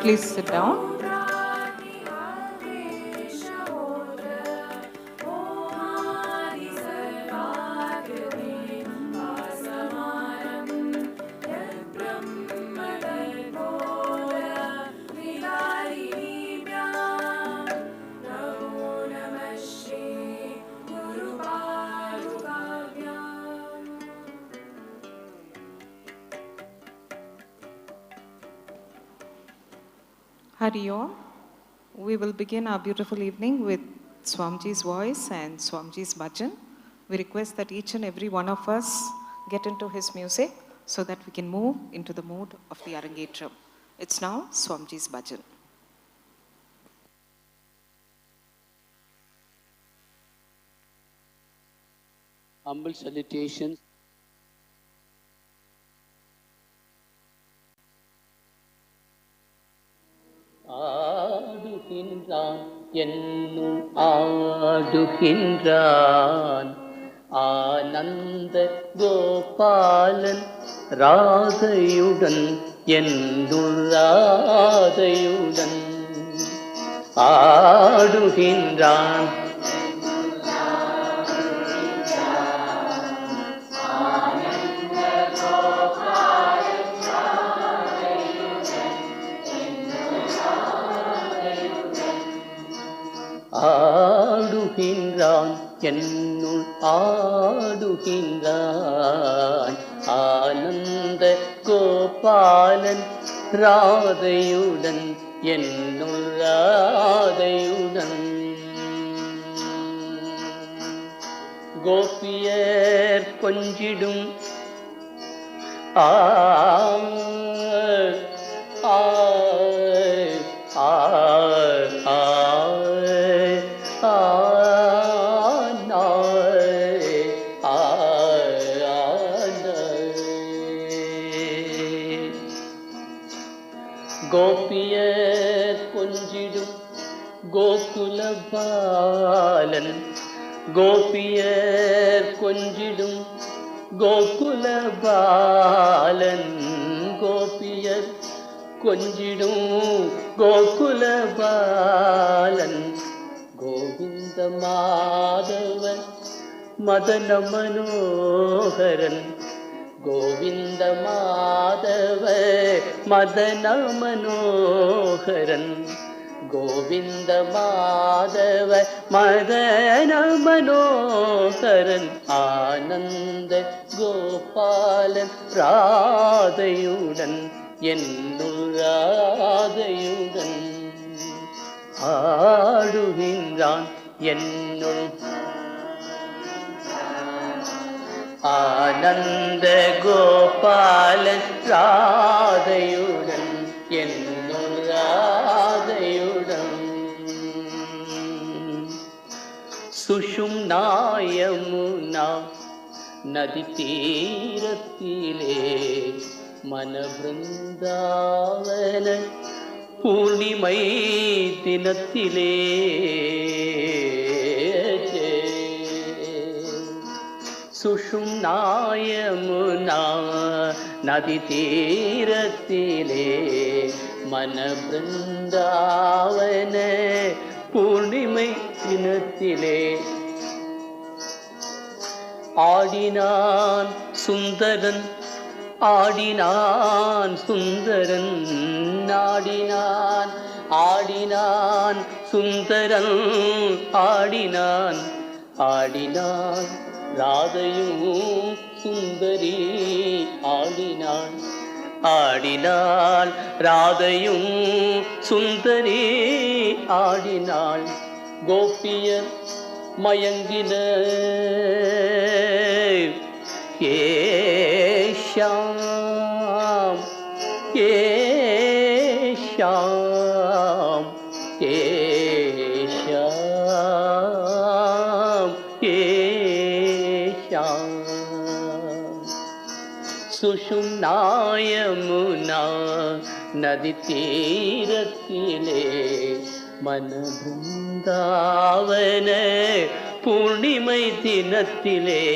Please sit down. Hari Om. We will begin our beautiful evening with Swamiji's voice and Swamiji's bhajan. We request that each and every one of us get into his music so that we can move into the mood of the Arangetram. It's now Swamiji's bhajan. Humble salutations. ஆடுகின்றான் என்னுள் ஆடுகின்றான் ஆனந்த கோபாலன் ராதையுடன் என்னுள் ராதையுடன் ஆடுகின்றான் ஆடுகின்றான் என்னுள் ஆடுகின்றான் ஆனந்த கோபாலன் ராதையுடன் என்னுள் ராதையுடன் கோபியர் கொஞ்சிடும் ஆ ஆ ஆ ஆ கோபியர் கொஞ்சிடும் கோகுலபாலன் கோபியர் கொஞ்சிடும் கோகுலபாலன் கோபியர் கொஞ்சிடும் கோகுலபாலன் கோவிந்த மாதவன் மதன மனோகரன் கோவிந்த மாதவ மதன மனோகரன் கோவிந்த மாதவ மதன மனோகரன் ஆனந்த கோபாலன் ராதையுடன் என்னுள் ராதையுடன் ஆடுகின்றான் என்னுள் ஆனந்த கோபாலன் ராதையுடன் என்னுள் ராதையுடன் சுஷும்னா யமுனா நதி தீரத்திலே மனபிருந்தாவன பூர்ணிமை தினத்திலே சுஷும்னா யமுனா நதி தீரத்திலே மனபிருந்தாவன பூர்ணிமை தினத்திலே ஆடினான் சுந்தரன் ஆடினான் சுந்தரன் ஆடினான் ஆடினான் சுந்தரன் ஆடினான் ஆடினான் ராதையும் சுந்தரி ஆடினான் ஆடினாள் ராதையும் சுந்தரி ஆடினாள் கோபியர் மயங்கின ஏ ஷாம் ஏ ஷாம் ஏ ஷாம் ஏ ஷாம் சுஷும்னா யமுனா நதி தீரத்திலே மனபிருந்தாவன பூர்ணிமை தினத்திலே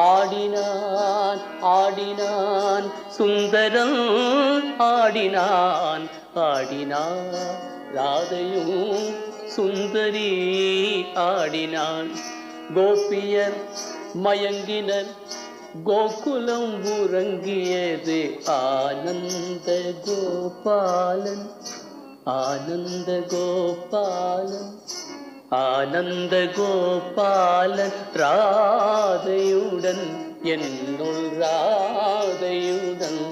ஆடினான் ஆடினான் சுந்தரம் ஆடினான் ஆடினான் ராதையும் சுந்தரி ஆடினான் கோபியர் மயங்கினர் கோகுலம் உறங்கியது ஆனந்த கோபாலன் ஆனந்த கோபாலன் ஆனந்த கோபாலன் ராதையுடன் என்னுள் ராதையுடன்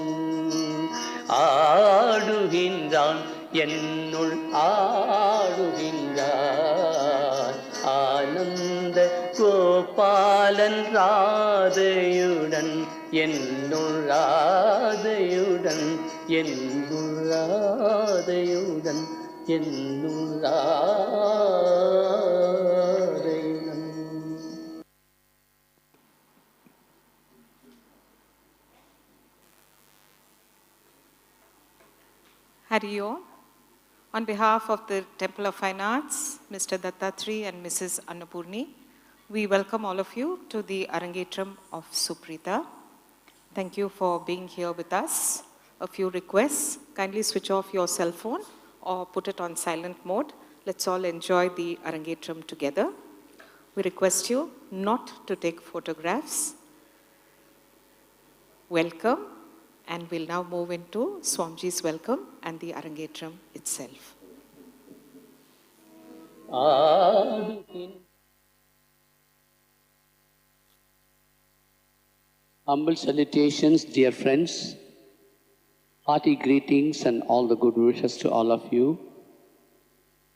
ஆடுகின்றான் என்னுள் ஆடுகின்றான் ஆனந்த கோபாலன் ராதையுடன் என்னுள் ராதையுடன் என்னுள் ராதையுடன் என்னுள் ராதையுடன். Hari Om. On behalf of the Temple of Fine Arts, Mr. Dattatri and Mrs. Annapurni, we welcome all of you to the Arangetram of Supreeta. Thank you for being here with us. A few requests. Kindly switch off your cell phone or put it on silent mode. Let's all enjoy the Arangetram together. We request you not to take photographs. Welcome. And we'll now move into Swamiji's welcome and the Arangetram itself. Humble salutations, dear friends. Hearty greetings and all the good wishes to all of you.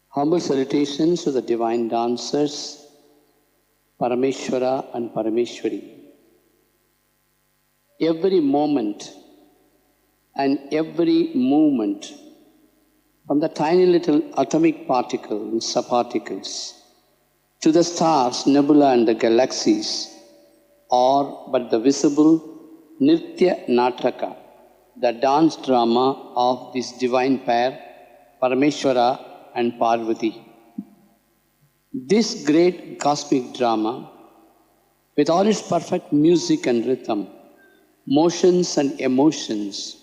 Humble salutations to the divine dancers, Parameshwara and Parameshwari. Every moment and every movement, from the tiny little atomic particle and subparticles to the stars, nebula and the galaxies, are but the visible Nritya Nataka, the dance drama of this divine pair, Parameshwara and Parvati. This great cosmic drama, with all its perfect music and rhythm, motions and emotions,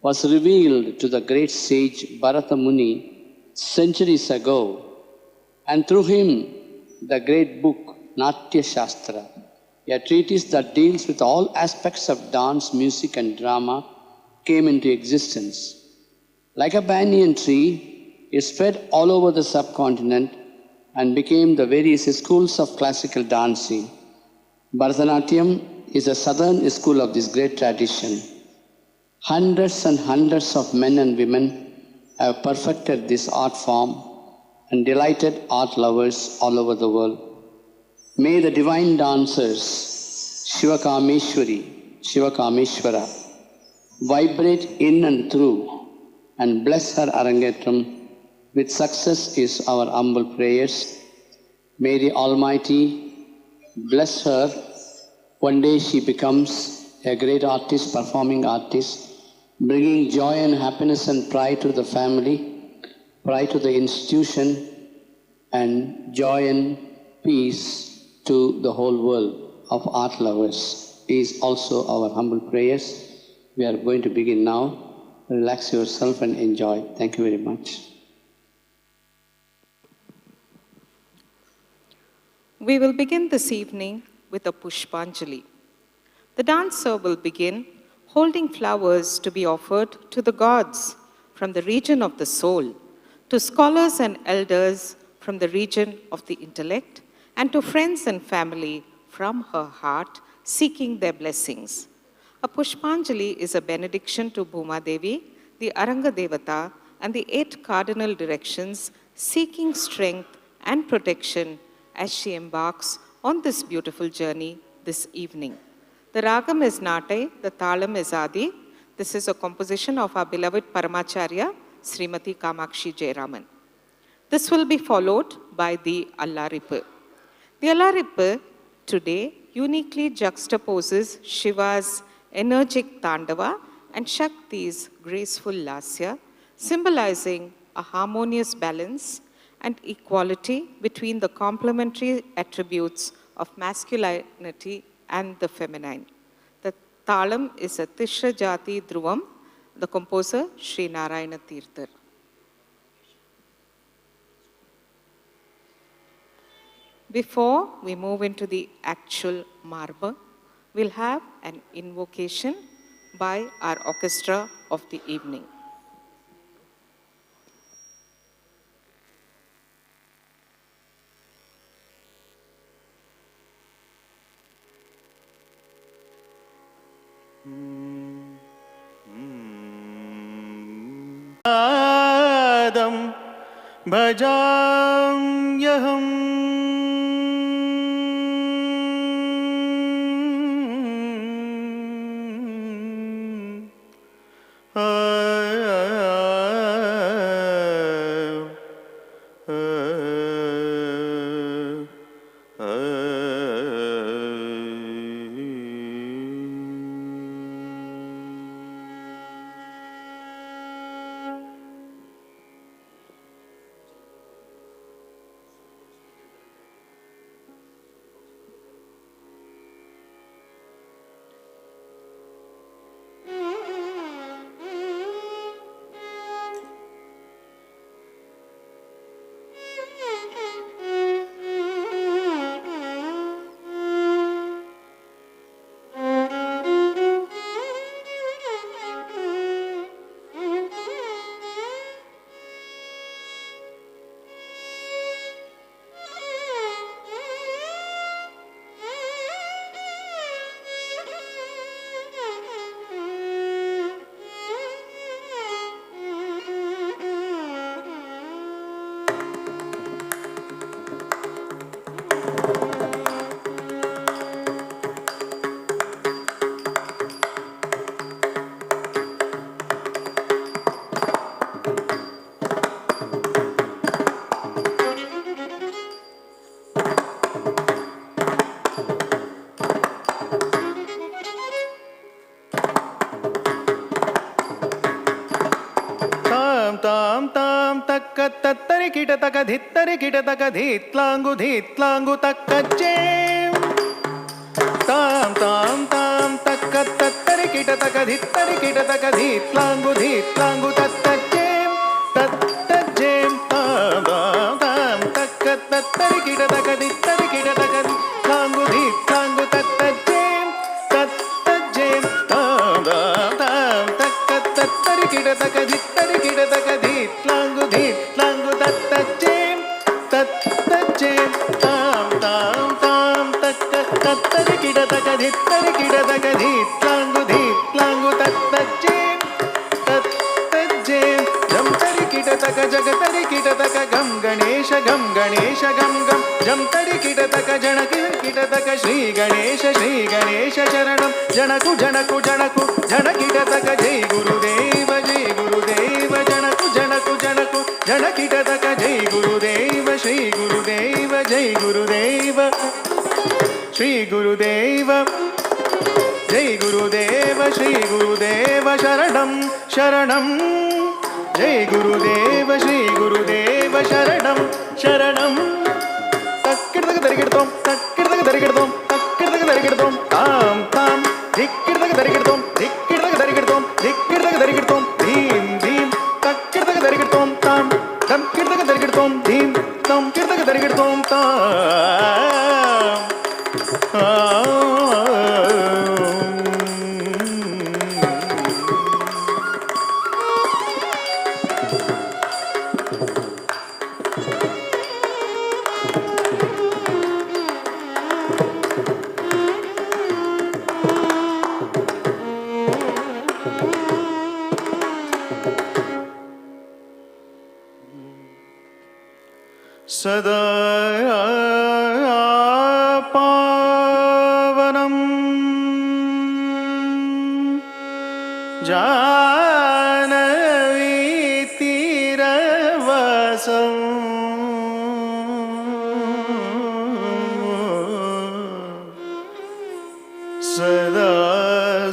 was revealed to the great sage Bharatanatyam centuries ago, and through him the great book Natya Shastra, a treatise that deals with all aspects of dance, music and drama, came into existence. Like a banyan tree, it spread all over the subcontinent and became the various schools of classical dancing. Bharatanatyam is a southern school of this great tradition. Hundreds and hundreds of men and women have perfected this art form and delighted art lovers all over the world. May the divine dancers, Shivakameshwara, vibrate in and through and bless her Arangetram with success is our humble prayers. May the Almighty bless her. One day she becomes a great artist, performing artist, bringing joy and happiness and pride to the family, pride to the institution, and joy and peace to the whole world of art lovers is also our humble prayers. We are going to begin now. Relax yourself and enjoy. Thank you very much. We will begin this evening with a Pushpanjali. The dancer will begin holding flowers to be offered to the gods from the region of the soul, to scholars and elders from the region of the intellect, and to friends and family from her heart, seeking their blessings. A Pushpanjali is a benediction to Bhuma Devi, the Aranga Devata, and the 8 cardinal directions, seeking strength and protection as she embarks on this beautiful journey this evening. The ragam is Natai, the talam is Adi. This is a composition of our beloved Paramacharya, Srimati Kamakshi Jayaraman. This will be followed by the Allarippu. The Allarippu today uniquely juxtaposes Shiva's energetic Tandava and Shakti's graceful Lasya, symbolizing a harmonious balance and equality between the complementary attributes of masculinity and the feminine. The Talam is a Tishra Jati Dhruvam, the composer Sri Narayana Tirthar. Before we move into the actual marba, we'll have an invocation by our orchestra of the evening. Adam bhajamyaham tattari kita taka dhitlangu dhitlangu takkajem tam tam tam takka tattari kita taka dhitlangu dhitlangu takkajem takkajem tam tam tam takka tattari kita taka dhitlangu dhitlangu takkajem takkajem tam tam tam takka tattari kita taka dhitlangu dhitlangu takkajem takkajem tam tam tam takka tattari kita taka dhitlangu dhitlangu takkajem Ganesh गम गम जम तड़ी किटतक जनक किटतक श्री गणेश शरणम जनकु जनकु जनकु जन किटतक जय गुरुदेव जनकु जनकु जनकु जन किटतक जय गुरुदेव श्री गुरुदेव जय गुरुदेव श्री गुरुदेव जय गुरुदेव श्री गुरुदेव शरणम शरणम जय गुरुदेव श्री गुरुदेव शरणम शरणम तक्किडतक दरिगिडतोम तक्किडतक दरिगिडतोम तक्किडतक दरिगिडतोम ताम ताम धिक्किडतक दरिगिडतोम धिक्किडतक दरिगिडतोम धिक्किडतक दरिगिडतोम धीम धीम तक्किडतक दरिगिडतोम ताम तम किडतक दरिगिडतोम धीम तम किडतक दरिगिडतोम ताम सदा पावनं जानवी तीरवासं सदा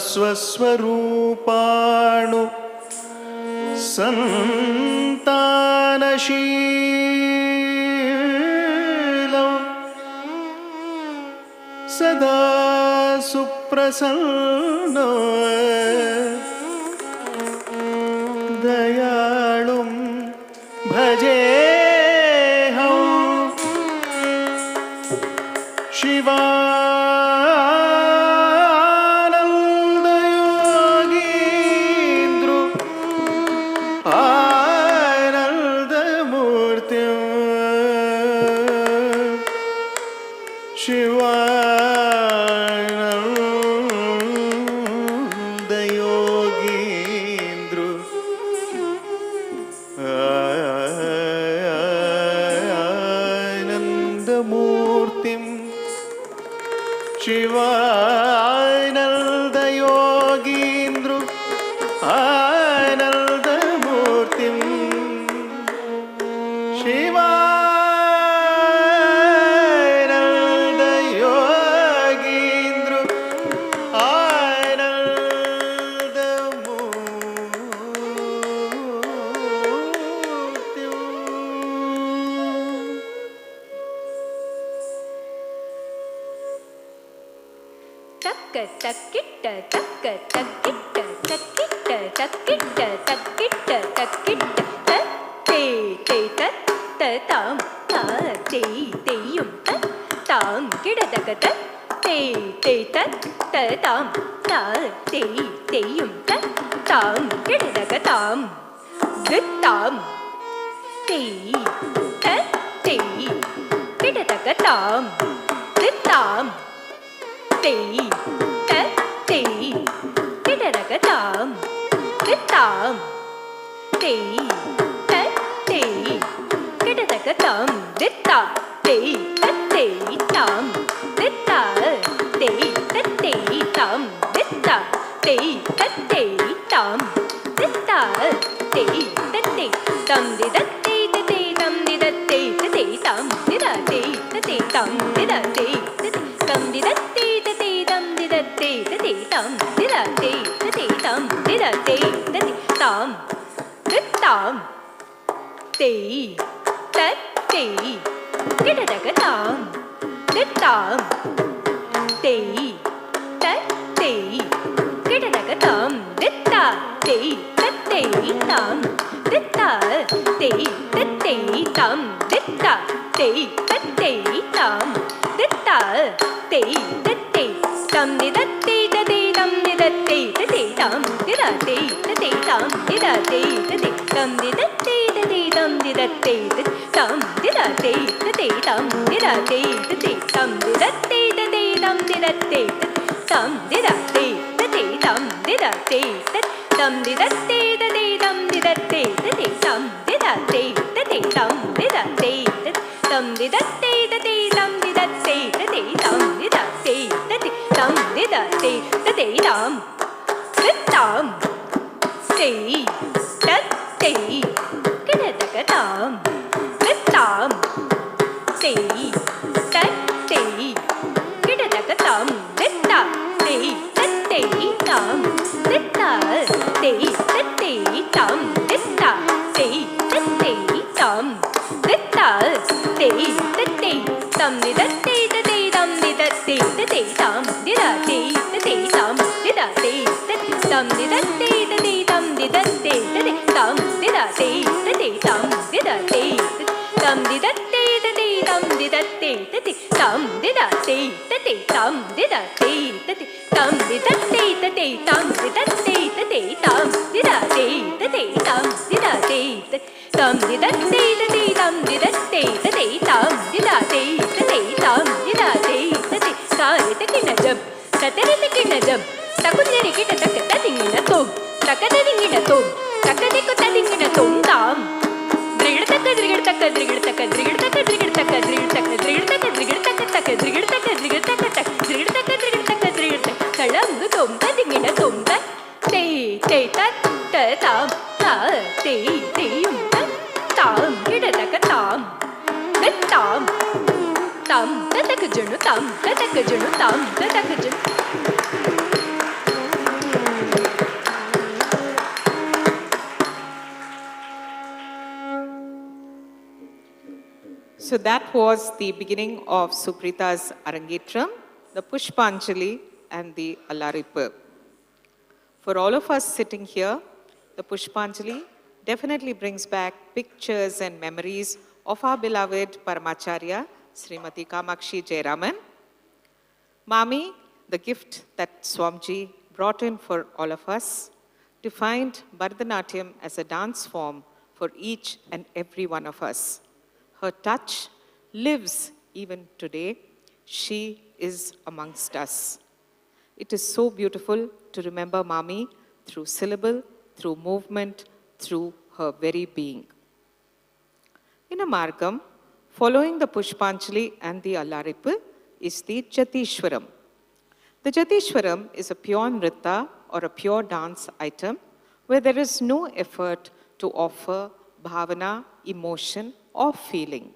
स्वस्वरूपाणु संतानशीलं सदा सुप्रसन्नो दयालुं भजेऽहं शिवानन्दयोगीन्द्रो आनन्दमूर्तिं शिवानन्दयोगीन्द्रो आनन्दमूर्तिं शिवानन्दयोगीन्द्रो आनन्दमूर्तिं शिवानन्दयोगीन्द्रो आनन्दमूर्तिं तक्क तक्किट्ट तक्क तक्किट्ट तक्किट्ट तक्किट्ट तक्किट्ट तक्किट्ट ते ते तत् ताम ता ते तेयुं तत् ताम किडतक तत् ते तत् ताम ता ते तेयुं तत् ताम किडतक ताम दित्ताम ते तत् ते किडतक ताम दित्ताम ते तत् ते किडतक ताम दित्ताम ते तत् ते किडतक ताम दित्ता ते तत् ते ताम दित्ता ते तत् ते ताम दित्ता ते तत् ते ताम दित्ता ते तत् ते तम दिदत्ते तते तम दिदत्ते तते ताम दिदते तते ताम दिदते तते तम दिदत्ते तते तम दिदत्ते तते ताम दिदते तते ताम दिदते तते ताम दित्ताम ते तत् ते किडतक ताम दित्ताम ते तत् ते किडतक ताम दित्ता ते तत् ते ताम दित्ता ते तत् ते ताम दित्ता ते तत् ते ताम दित्ता ते तत् ते तम दिदत्ते तते तम दिदत्ते तते ताम दिदते तते ताम दिदते तते तम दिदत्ते तते तम दिदत्ते तते ताम दिदते तते ताम दिदते तते तम दिदत्ते तते तम दिदत्ते तते ताम दिदते तते ताम दिदते तते तम दिदत्ते तते तम दिदत्ते तते ताम दिदते तते ताम दिदते da te da tam di da te da te tam di da te da te tam di da te da te tam di da te da te tam da tam te da te kida da ka tam da tam te da te kida da ka tam da ta te da te tam da ta te da te tam da ta te da te tam da ta te da te tam di da te da te tam di da te da te tam di da te da te tam di da te da tam di da te da te tam di da te da te tam di da te da te tam di da te tam di da te da te tam di da te da te tam di da te da te tam di da te da te tam di da te da te tam di da te da te tam di da te da te tam di da te tam di da te da te tam di da te da te tam di da te da te tam di da te da te sare te kinajam tatere te kinajam takudere kita takata dingina tom takata dingina tom takade ko tadingina tom tam drigir taka drigir taka drigir taka drigir taka drigir taka drigir taka drigir taka drigir taka taka drigir taka drigir taka taka drigir taka drigir taka drigir taka kalangu tom tadingina tom ta te te ta ta tam ta te te yum ta tam kita taka tam ta tam tam ta taka junu tam ta taka junu tam ta taka junu. So that was the beginning of Supreeta's Arangetram, the Pushpanjali and the Alaripu. For all of us sitting here, the Pushpanjali definitely brings back pictures and memories of our beloved Paramacharya, Srimati Kamakshi Jayaraman. Mami, the gift that Swamiji brought in for all of us, defined Bharatanatyam as a dance form for each and every one of us. Her touch lives even today. She is amongst us. It is so beautiful to remember Mami through syllable, through movement, through her very being. In a margam, following the Pushpanjali and the Alaripu is the Jatishwaram. The Jatishwaram is a pure nritta or a pure dance item where there is no effort to offer bhavana, emotion or feeling.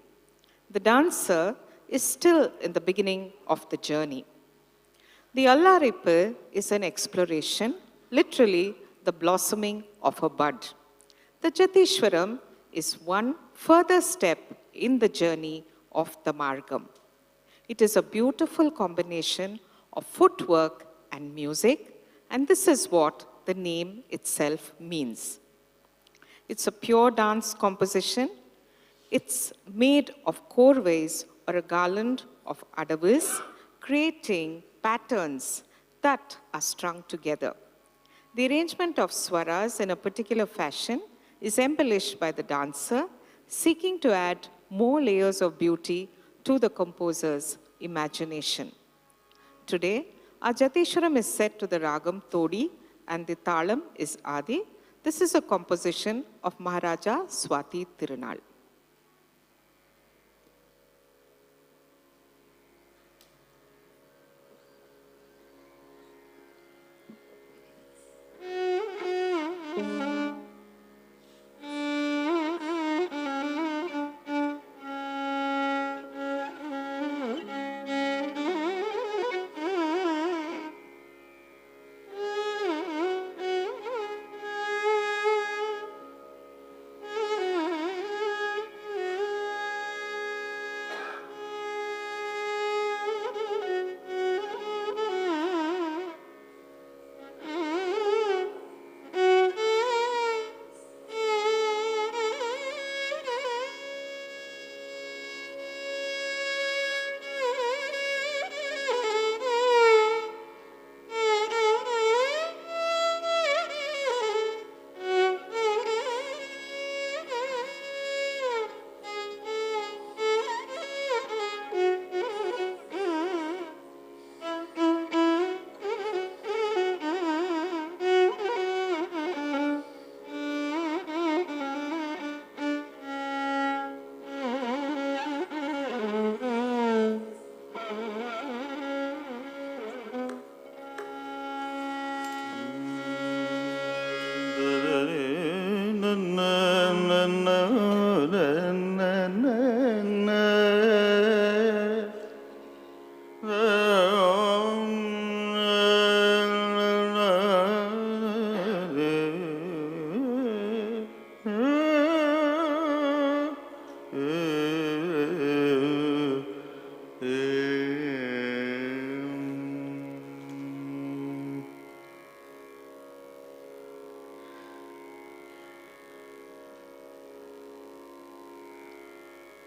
The dancer is still in the beginning of the journey. The Alaripu is an exploration, literally the blossoming of a bud. The Jatishwaram is one further step in the journey of the Margam. It is a beautiful combination of footwork and music, and this is what the name itself means. It's a pure dance composition. It's made of korvais or a garland of adavis, creating patterns that are strung together. The arrangement of swaras in a particular fashion is embellished by the dancer, seeking to add more layers of beauty to the composer's imagination. Today, our Jatishwaram is set to the ragam Todi and the talam is Adi. This is a composition of Maharaja Swati Tirunal.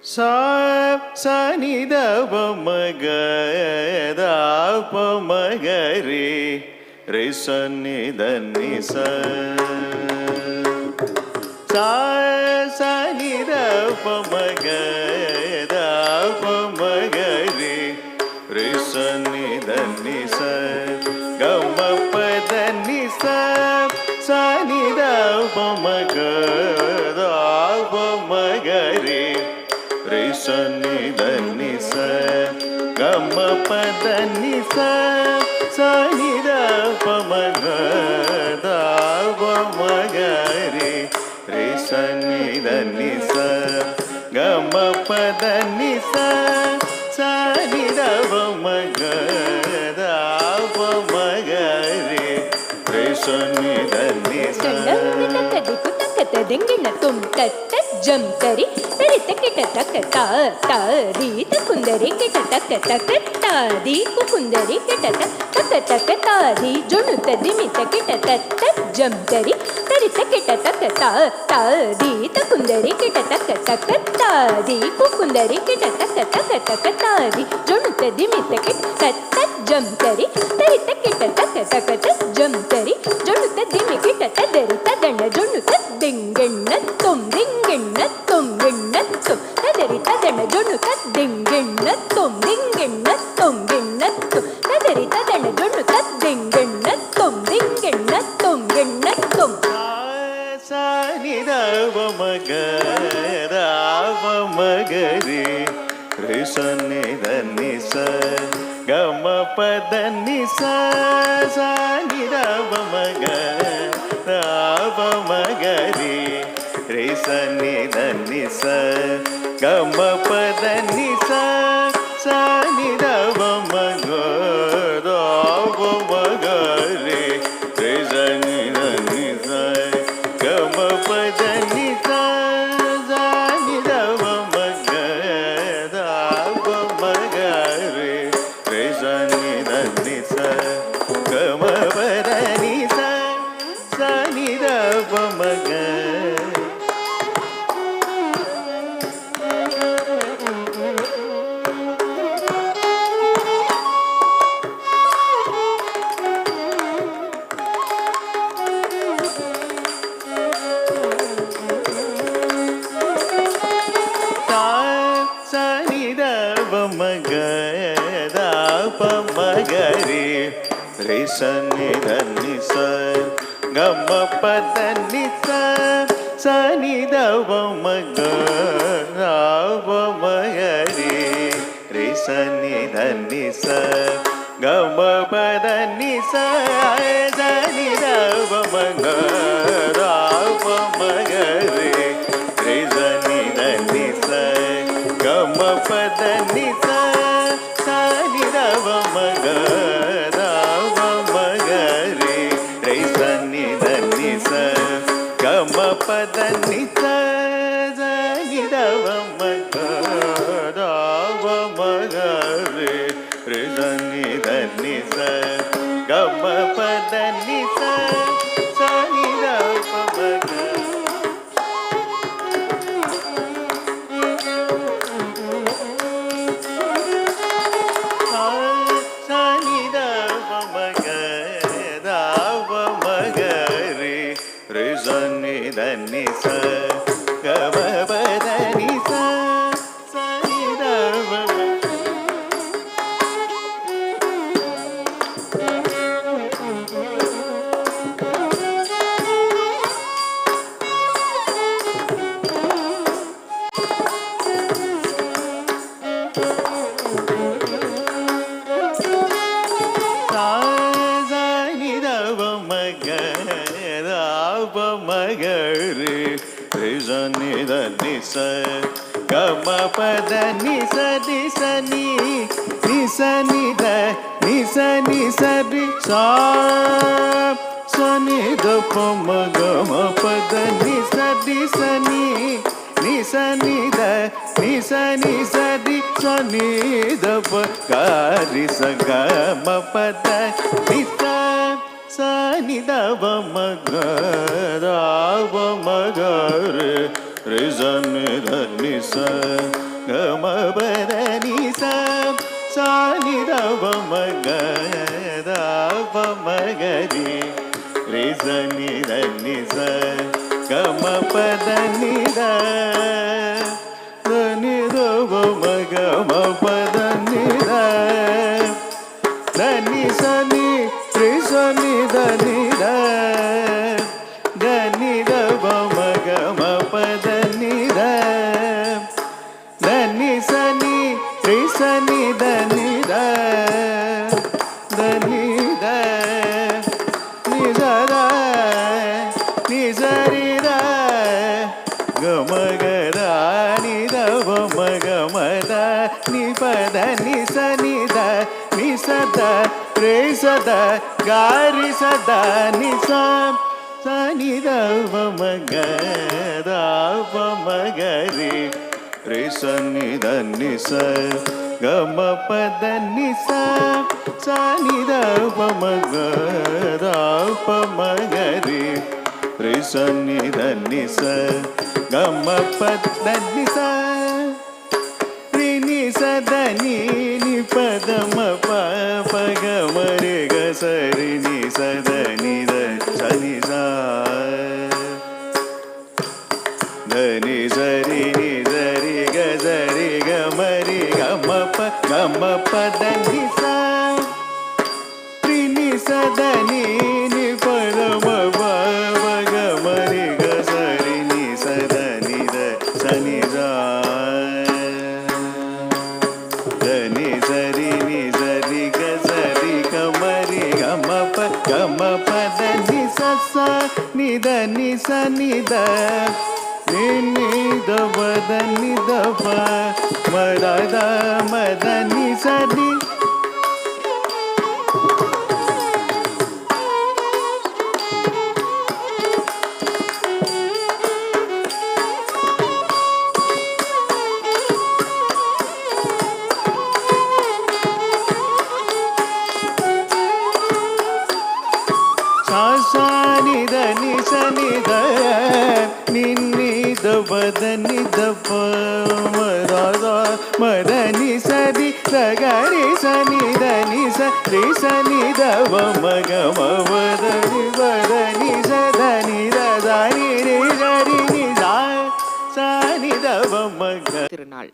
sa sa ni da pa ma ga da pa ma ga re re sa ni da ni sa sa sa ni da pa ma ga da pa ma ga re re sa ni da ni sa ga ma pa da ni sa sa ni da pa ma ga da pa ma ga re re sa ni da ni sa ga ma pa da ni sa sa ni da pa ma ga da pa ma ga re re sa ni da ni sa ga ma pa da ni sa sa ni da pa ma ga da pa ma ga re re sa ni da ni sa ದಿಂಗಿಣ ತುಂ ತಟ್ಟ ಜಂ ತರಿ ತರಿತ ಕಿಟ ತಕ ತಾ ರೀತ ಕುಂದರಿ ಕಿಟ ತಕ ತಕ ತಾದಿ ಕುಂದರಿ ಕಿಟ ತಕ ತಕ ತಾದಿ ಜುಣುತ ದಿಮಿತ ಕಿಟ ತಟ್ಟ ಜಂ ತರಿ ತರಿತ ಕಿಟ ತಕ ತಾದೀತ ಕುಂದರಿ ಕಿಟ ತಕ ತಕ ತಾದಿ ಕುಂದರಿ ಕಿಟ ತಕ ತಕ ತಕ ತಾದಿ ಜುಣುತ ದಿಮಿತ ಕಿಟ ತಟ್ಟ ಜಂ ತರಿ ತರಿತ ಕಿಟ ತಕ ತಕ ಜಂ ತರಿ ಜುಣುತ ದಿಮಿ ಕಿಟ ತದರಿ ತದಂಡ ಜುಣುತ ದಿಂಗೆಣ್ಣ ತುಂ ದಿಂಗೆಣ್ಣ ತುಂ ಗೆಣ್ಣ ತುಂ ತದರಿ ತದಂಡ ಜುಣುತ ದಿಂಗೆಣ್ಣ ತುಂ ದಿಂಗೆಣ್ಣ ತುಂ ಗೆಣ್ಣ ತುಂ ತದರಿ ತದಂಡ ಜುಣುತ ದಿಂಗೆಣ್ಣ ತುಂ ದಿಂಗೆಣ್ಣ ತುಂ ಗೆಣ್ಣ ತುಂ sa ni da pa ma ga da pa ma ga re re sa ni da ni sa ga ma pa da ni sa sa ni da pa ma ga da pa ma ga re re sa ni da ni sa ga ma pa da ni sa sa ni da pa ma ga da pa ma ga re re sa ni da ni sa ga ma pa da ni sa sa ni da pa ma ga da pa ma ga re re sa ni da ni sa ga ma pa da ni sa sa ni da pa ma ga re sa ni da ni sa ga ma pa da ni sa sa ni da pa ma ga da pa ma ga re re sa ni da ni sa ga ma pa da ni sa sa ni da pa ma ga da pa ma ga re re sa ni da ni sa ga ma pa da ni sa sa ni da pa ma ga da pa ma ga re re sa ni da ni sa ga ma pa da ni sa sa ni da pa ma ga da pa ma ga re re sa ni da ni sa ga ma pa da ni sa sa ni da pa ma ga gama pada ni sa sa ni da pa ma ga da pa ma ga ri re sa ni da ni sa gama pada ni da ni da pa ma gama pada ni da ni sa ni re sa ni da ni da ni da pa ma gama pada ni da ni sa ni re sa ni da ni da ni da ni sa da ni sa ri da ga ma ga da ni da pa ma ga ma da ni pa da ni sa da re sa da ga ri sa da ni sa ni da pa ma ga da pa ma ga ri re sa ni da ni sa ga ma pa da ni sa ni da pa ma ga da pa ma ga ri re sa ni da ni sa ga ma pa da ni sa ri ni sa da ni pa da ma pa pa ga ma re ga sa ri ni sa da ni sa ni sa ri ni sa ri ga ma ri ga ma pa da ni sa ri ni sa da ni pa da ma pa pa ga ma ri ga sa ri ni sa da ni sa ni sa da ni sa ri ga sa ri ga ma ri ga ma pa da ni sa ni da ni sa ni da ni da pa da ni da pa ma da ni sa ni sa ni da ni sa ni da ni da pa da ni da pa ma da ni sa di da ga ri sa ni da ni sa re sa ni da pa ma ga ma pa da ni sa da ni da da ni re ga ri ni sa ni da pa ma ga. Tirunal.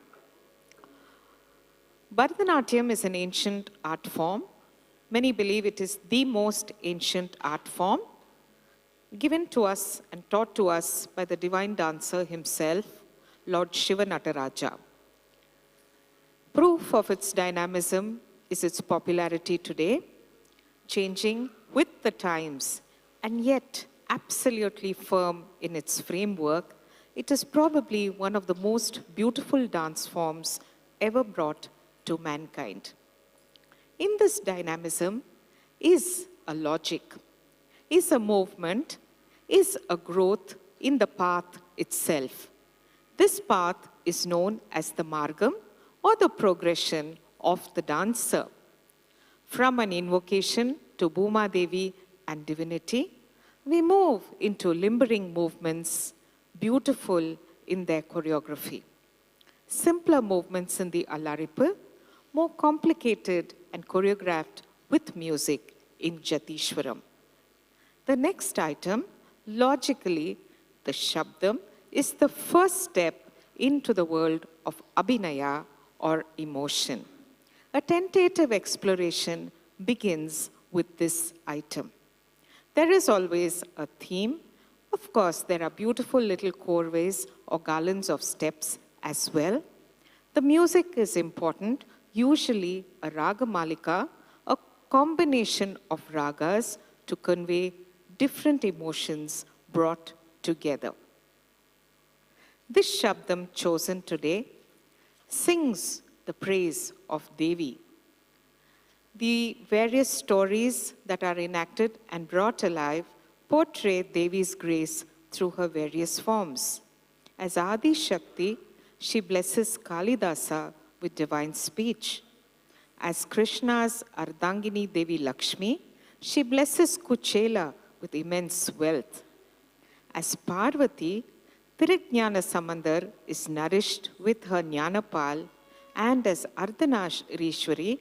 Bharatanatyam is an ancient art form. Many believe it is the most ancient art form given to us and taught to us by the divine dancer himself, Lord Shivanataraja. Proof of its dynamism is its popularity today, changing with the times and yet absolutely firm in its framework. It is probably one of the most beautiful dance forms ever brought to mankind. In this dynamism is a logic, is a movement, is a growth in the path itself. This path is known as the margam or the progression of the dancer. From an invocation to Bhuma Devi and divinity, we move into limbering movements, beautiful in their choreography. Simpler movements in the Alaripu, more complicated and choreographed with music in Jatishwaram. The next item, logically, the Shabdam, is the first step into the world of Abhinaya or emotion. A tentative exploration begins with this item. There is always a theme. Of course, there are beautiful little choreways or garlands of steps as well. The music is important, usually a raga malika, a combination of ragas to convey different emotions brought together. This Shabdam chosen today sings the praise of Devi. The various stories that are enacted and brought alive portray Devi's grace through her various forms. As Adi Shakti, she blesses Kalidasa with divine speech. As Krishna's Ardangini Devi Lakshmi, she blesses Kuchela with immense wealth. As Parvati, Spirit Jnana Samandar is nourished with her Jnanapal, and as Ardhanarishwari,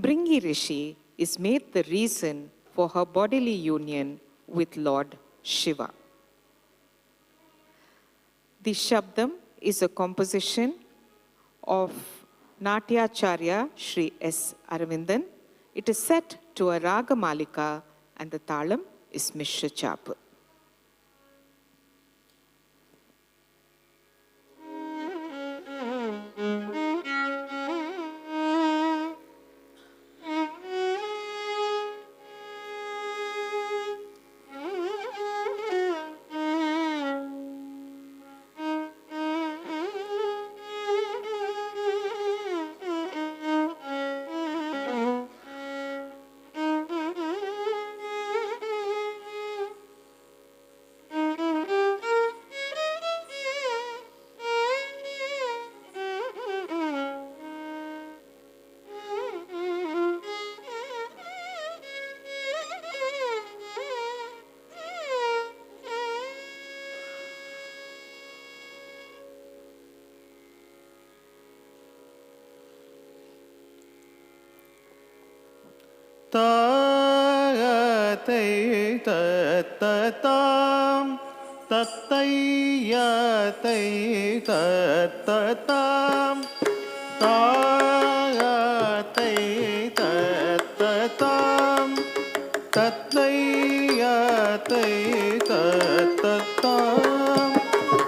Bringi Rishi is made the reason for her bodily union with Lord Shiva. The Shabdam is a composition of Natyacharya Sri S. Aravindan. It is set to a Raga Malika and the Talam is Mishra Chap. Tatay tatatam tatayatay tatatam tatay tatatam tatayatay tatatam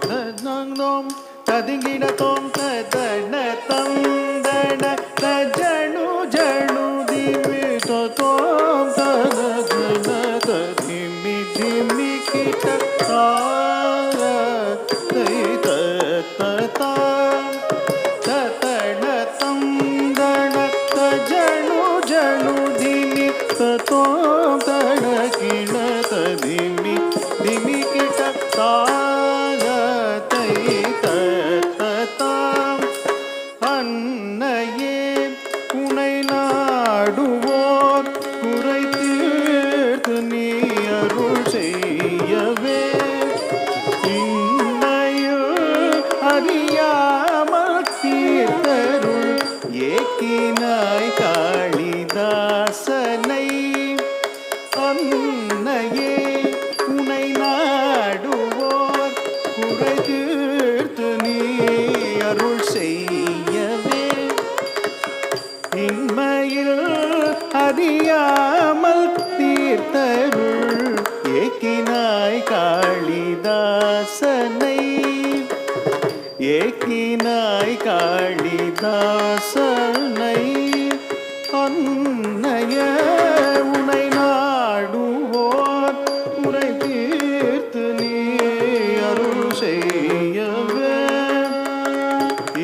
tadnangdom tadinginatom tadanatam dana tajanu janu Tom Tadana Tadimi Dimi Kita Tatatam Tatanatam Dana Tajanu Janu Dimi Tatom Tadakina Tadimi Dimi Kita Tatatam Annaye Unai Naduvo குறை தீர்த்து நீ அருள் செய்யவே இன்னையில் அறியாமல் தீர்த்தருள் ஏக்கினாய் காளிதாசனை அன்னையே உனை நாடுவோர் குறை தீர்த்து நீ அருள் செய்யவே இன்மையில் அறியாமல் தீர்த்தருள் ஏக்கினாய் காளிதாசனை ஏக்கினாய் காளிதாசனை அன்னைய உனை நாடுவோர் உரை தீர்த்து நீ அருள் செய்யவே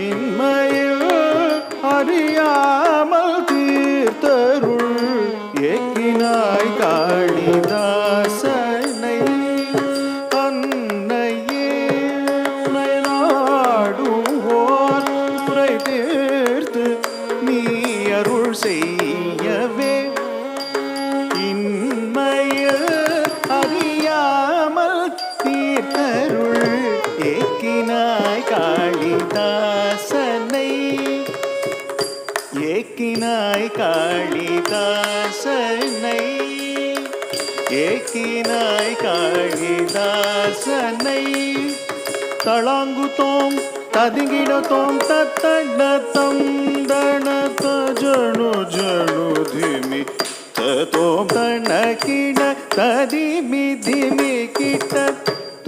இன்மையில் அறியாமல் தீர்த்தருள் ஏக்கினாய் காளிதாசனை அன்னையே உனை நாடுவோர் உரை தீர்த்து நீ அருள் செய்யவே இன்மையில் அறியாமல் தீர்த்தருள் ஏக்கினாய் காளிதாசனை ஏக்கினாய் காளிதாசனை ஏக்கினாய் காளிதாசனை தளாங்குதோம் ததிங்கிடத்தோம் தத்தடத்தம் தணத ஜணு ஜணு திமி தோம் தணக்கிட ததிமி திமி கிட்ட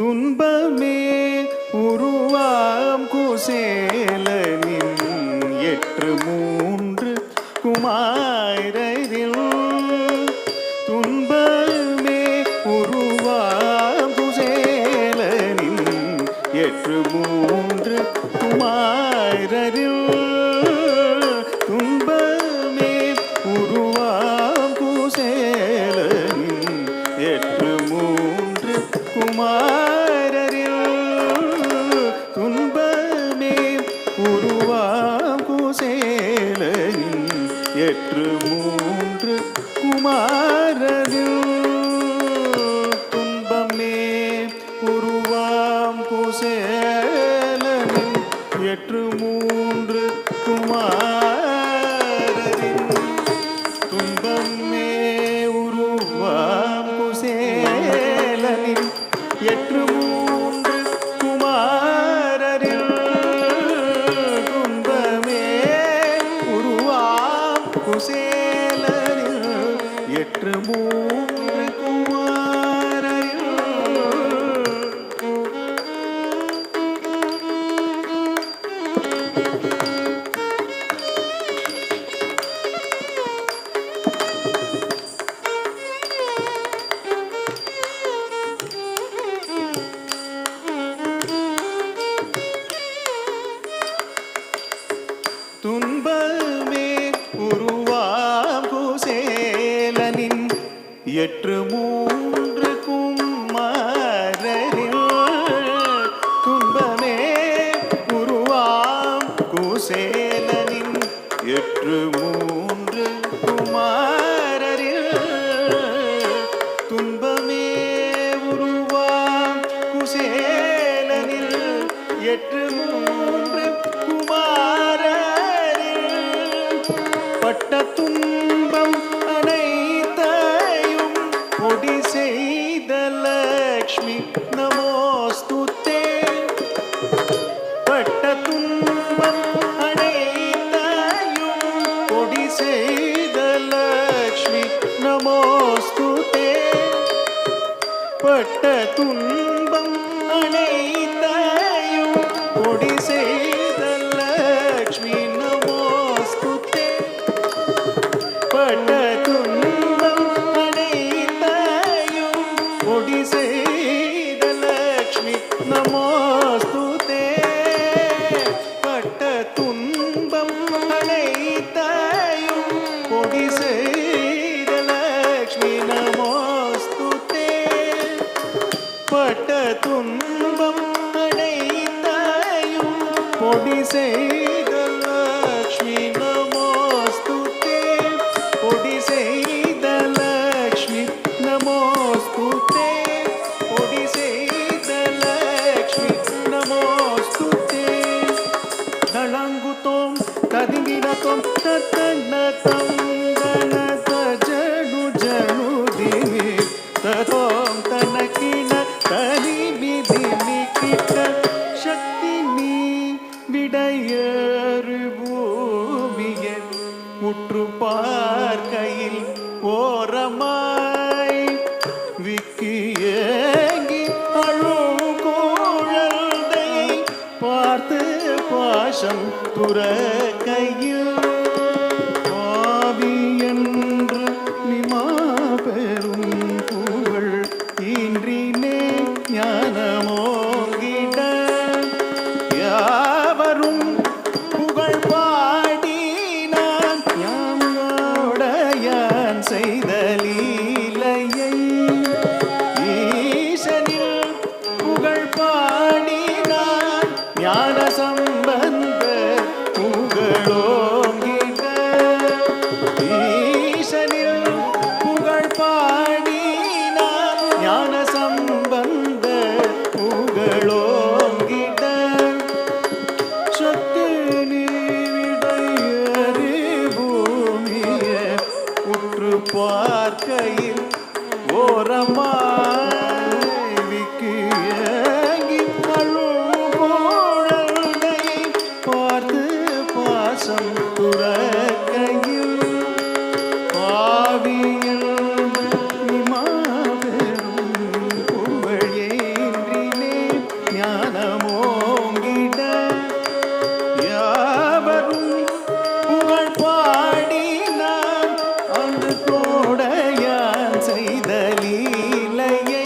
துன்பமே உருவாம் குசேலனின் 8 குமாரரில் துன்பமே உருவாம் குசேலனின் 8 குமாரரில் துன்பமே உருவாம் குசேலனின் 8 குமாரரில் துன்பமே உருவாம் குசேலனின் 8 குமாரரில் துன்பமே உருவாம் குசே குசேலனின் எற்று மூன்று குமாரரில் துன்பமே உருவாம் குசேலனில் எற்று மூன்று குமாரரில் துன்பமே உருவாம் குசேலனின் எற்று மூன்று குமாரரில் துன்பமே உருவாம் குசேலனின் எற்று மூன்று குமாரரில் துன்பமே உருவாம் குசேலனில் எற்று மூன்று குமாரரில் பட்ட துன்பம் அனைத்தையும் பொடி செய்த லக்ஷ்மி நமோஸ்துதே பட்ட துன்பம் அனைத்தையும் பொடி செய்த லக்ஷ்மி நமோஸ்துதே பட்ட துன்பம் அனைத்தையும் பொடி செய்த லக்ஷ்மி நமோஸ்துதே பட்ட துன்பம் அனைத்தையும் பொடி செய்த லக்ஷ்மி நமோஸ்துதே பட்ட துன்பம் அனைத்தையும் பொடி செய்த லக்ஷ்மி நமோஸ்துதே பட்ட துன்பம் அனைத்தையும் பொடி செய்த லக்ஷ்மி நமோஸ்துதே பொடி செய்த லக்ஷ்மி நமோஸ்துதே பொடி செய்த லக்ஷ்மி நமோஸ்துதே தளங்குதோம் கதிங்கிடத்தோம் தத்தன்னதம் தனத ஜனு ஜனு திவி ததோம் தனக்கின தனி விதினி கிட்ட சக்தி நீ விடையறு பூமியை உற்று பார்க்கையில் ஓரமாய் விக்கியேங்கி அழுகுழந்தை பார்த்து பாசம் துறக்கையில் ஆவி என்று நிமா பெரும் புகழ் இன்றினே ஞானமோங்கிட யாவரும் புகழ் பாடினான் யான் செய்த லீலையை ஈசனில் புகழ் பாடினான் ஞான சம்பந்த புகழோங்கிட ஈசனில் புகழ் பாடினான் ஞான சம்பந்த புகழோங்கிட சக்தி நீவிடையறி பூமியை உற்று பார்க்கையில் ஓரமாய் விக்கியங்கி அழுகுழந்தை பார்த்து பாசம் துறக்கையில் பாவியில் மாபெரும் புகழேன்றினே ஞானமோங்கிட யாவரும் புகழ் பாடினான் அன்று கோடையான் செய்த லீலையை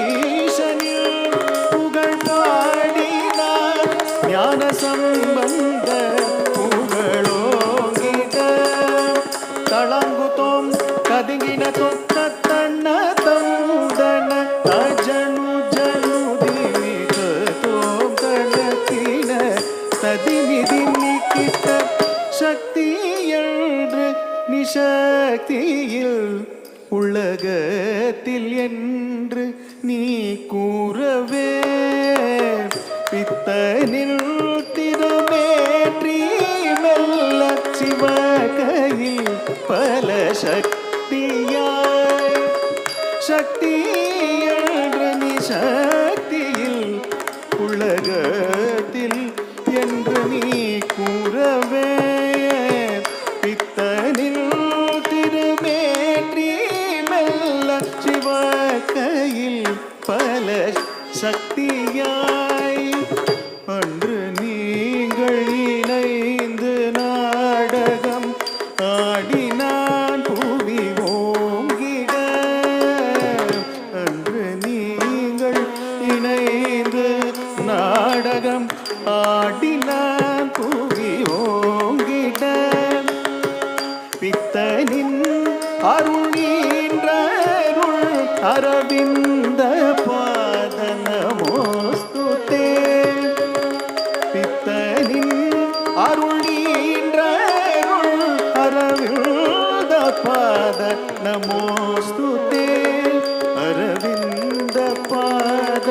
ஈசனில் புகழ் பாடினான் ஞான சம்பந்த புகழோங்கிட தளங்குதோம் கதுங்கின தொத்த தன்ன தமுதன அஜனு ஜனு திவிதோம் தனக்கின ததிமிதி நிக்கிட்ட சக்தி என்று நிசக்தியில் உலகத்தில் என்று நீ கூறவே பித்தனில் திருமேற்றி மெல்ல சிவகையில் பல சக்தியாய் சக்தி சக்தியில் உலகத்தில் என்று நீ கூறவே பித்தனில் திருமேற்றி மெல்ல சிவகையில் பல சக்தியாய் அன்று நீங்கள் இணைந்து நாடகம் ஆடினான் புவி ஓங்கிட அன்று நீங்கள் இணைந்து நாடகம் ஆடினான் புவி ஓங்கிட பித்தனின் அருளீன்றருள் அரவிந்த பாத நமோஸ்துதே பித்தனின் அருளீன்றருள் அரவிந்த பாத நமோஸ்துதே அரவிந்த பாத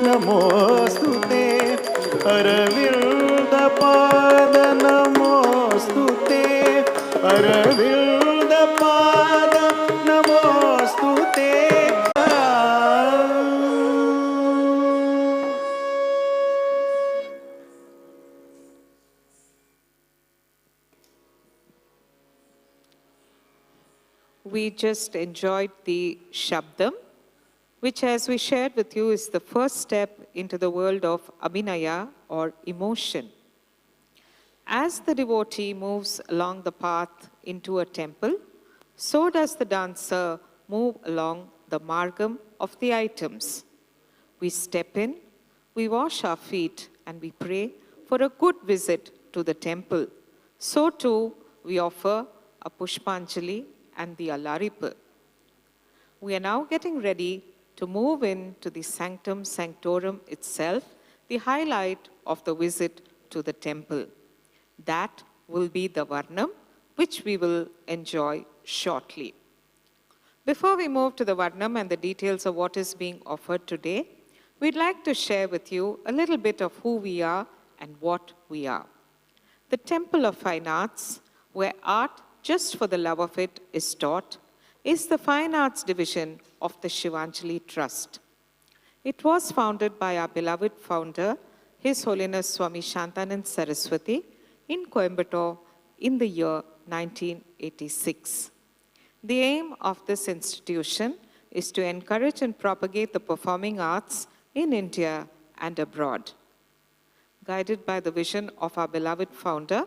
நமோஸ்துதே அரவிந்த பாத நமோஸ்துதே அரவிந்த பாத நமோஸ்துதே. We just enjoyed the Shabdam, which, as we shared with you, is the first step into the world of Abhinaya or emotion. As the devotee moves along the path into a temple, so does the dancer move along the margam of the items. We step in, we wash our feet, and we pray for a good visit to the temple. So too, we offer a Pushpanjali and the Alaripu. We are now getting ready to move into the Sanctum Sanctorum itself, the highlight of the visit to the temple. That will be the Varnam, which we will enjoy shortly. Before we move to the Varnam and the details of what is being offered today, we'd like to share with you a little bit of who we are and what we are. The Temple of Fine Arts, where art just for the love of it is taught, is the Fine Arts Division of the Shivanjali Trust. It was founded by our beloved founder, His Holiness Swami Shantanand Saraswati, in Coimbatore in the year 1986. The aim of this institution is to encourage and propagate the performing arts in India and abroad. Guided by the vision of our beloved founder,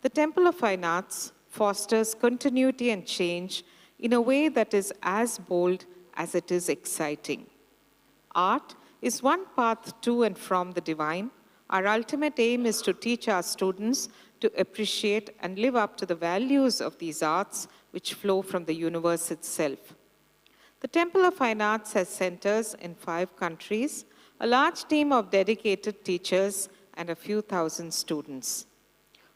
the Temple of Fine Arts fosters continuity and change in a way that is as bold as it is exciting. Art is one path to and from the divine. Our ultimate aim is to teach our students to appreciate and live up to the values of these arts which flow from the universe itself. The Temple of Fine Arts has centers in 5 countries, a large team of dedicated teachers, and a few thousand students.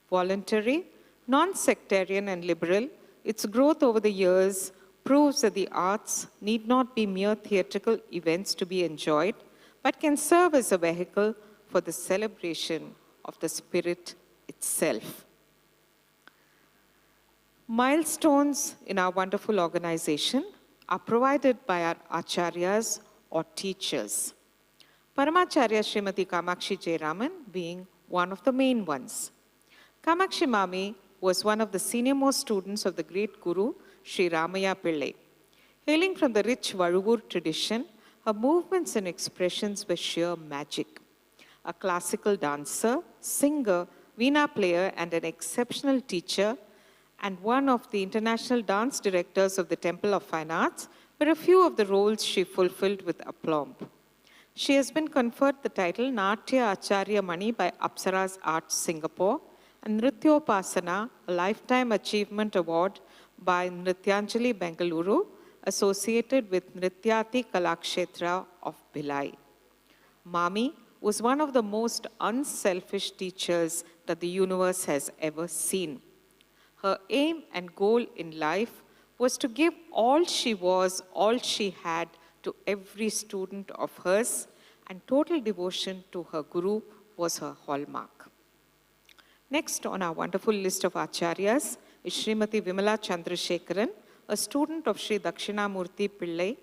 Voluntary, non-sectarian and liberal, its growth over the years proves that the arts need not be mere theatrical events to be enjoyed, but can serve as a vehicle for the celebration of the spirit itself. Milestones in our wonderful organization are provided by our acharyas or teachers. Paramacharya Srimati Kamakshi Jayaraman being one of the main ones. Kamakshi Mami was one of the senior-most students of the great Guru, Sri Ramaya Pillai. Hailing from the rich Valuvur tradition, her movements and expressions were sheer magic. A classical dancer, singer, veena player, and an exceptional teacher, and one of the international dance directors of the Temple of Fine Arts, were a few of the roles she fulfilled with aplomb. She has been conferred the title Natya Acharya Mani by Apsara's Arts Singapore, and Nrityopasana, a Lifetime Achievement Award by Nrityanjali Bengaluru, associated with Nrityati Kalakshetra of Bhilai. Mami was one of the most unselfish teachers that the universe has ever seen. Her aim and goal in life was to give all she was, all she had to every student of hers, and total devotion to her Guru was her hallmark. Next on our wonderful list of acharyas is Srimati Vimala Chandrasekharan, a student of Sri Dakshinamurti Pillai.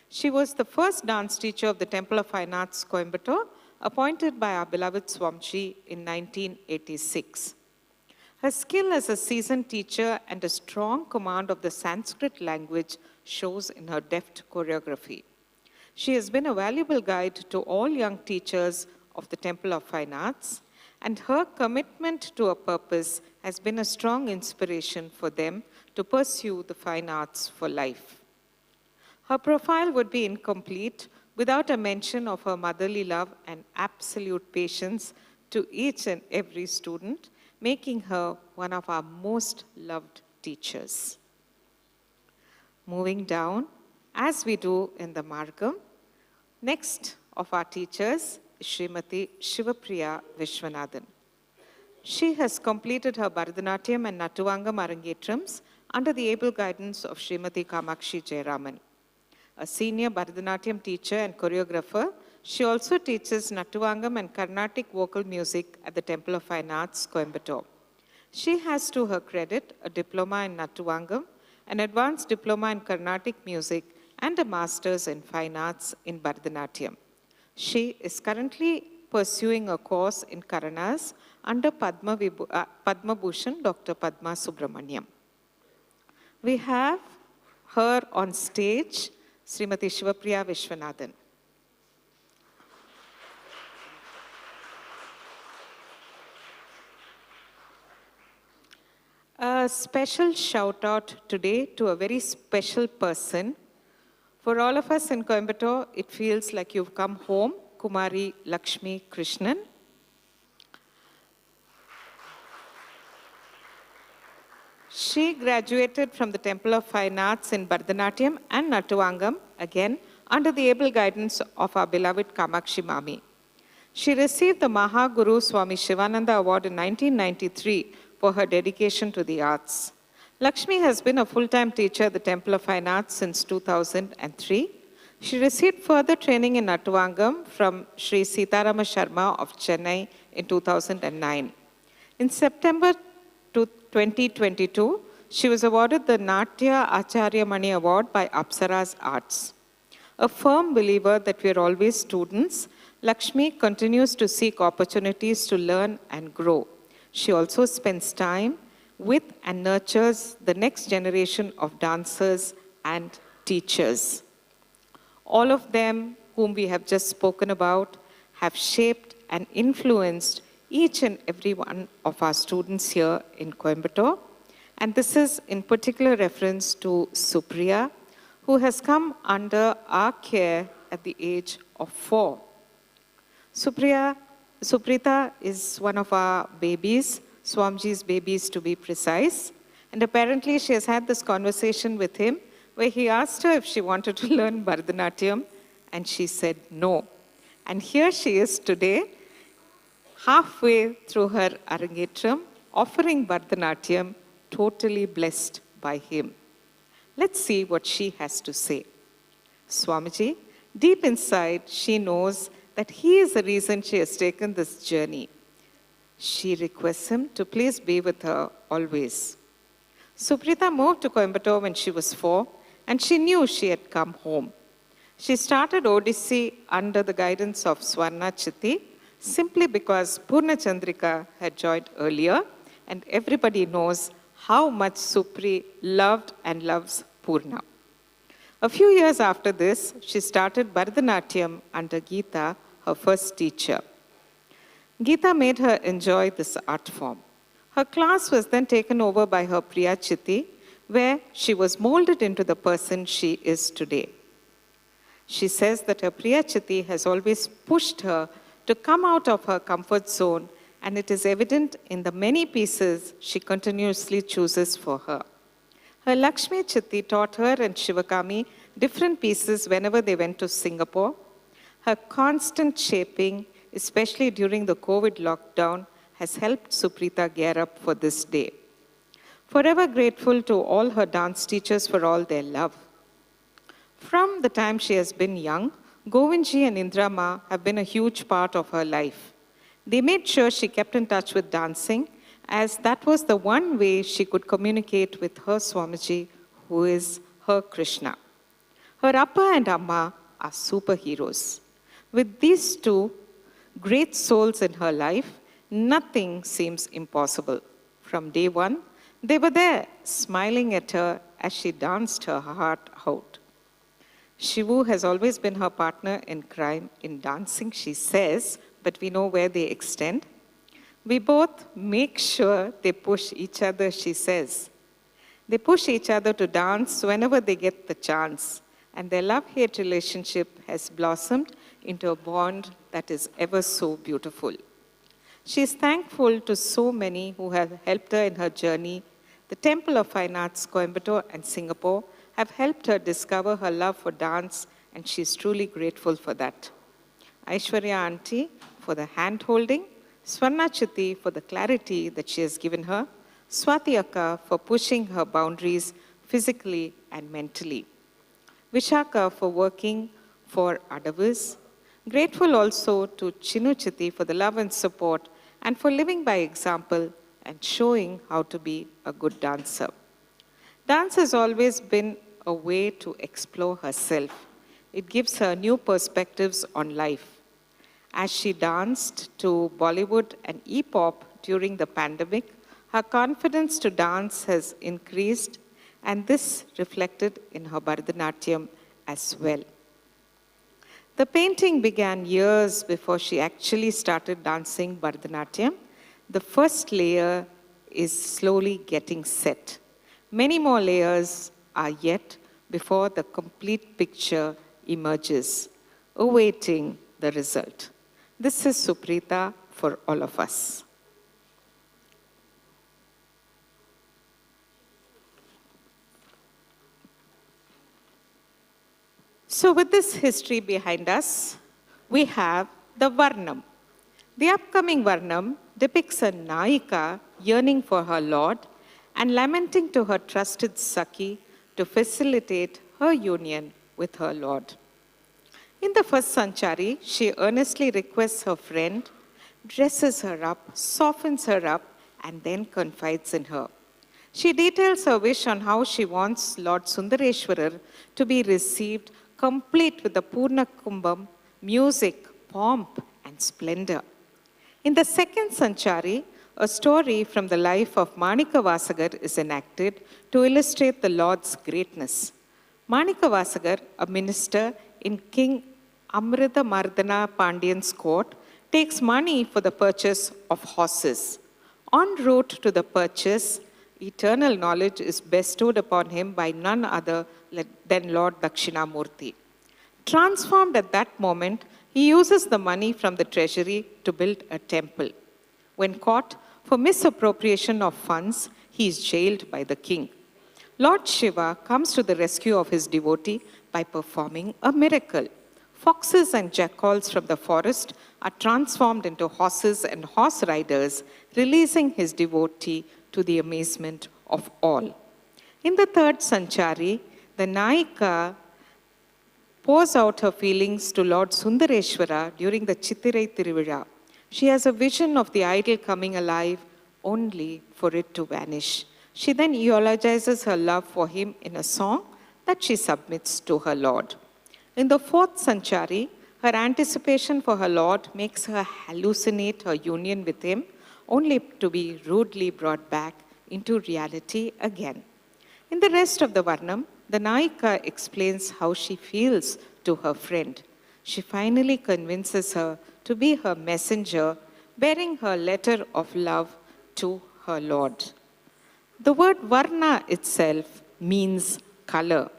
She was the first dance teacher of the Temple of Fine Arts, Coimbatore, appointed by our beloved Swamiji in 1986. Her skill as a seasoned teacher and a strong command of the Sanskrit language shows in her deft choreography. She has been a valuable guide to all young teachers of the Temple of Fine Arts, and her commitment to a purpose has been a strong inspiration for them to pursue the fine arts for life. Her profile would be incomplete without a mention of her motherly love and absolute patience to each and every student, making her one of our most loved teachers. Moving down, as we do in the Margam, next of our teachers is Srimati Shivapriya Vishwanathan. She has completed her Bharatanatyam and Nattuvangam Arangetrams under the able guidance of Srimati Kamakshi Jayaraman. A senior Bharatanatyam teacher and choreographer, she also teaches Nattuvangam and Carnatic vocal music at the Temple of Fine Arts, Coimbatore. She has to her credit a diploma in Nattuvangam, an advanced diploma in Carnatic music, and a master's in fine arts in Bharatanatyam. She is currently pursuing a course in Karanas under Padma Bhushan Dr. Padma Subramaniam. We have her on stage, Srimati Shivapriya Vishwanathan. A special shout out today to a very special person. For all of us in Coimbatore, it feels like you've come home, Kumari Lakshmi Krishnan. She graduated from the Temple of Fine Arts in Bharatanatyam and Nattuvangam, again, under the able guidance of our beloved Kamakshi Mami. She received the Mahaguru Swami Shivananda Award in 1993 for her dedication to the arts. Lakshmi has been a full-time teacher at the Temple of Fine Arts since 2003. She received further training in Nattuvangam from Sri Sitarama Sharma of Chennai in 2009. In September 2022, she was awarded the Natya Acharya Mani Award by Apsara's Arts. A firm believer that we are always students, Lakshmi continues to seek opportunities to learn and grow. She also spends time with and nurtures the next generation of dancers and teachers. All of them whom we have just spoken about have shaped and influenced each and every one of our students here in Coimbatore. And this is in particular reference to Supriya, who has come under our care at the age of 4. Supreeta is one of our babies, Swamiji's babies to be precise. And apparently she has had this conversation with him where he asked her if she wanted to learn Bharatanatyam, and she said no. And here she is today, halfway through her Arangetram, offering Bharatanatyam, totally blessed by him. Let's see what she has to say. Swamiji, deep inside, she knows that he is the reason she has taken this journey. She requests him to please be with her always. Supreeta moved to Coimbatore when she was 4, and she knew she had come home. She started Odissi under the guidance of Swarna Chitti, simply because Purna Chandrika had joined earlier, and everybody knows how much Supri loved and loves Purna. A few years after this, she started Bharatanatyam under Geeta, her first teacher. Geeta made her enjoy this art form. Her class was then taken over by her Priya Chitti, where she was molded into the person she is today. She says that her Priya Chitti has always pushed her to come out of her comfort zone, and it is evident in the many pieces she continuously chooses for her. Her Lakshmi Chitti taught her and Shivakami different pieces whenever they went to Singapore. Her constant shaping, especially during the COVID lockdown, has helped Supreeta gear up for this day. Forever grateful to all her dance teachers for all their love. From the time she has been young, Govindji and Indrama have been a huge part of her life. They made sure she kept in touch with dancing, as that was the one way she could communicate with her Swamiji, who is her Krishna. Her Appa and Amma are superheroes. With these two great souls in her life, nothing seems impossible. From day one, they were there, smiling at her as she danced her heart out. Shivu has always been her partner in crime in dancing, she says, but we know where they extend. We both make sure they push each other, she says. They push each other to dance whenever they get the chance, and their love-hate relationship has blossomed into a bond that is ever so beautiful. She is thankful to so many who have helped her in her journey. The Temple of Fine Arts, Coimbatore and Singapore have helped her discover her love for dance, and she is truly grateful for that. Aishwarya Auntie for the hand-holding, Swarna Chitti for the clarity that she has given her, Swati Akka for pushing her boundaries physically and mentally, Vishaka for working for others. Grateful also to Chinu Chitti for the love and support and for living by example and showing how to be a good dancer. Dance has always been a way to explore herself. It gives her new perspectives on life. As she danced to Bollywood and E-pop during the pandemic, her confidence to dance has increased, and this reflected in her Bharatanatyam as well. The painting began years before she actually started dancing Bharatanatyam. The first layer is slowly getting set. Many more layers are yet before the complete picture emerges, awaiting the result. This is Supreeta for all of us. So with this history behind us, we have the Varnam. The upcoming Varnam depicts a Naika yearning for her Lord and lamenting to her trusted Sakhi to facilitate her union with her Lord. In the first Sanchari, she earnestly requests her friend, dresses her up, softens her up, and then confides in her. She details her wish on how she wants Lord Sundareshwarar to be received complete with the Purna Kumbham, music, pomp, and splendor. In the second Sanchari, a story from the life of Manika Vasagar is enacted to illustrate the Lord's greatness. Manika Vasagar, a minister in King Amrita Mardana Pandyan's court, takes money for the purchase of horses. En route to the purchase, eternal knowledge is bestowed upon him by none other than Lord Dakshinamurti. Transformed at that moment, he uses the money from the treasury to build a temple. When caught for misappropriation of funds, he is jailed by the king. Lord Shiva comes to the rescue of his devotee by performing a miracle. Foxes and jackals from the forest are transformed into horses and horse riders, releasing his devotee to the amazement of all. In the third Sanchari, the Naika pours out her feelings to Lord Sundareshwara during the Chittirai Tiruvizha. She has a vision of the idol coming alive only for it to vanish. She then eulogizes her love for him in a song that she submits to her Lord. In the fourth Sanchari, her anticipation for her Lord makes her hallucinate her union with him, only to be rudely brought back into reality again. In the rest of the Varnam, the Naika explains how she feels to her friend. She finally convinces her to be her messenger, bearing her letter of love to her Lord. The word Varna itself means color.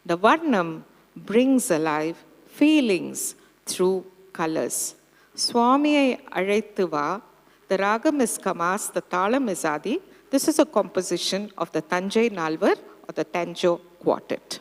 The Varnam brings alive feelings through colors. Swamiye Azhaithuva, the ragam is Kamas, the talam is Adi. This is a composition of the Tanjai Nalvar or the Tanjo Quartet.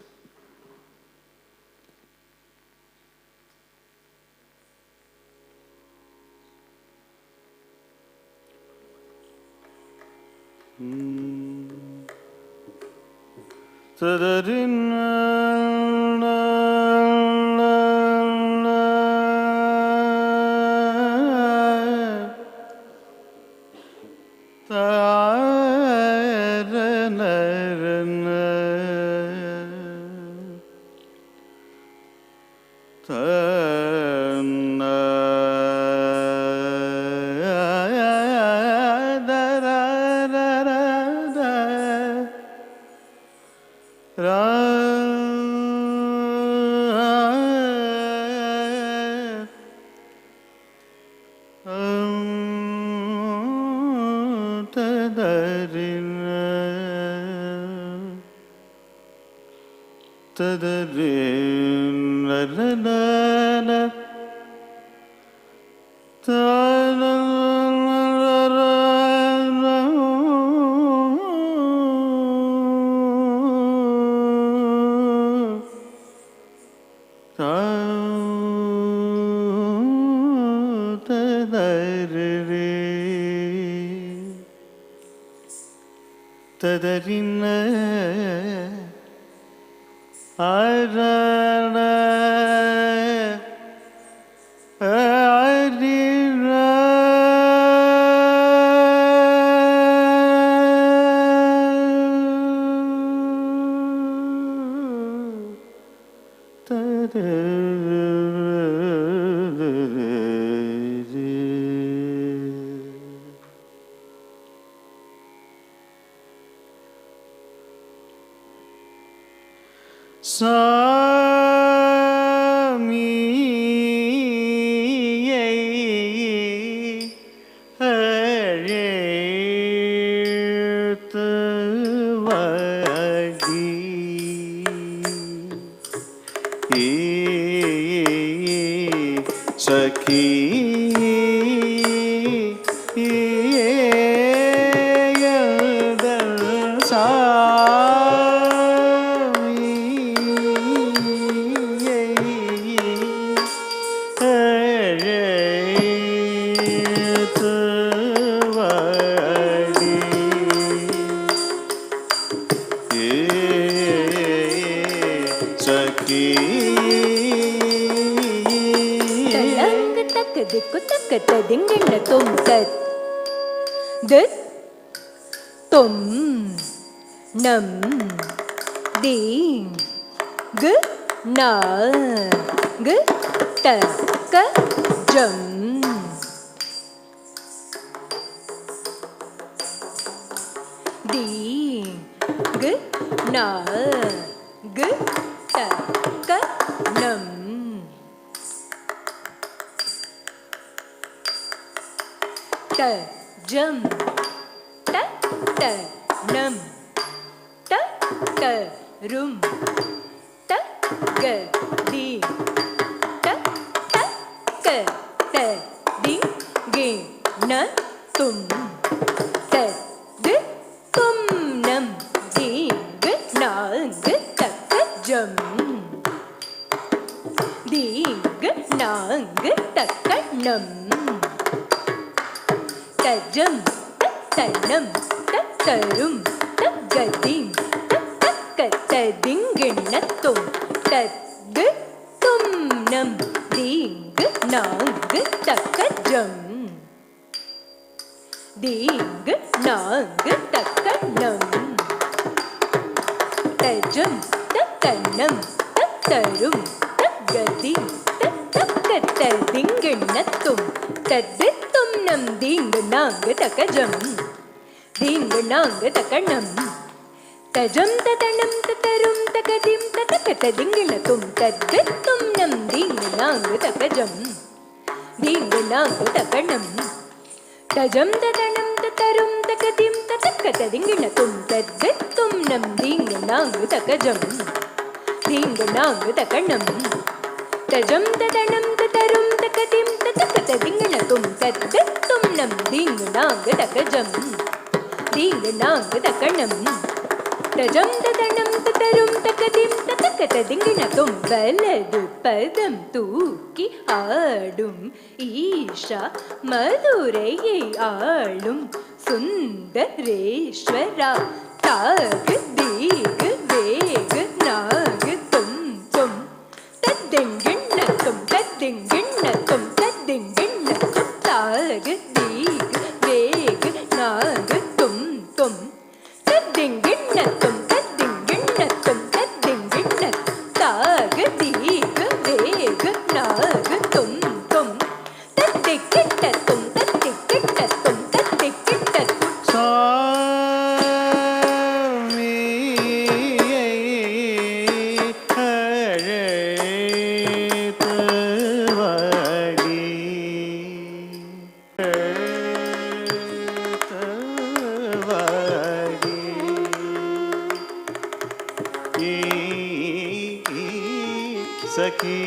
சகி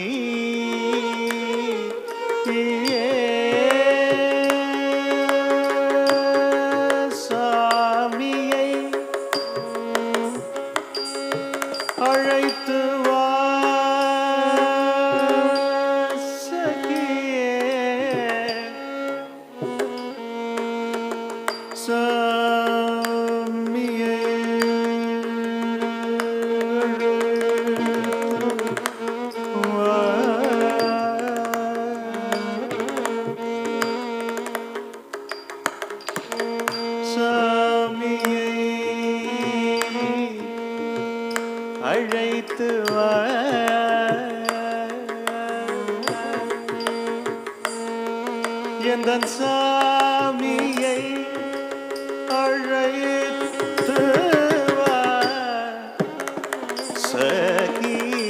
சாமியை அழைத்து வா அழைத்து வா எந்தன் சாமியை அழைத்து வா சகியே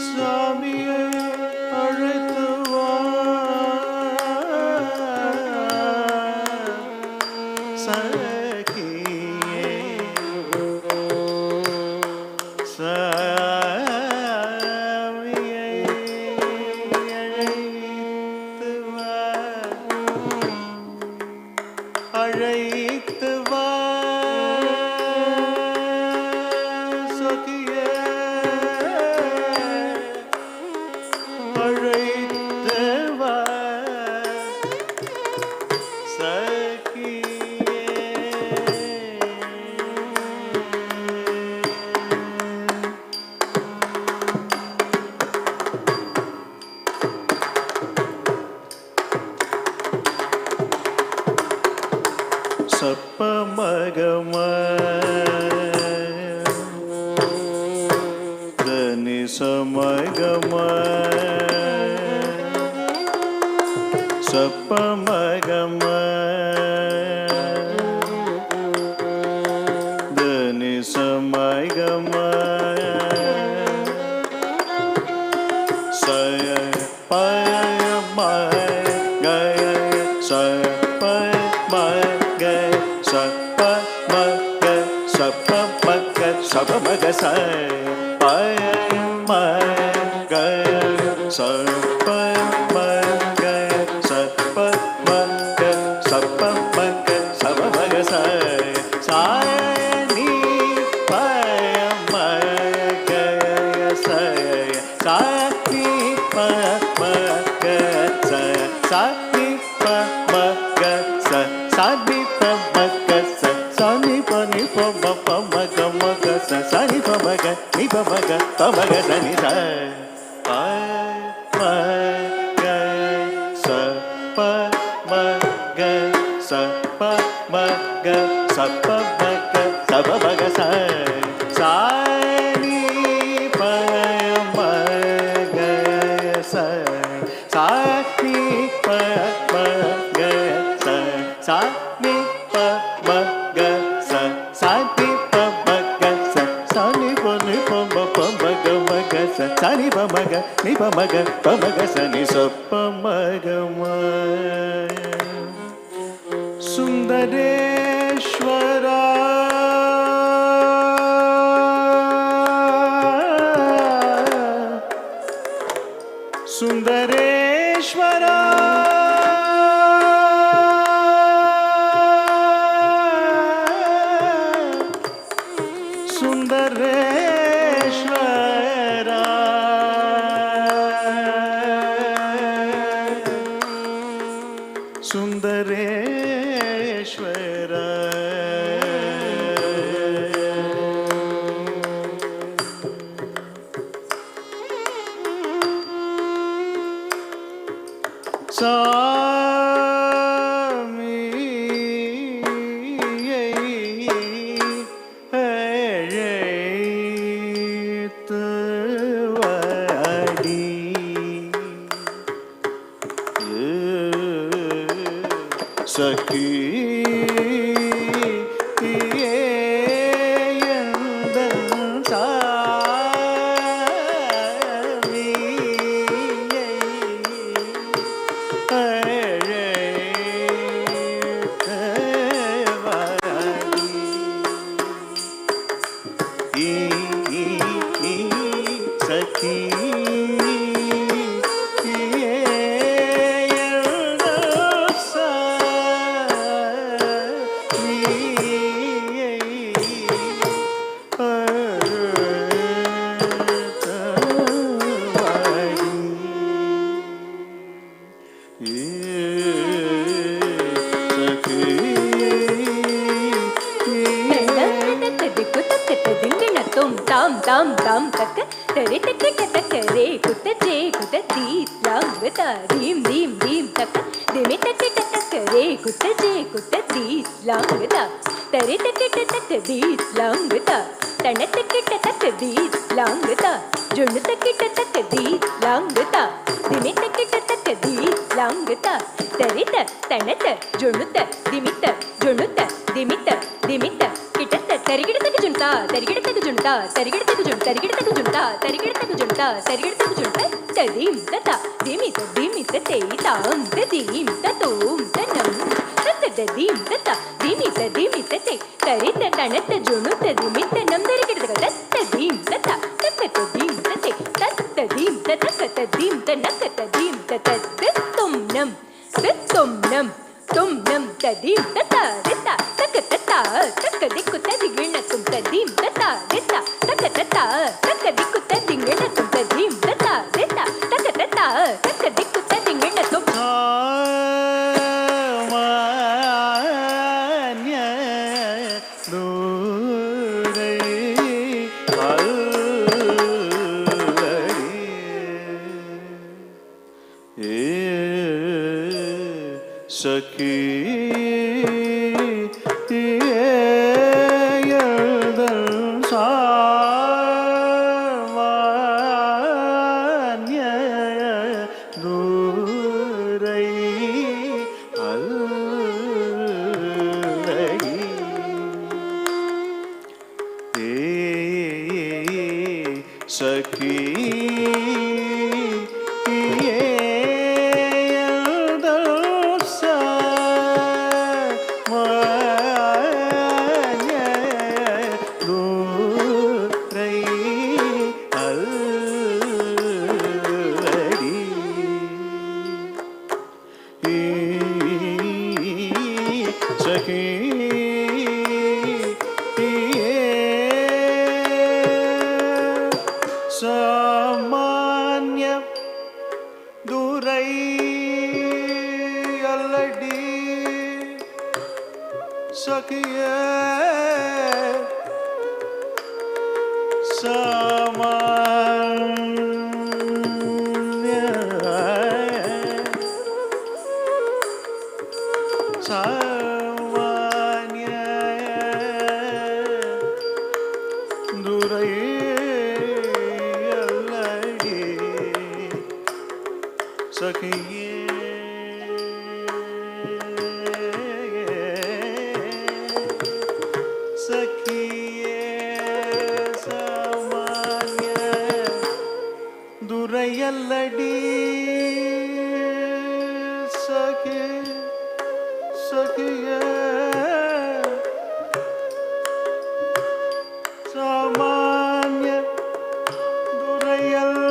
சாமியை அழைத்து வா சகியே அழைத்து வா சகியே அழைத்து வா சப்ப மகம தனி சமகம சப்ப மகம தனி சமகம சய பய மய கய சய பய மய சப மக சய பய மய கய சப மக சப மக சப மக சப மக சய சாய நீ பய மய கய சய சாய நீ பய மக சய சாய ப மக ச சாதி ப மக ச சானி பனி ப ம மக மக ச சானி ப மக நீ ப மக ப மக சனி ச ப மக ச ப மக ச ப மக ச ப மக ச ப மக ச சானி ப மக ச சானி ப மக ச சானி ப மக ச சானி ப மக ச சானி ப நி ப ம ப மக மக ச சானி ப மக நி ப மக ப மக ச நி ச ப மக ம சுந்தரேஸ்வரா சுந்தரேஸ்வரா சுந்தரேஸ்வரா சுந்தரேஸ்வரா சாமியை அழைத்து வாடி சகி தரித கிட்ட தக்கரே குத்த ஜே குத்த தீ லாங்க தீம் தீம் தீம் தக்க திமித கிட்ட தக்கரே குத்த ஜே குத்த தீ லாங்க தரித கிட்ட தக்க தீ லாங்க தனத்த கிட்ட தக்க தீ லாங்க ஜுணுத்த கிட்ட தக்க தீ லாங்க திமித கிட்ட தக்க தீ லாங்க தரித தனத்த ஜுணுத்த திமித ஜுணுத்த திமித திமித கிட்ட தரிகிடத்தக்கு ஜுண்டா தரிகிடத்தக்கு ஜுண்டா தரிகிடத்தக்கு ஜுண்டா தரிகிடத்தக்கு ஜுண்டா தரிகிடத்தக்கு ஜுண்டா தரிகிடத்தக்கு ஜுண்டா ததீம் ததா திமித திமித தேதாம் ததீம் ததோம் தனம் தததீம் ததா திமித திமித தே தரித தனத்த ஜுணுத்த திமித நம் தரிகிடத்தக்கு ததீம் ததா தததீம் ததே தததீம் தததீம் தனக்க ததீம் தததும் நம் தும் நம் தும் நம் ததீம் ததா ததா தக்க ததா தக்க திக்கு ததிகிணக்கும் ததீம் ததா ததா தக்க ததா தக்க திக்கு ததிகிணக்கும் ததீம் ததா ததா தக்க ததா தக்க திக்கு ததிகிணக்கும் சாமான்ய தூரை சகி சாமான்ய துரை அல்லடி சகிய சாமான்ய துரை सखिए सखिए सामान्य दुरयल्लडी सखी सखिए सामान्य दुरयल्लडी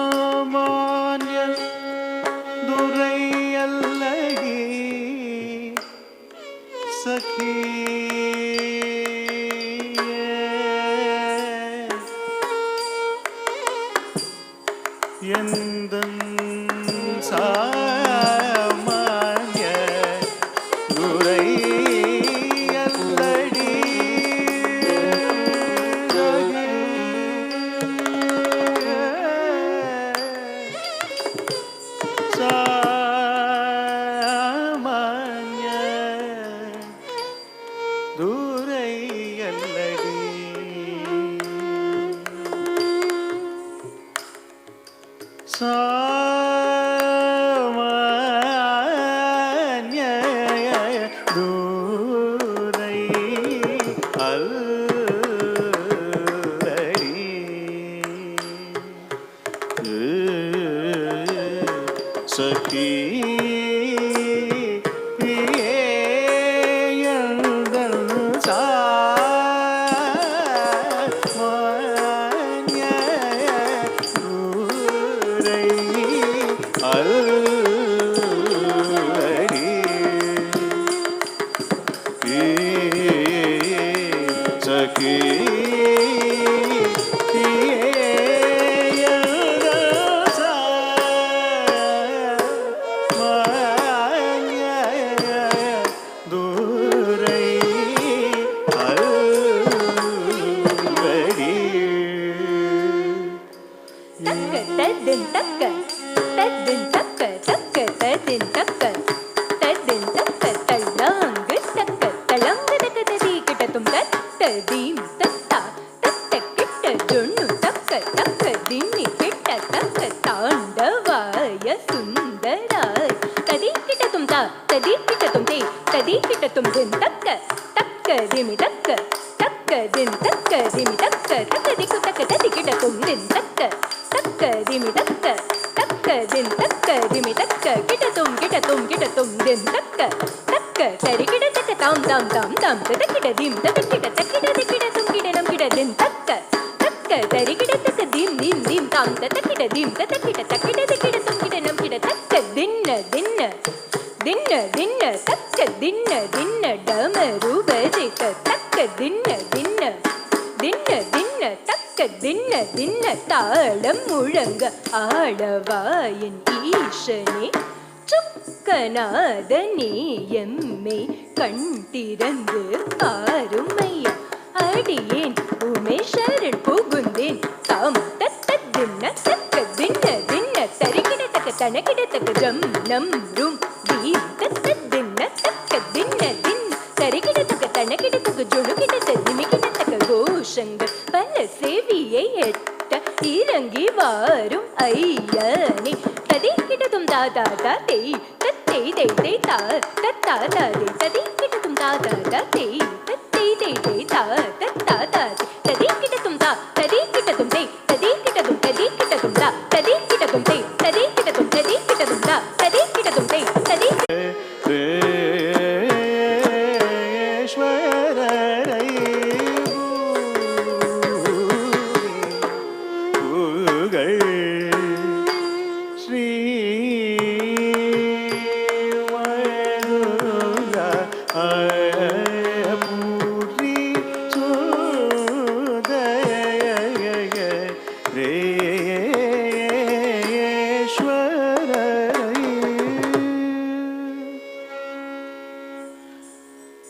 சாமான்ய துரையல்லடி சகி எந்தன் சா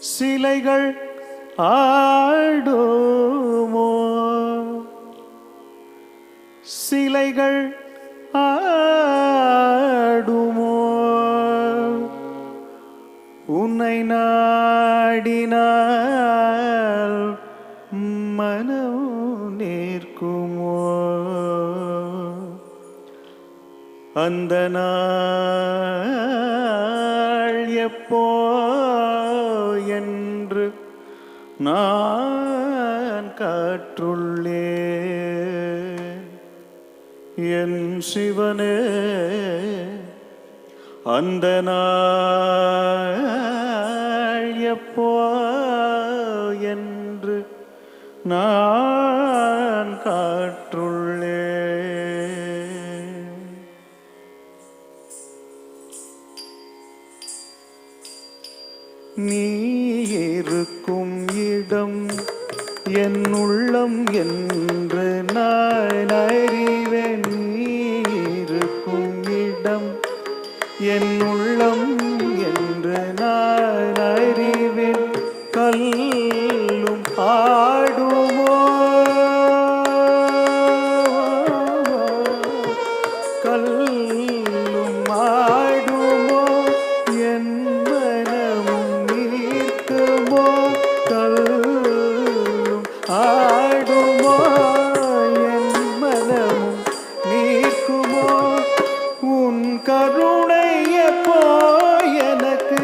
சிலைகள் ஆடுமோ, சிலைகள் ஆடுமோ, உன்னை நாடினால் மனம் நிற்குமோ, அந்த நாள் எப்போ என்று நான் காற்றுள்ளேன். என் சிவனே, அந்த நாள் எப்போ என்று நான் காற்றுள்ளேன். நீ இருக்கும் இடம் என் உள்ளம் என்று நான் அறிவேன். நீ இருக்கும் இடம் என் உள்ளம் என்று நான் அறிவேன். கல்லும் ஆடுமோ, கல்லும் ஆடுமோ, என் மனமும் நீர்க்குமோ, கல்லும் ஆடுமோ, என் மனமும் நீர்க்குமோ, உன் கருணை எப்போ எனக்கு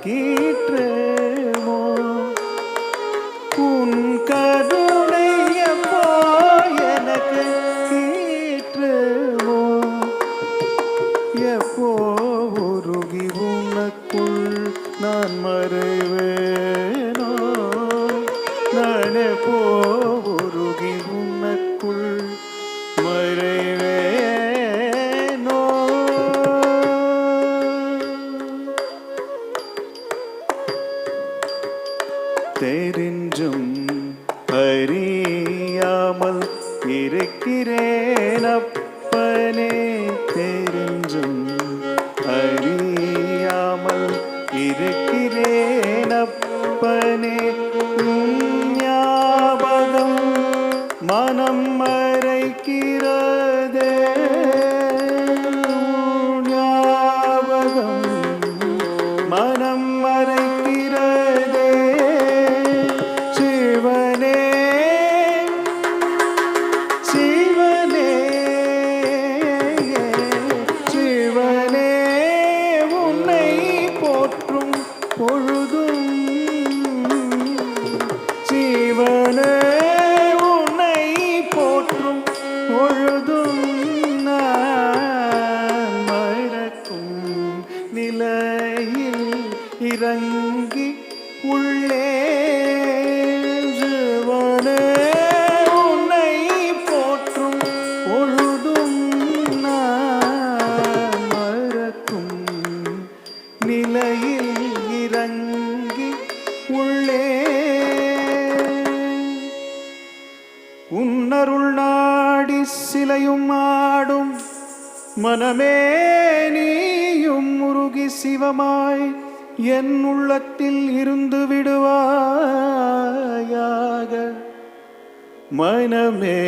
கீற்றேமோ, உன் உனக்குள் நான் மறைவேனோ நானே போருகி உனக்குள் மறைவேனோ தெரிஞ்சும் அறியாமல் இருக்கிறேன் அப்பனே தெரிஞ்சும் அறியாமல் இருக்கிறேன் அப்பனே ஞாபகம் மனம் மறைக்கிறதே ஞாபகம் மனம் மறைக்கிறதே சிவனே சிவனே சிவனே உன்னை போற்றும் பொழுதும் சிவனே உன்னை போற்றும் பொழுதும் நான் மறக்கும் நிலையில் இறங்கி உள்ளே சிவனே உன்னை போற்றும் பொழுதும் நான் மறக்கும் நிலையில் இறங்கி உள்ளே உன்னருள் நாடி சிலையும் ஆடும் மனமே நீயும் முருகி சிவமாய் என் உள்ளத்தில் இருந்து விடுவாயாக மனமே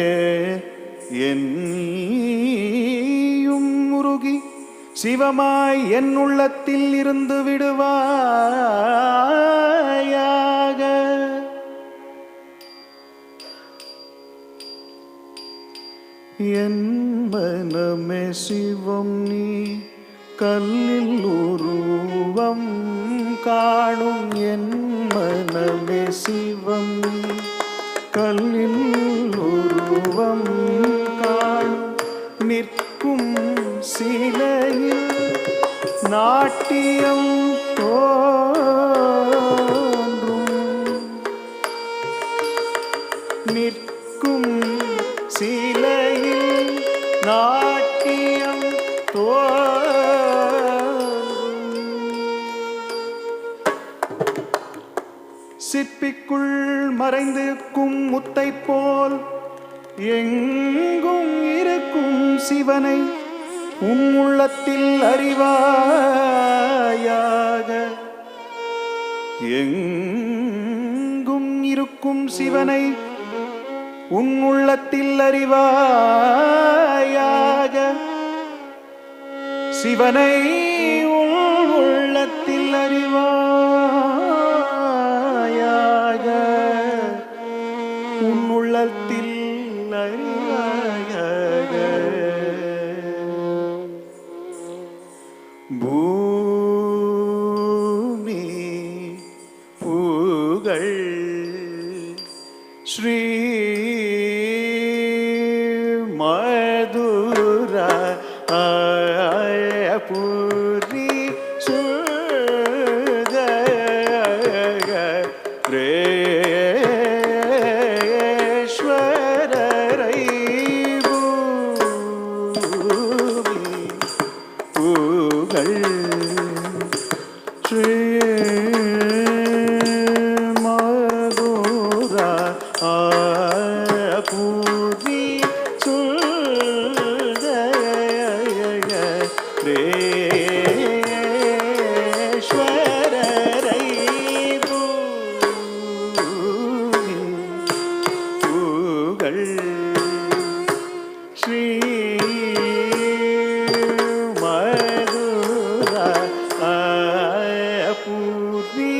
என்னையும் முருகி சிவமாய் என் உள்ளத்தில் இருந்து விடுவாயாக என் மனமே சிவம் நீ கல்லில் உருவம் காணும் என் மனமே சிவம் நீ கல்லில் உருவம் காணும் நிற்கும் சிலையில் நாட்டியம் தோன்றும் நிற்கும் சிலையில் நாட்டியம் சிற்பிக்குள் மறைந்திருக்கும் முத்தை போல் எங்கும் இருக்கும் சிவனை உன் உள்ளத்தில் அறிவாயாக எங்கும் இருக்கும் சிவனை உன் உள்ளத்தில் அறிவாயாக சிவனை உன் உள்ளத்தில் அறிவாயாக உன் உள்ளத்தில் அறிவாயாக பூமி புகழ் ஸ்ரீ மதுரா பூரி சுரேஸ்வரரை பூமி புகழ் ஸ்ரீ மதுரா பூரி சுரேஸ்வரரை பூமி புகழ் ஸ்ரீ மதுரா பூர்ணி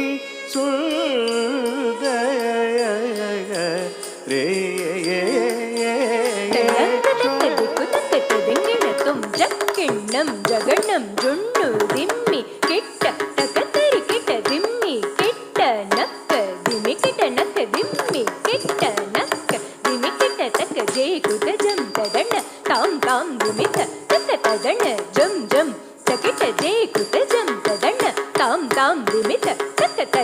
ஜக்கிண்ணம் ஜகண்ணம் ஜொண்ணு திம்மி கிட்ட தக்கத்தரி கிட்ட திம்மி கிட்ட நக்க திமி கிட்ட நக்க திம்மி கிட்ட நக்க திமி கிட்ட தக்க ஜெய் குத ஜம் ததண்ண தாம் தாம் திமி தக்க ததண்ண ஜம் ஜம் தக்கிட்ட ஜெய் குத ஜம் ததண்ண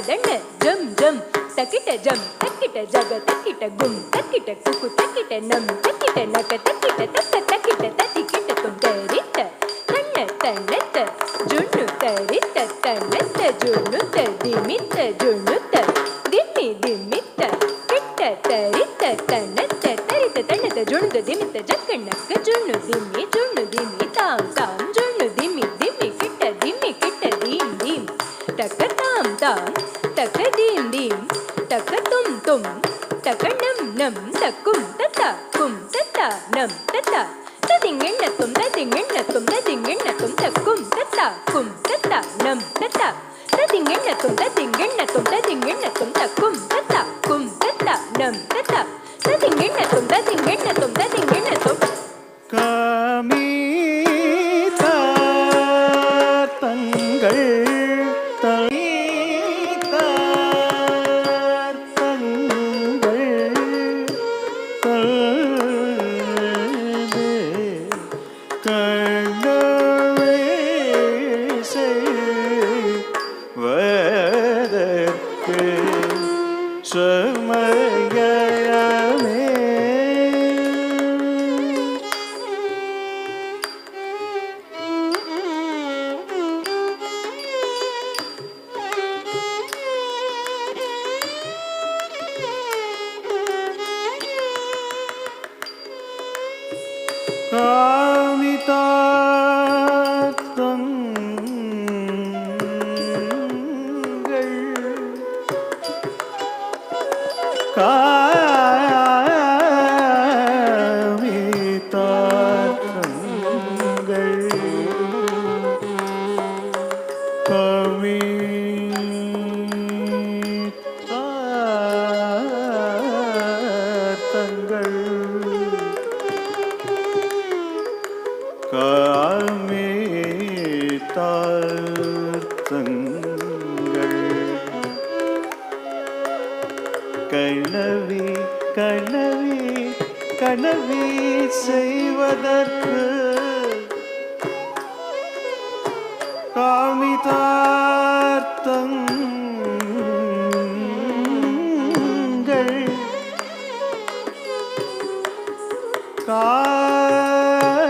தன ஜம் ஜம் தக்கிட்ட ஜம் தக்கிட்ட ஜக தக்கிட்ட கும் தக்கிட்ட குக்கு தக்கிட்ட நம் தக்கிட்ட நக தக்கிட்ட தக்க தக்கிட்ட தத்திக்கிட்ட தும் தரித்த தன்ன தன்னத்த ஜுண்ணு தரித்த தன்னத்த ஜுண்ணு திமித்த ஜுண்ணு திம்மி திம்மித்த கிட்ட தரித்த தன்னத்த தரித்த தன்னத்த ஜுண்ணு திமித்த ஜக்க நக்க ஜுண்ணு திம்மி தாம் தாம் ஜுண்ணு திம்மி திம்மி கிட்ட தீம் தீம் தக்க தாம் தாம் தக்க தீம் தீம் தக்க தும் தும் தக்க நம் நம் தக்கும் தத்தா கும் தத்தா நம் தத்தா ததிங்கெண்ணத்தும் ததிங்கெண்ணத்தும் ததிங்கெண்ணத்தும் தக்கும் தத்தா கும் தத்தா நம் தத்தா ததிங்கெண்ணத்தும் ததிங்கெண்ணத்தும் ததிங்கெண்ணத்தும் தக்கும் தத்தா கும் தத்தா நம் தத்தா ததிங்கெண்ணத்தும் ததிங்கெண்ணத்தும் ததிங்கெண்ணத்தும் காமிதார் கனவி செய்வதற்கு காமிதார்த்தங்கள்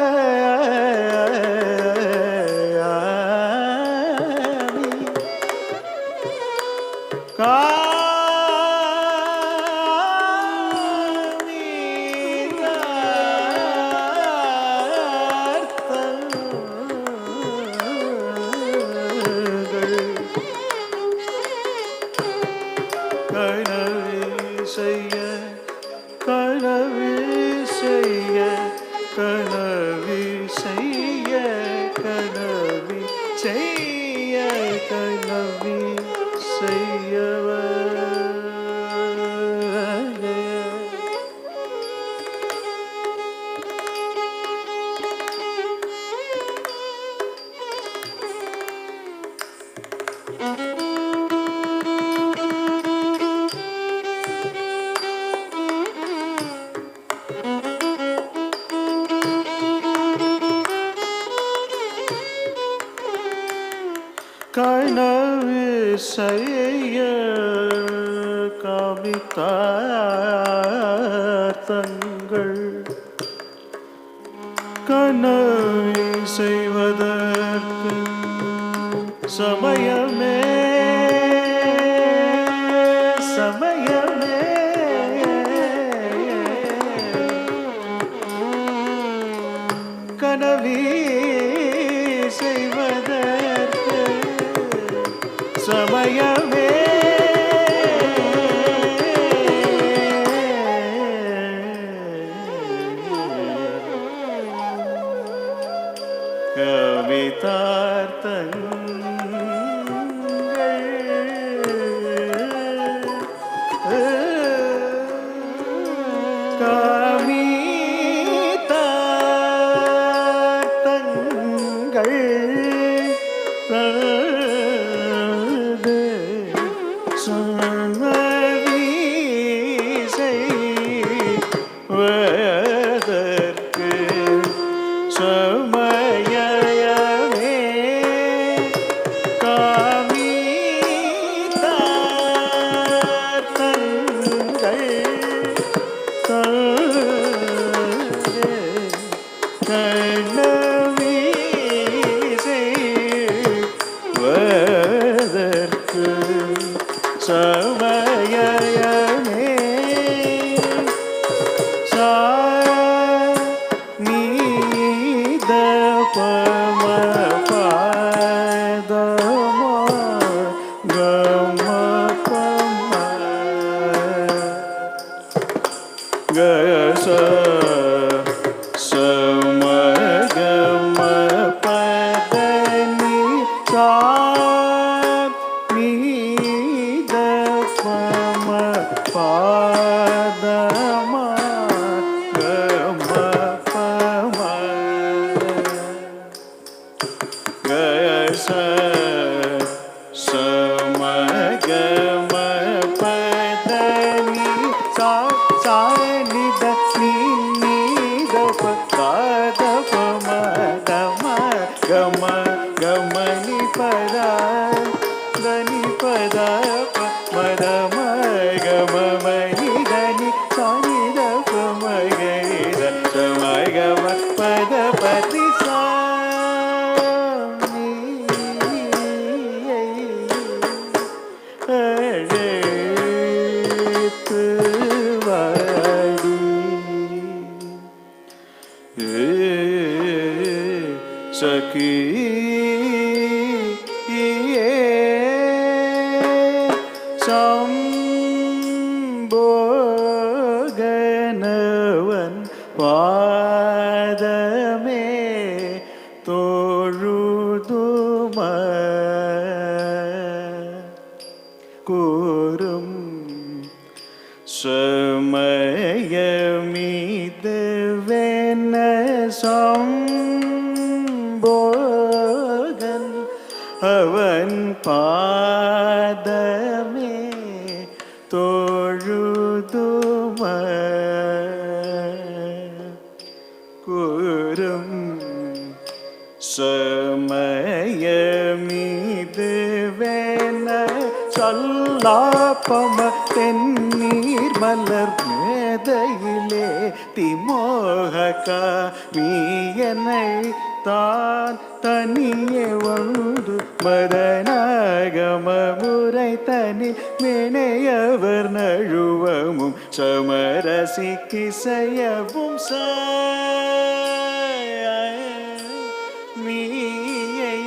செய்ய காமிதார்த்தங்கள் கனவி செய்வதற்கு சமயமே சமயமே கனவி செய்வதற்கு சமயமே sa ni da pa ma pa da ma ga ma pa ma ga sa sa ma ga ma pa da ni sa sa ni da pa da da pa ma da ma ga ma ni pa da ni pa da pa ma da ma ga ma ni da ni sa ni da pa ma ga ni da sa ma ga ma pa da pa ni sa ni सखी संबोगनवन पादमे तोरुदुम कुरुम समयमिदवेन संबोगन அவன் பாதமே தொழுதும குரும் சமயமிதுவென சொல்லாப்பம தென்னீர் மலர் மேதையிலே திமோகா மீயனை தான் தனியே வந்து மதனாகம முறை தனி வினையவர் நழுவமும் சமரசிக்கிசையவும் மீயை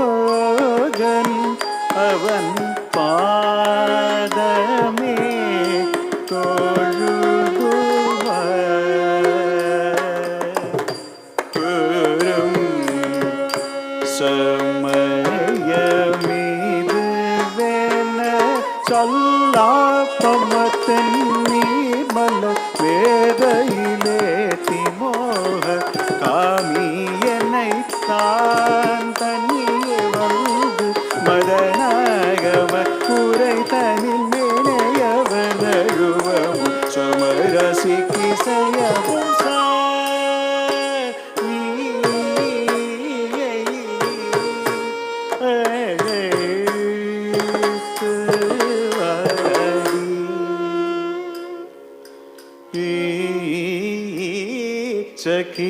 சம்போகன் அவன் பாதமே தொழுதுவ பெரும் சமயமிதுவென சொல்லாப்பமத்தன் நீர்மல வேதையிலே திமோக காமியனை தான் தனியே வந்து மதனாகம உரை தனில் மேனையவர் நழுவமும் சமரசிக்கிசையவும் सखी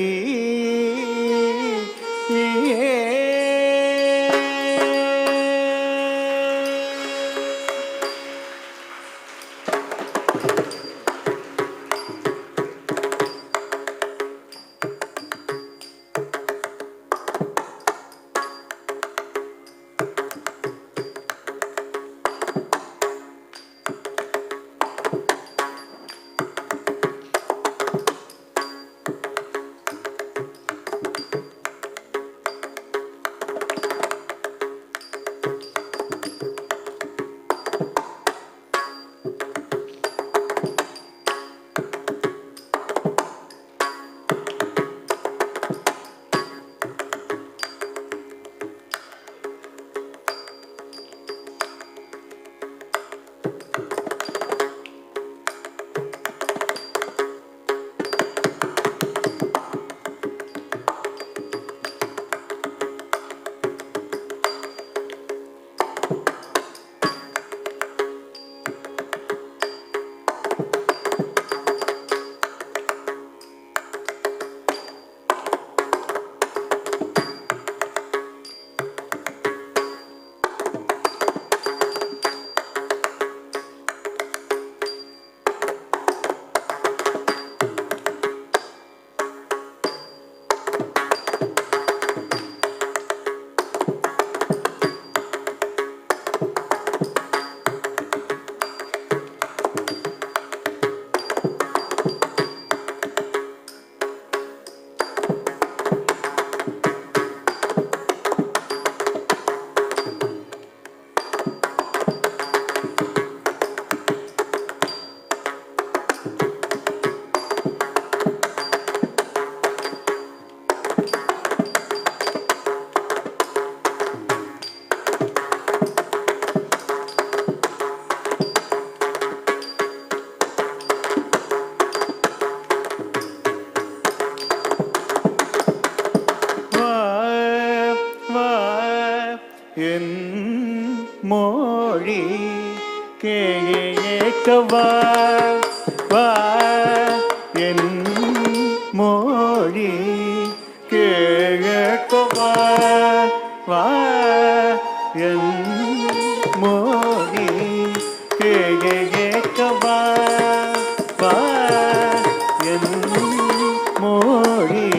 கேட்கவா வா என் மொழி கேட்கவா வா என் மொழி கேட்கவா வா என் மொழி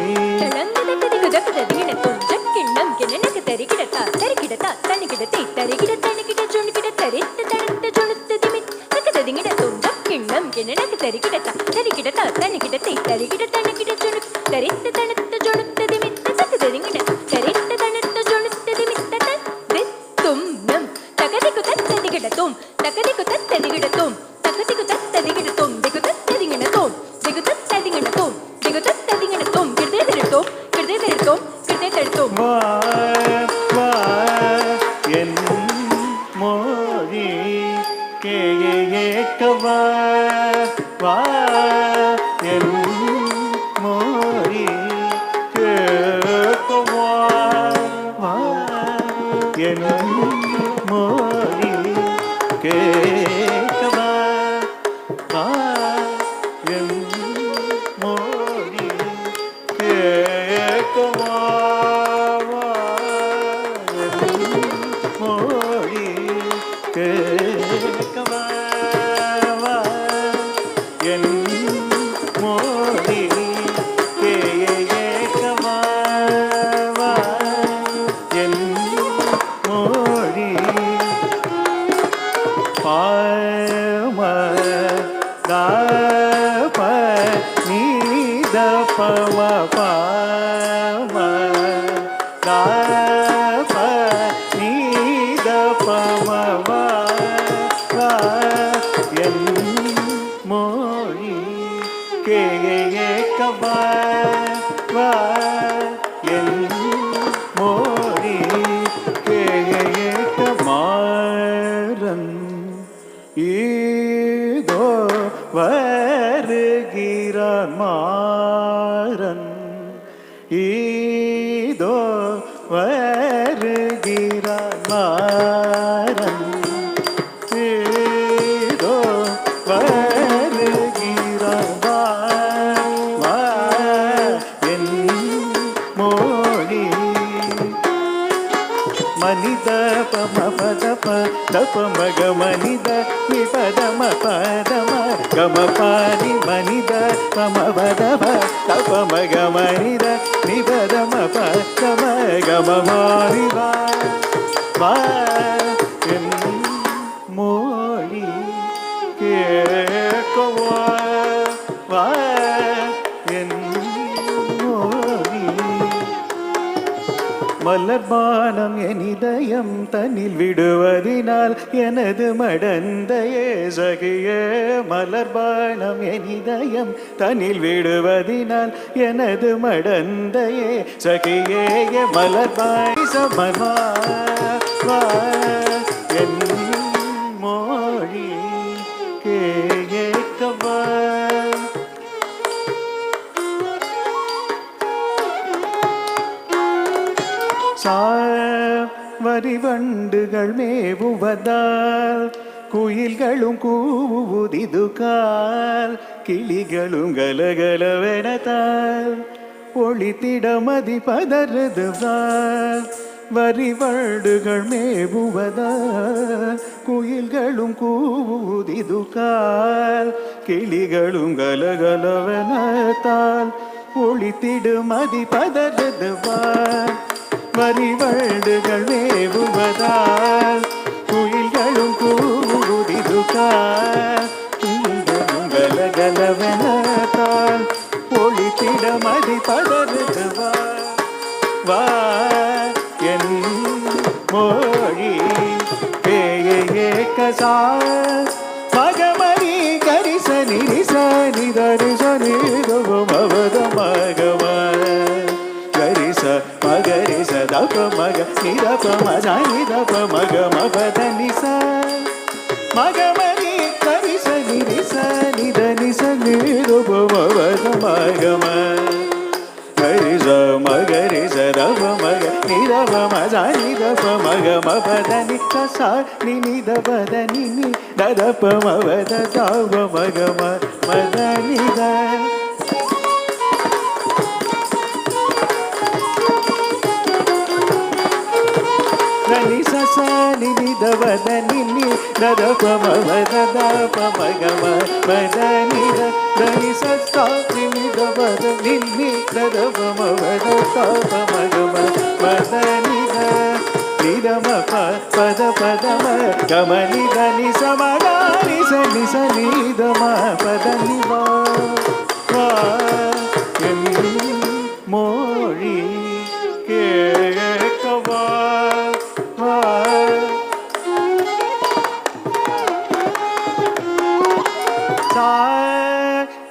மலர்பானம் என் இதயம் தன்னில் விடுவதினால் எனது மடந்தையே சகியே மலர்பானம் என் இதயம் தன்னில் விடுவதினால் எனது மடந்தையே சகியே மலர்பாய் சமமா என் மொழி கேட்கவா வரிவண்டுகள் மேவுவதால் குயில்களும் கூவுதிதுகால் கிளிகளும் கலகலவெனதால் ஒளித்திடமதி பதறுதுவால் வரிவண்டுகள் மேவுவதால் குயில்களும் கூவுதிதுகால் கிளிகளும் கலகலவெனதால் ஒளித்திடுமதி பதறுதுவால் வரிவண்டுகள் வேவுவதால் குயில்களும் கூவுதிதுகால் கலகலவெனதால் ஒளித்திடமதி பதறுதுவால் வா என் மொழி பேயேக்கசா மகமரி கரிச நிரிச நிதரிச நிதவமவத மகம மகரிச தப மக நிதப மஜ நிதப மக மபத நிச மகமரி கரிச நிரிச நித நிச நிதப மவத மகம கரிச மகரிச தப மக நிதப மஜ நித pa ma ga ma pa da ni sa sa ni ni da pa da ni ni da da pa ma pa da da pa ma ga ma da ni da. Ni sa sa ni ni da pa da ni ni da da pa ma pa da da pa ma ga ma da ni da. Ni sa sa ni ni da pa da ni ni da da pa ma pa da da pa ma ga ma da ni da. Ni da ma pa pa da ma ga ma ni da ni sa ma ga ni sa ni da ma pa da ni va va en mori கேட்கவா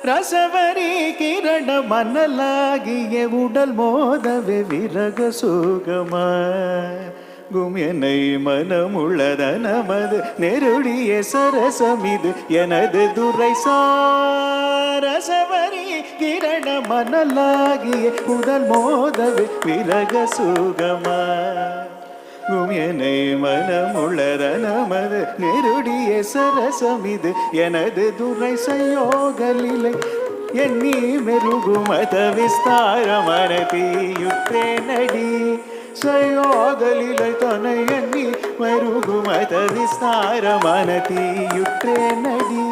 ரசவரி கிரண மன்னலாகிய உடல் மோதவே விரக சுகமா கும்யனை மனமுள்ளத நமது நெருடிய சரசமிது எனது துரை சாரசவரி கிரண மன்னலாகிய உடல் மோதவே விரக சுகமா கும்யனை மனமுள்ளத நமது நெருடிய சரசமிது எனது துரை சயோகலிலை எண்ணி மெருகுமத விஸ்தாரமன தீயுற்றே நடி சயோகலிலை தனை எண்ணி மெருகுமத விஸ்தாரமன தீயுற்றே நடி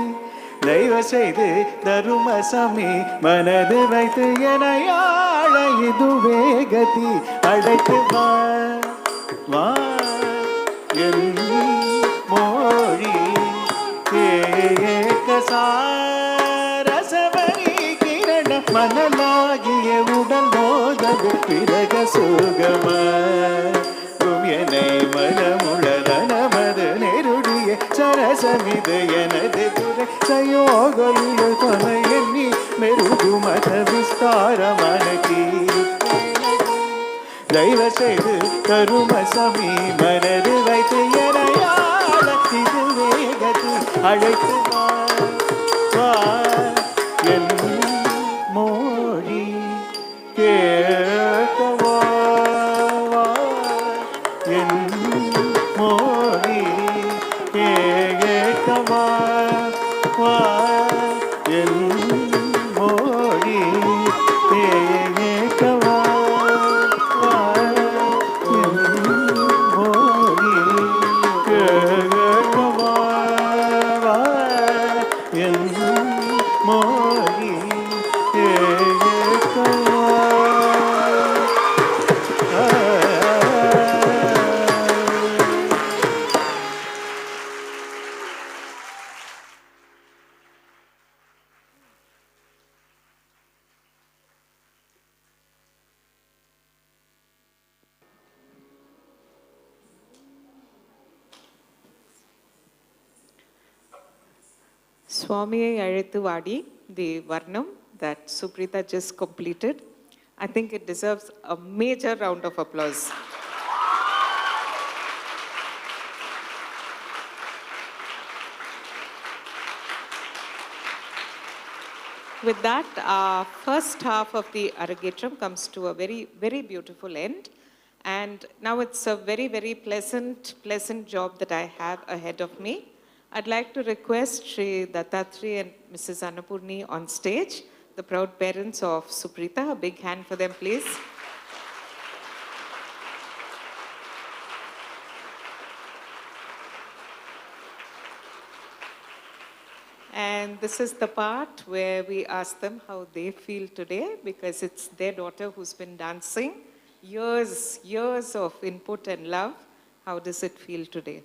தெய்வ செய்து தரும சமி மனது வைத்து எனையாழ இதுவே கதி அழைத்து வா வா என் மொழி கேட்க சாரசவரி கிரண மனலாகிய உடல் மோதகு பிறக சுகம கும்யனை மனமுழத நமது நெருடிய சரசமிது எனது துறை சயோகலில் தொனை எண்ணி மெருகுமத விஸ்தாரமான தெய்வ செய்து கரும சமி மனது வைத்து எனையாள இது வேகத்து அழைத்து வா வா என் மொழி கேட்கவா வா என் மொழி கேட்கவா வா என் மொழி கேட்கவா Swamiயை அழைத்து வாடி, the Varnam that Supreeta just completed. I think it deserves a major round of applause. With that, our first half of the Arangetram comes to a very, very beautiful end. And now it's a very, very pleasant job that I have ahead of me. I'd like to request Sri Dattatri and Mrs. Annapurni on stage, the proud parents of Supreeta. A big hand for them, please. And this is the part where we ask them how they feel today, because it's their daughter who's been dancing. Years of input and love. How does it feel today?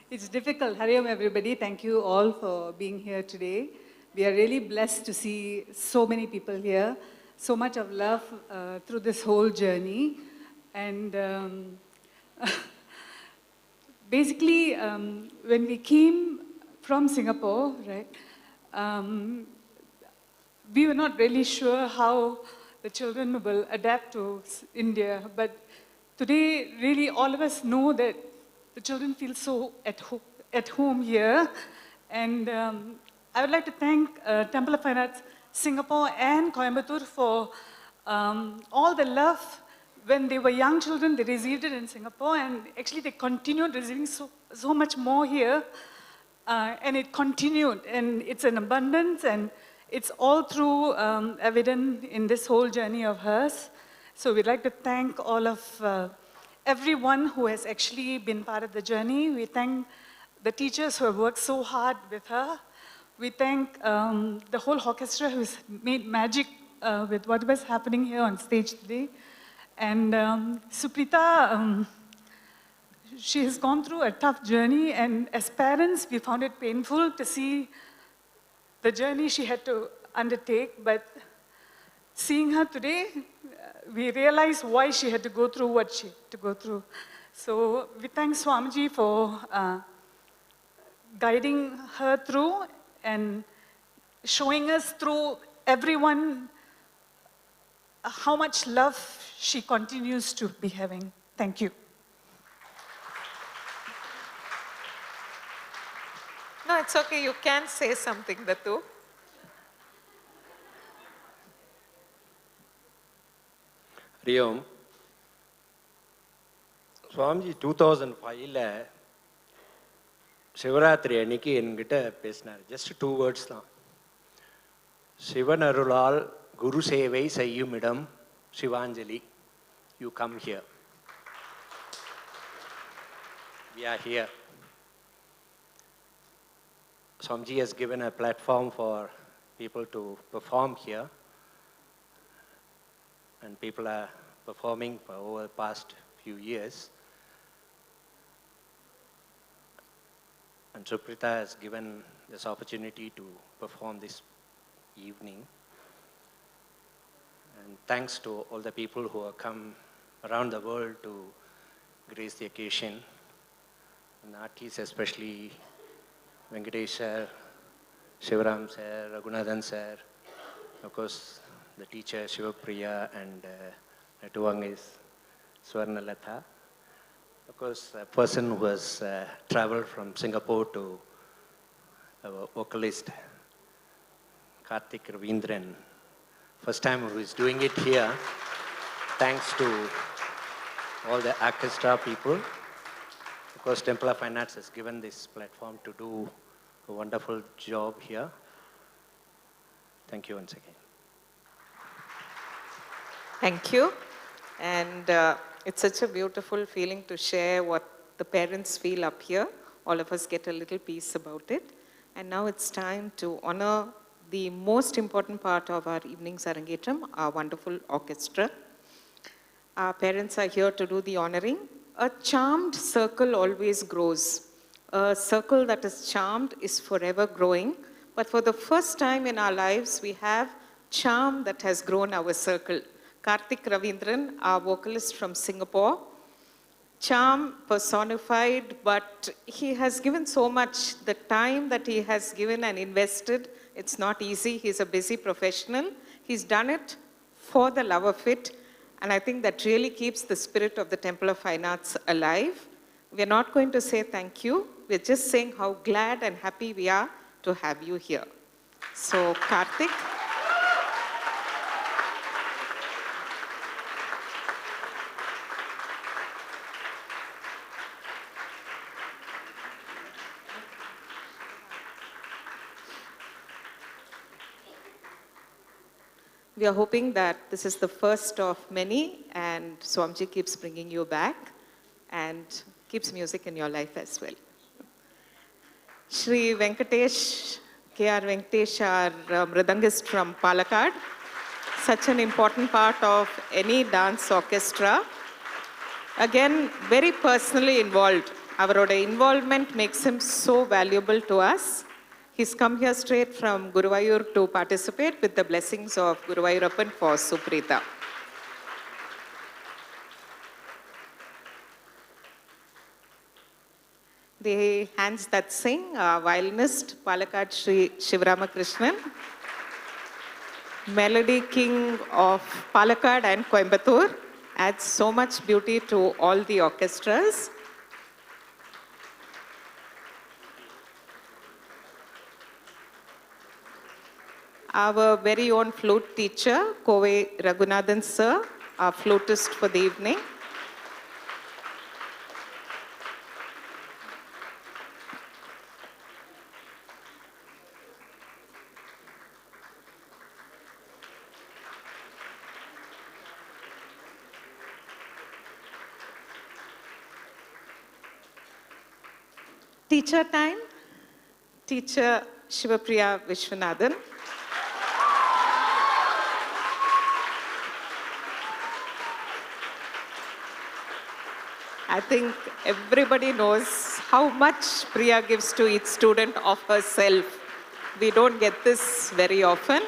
It's difficult. Hariom, everybody. Thank you all for being here today. We are really blessed to see so many people here, so much of love through this whole journey. And basically, when we came from Singapore, right, we were not really sure how the children will adapt to India. But today, really, all of us know that the children feel so at home here. And I would like to thank Temple of Fine Arts Singapore and Coimbatore for all the love. When they were young children, they received it in Singapore, and actually they continued receiving so much more here. And it continued, and it's an abundance, and it's all through evident in this whole journey of hers. So we'd like to thank all of everyone who has actually been part of the journey. We thank the teachers who have worked so hard with her. We thank the whole orchestra who's made magic with what was happening here on stage today. And Supreeta, she has gone through a tough journey, and as parents, we found it painful to see the journey she had to undertake. But seeing her today, we realize why she had to go through what she had to go through. So we thank Swamiji for guiding her through and showing us through everyone how much love she continues to be having. Thank you. No, it's okay. You can say something, Datu. Riyom, Swamiji 2005 Shivaratri அன்னைக்கு என்கிட்ட பேசினார். Just 2 words தான். சிவன் அருளால் குரு சேவை செய்யும் இடம் Shivanjali. You come here. We are here. Swamiji has given a platform for people to perform here. And people are performing for over the past few years. And Supreeta has given this opportunity to perform this evening. And thanks to all the people who have come around the world to grace the occasion. And the artists, especially Venkatesh sir, Shivaram sir, Raghunathan sir, of course, the teacher Shivapriya, and Netuvang is Swarnalatha. Of course, a person who has traveled from Singapore to our vocalist Karthik Ravindran. First time who is doing it here, thanks to all the orchestra people. Of course, Temple of Fine Arts has given this platform to do a wonderful job here. Thank you once again. Thank you. And it's such a beautiful feeling to share what the parents feel up here. All of us get a little piece about it. And now it's time to honor the most important part of our evening's Arangetram, our wonderful orchestra. Our parents are here to do the honoring. A charmed circle always grows. A circle that is charmed is forever growing. But for the first time in our lives, we have charm that has grown our circle. Karthik Ravindran, our vocalist from Singapore. Charm personified, but he has given so much. The time that he has given and invested, it's not easy. He's a busy professional. He's done it for the love of it. And I think that really keeps the spirit of the Temple of Fine Arts alive. We're not going to say thank you. We're just saying how glad and happy we are to have you here. So, Karthik. We are hoping that this is the first of many, and Swamiji keeps bringing you back and keeps music in your life as well. Shri Venkatesh, K.R. Venkatesh, our mridangist from Palakkad, such an important part of any dance orchestra. Again, very personally involved. Our involvement makes him so valuable to us. He's come here straight from Guruvayur to participate with the blessings of Guruvayurappan for Supreeta. The hands that sing, violinist Palakkad Sri Shivaramakrishnan, melody king of Palakkad and Coimbatore, adds so much beauty to all the orchestras. our very own flute teacher, Kove Raghunathan sir, our flutist for the evening. Teacher time, teacher Shivapriya Vishwanathan. I think everybody knows how much Priya gives to each student of herself. We don't get this very often.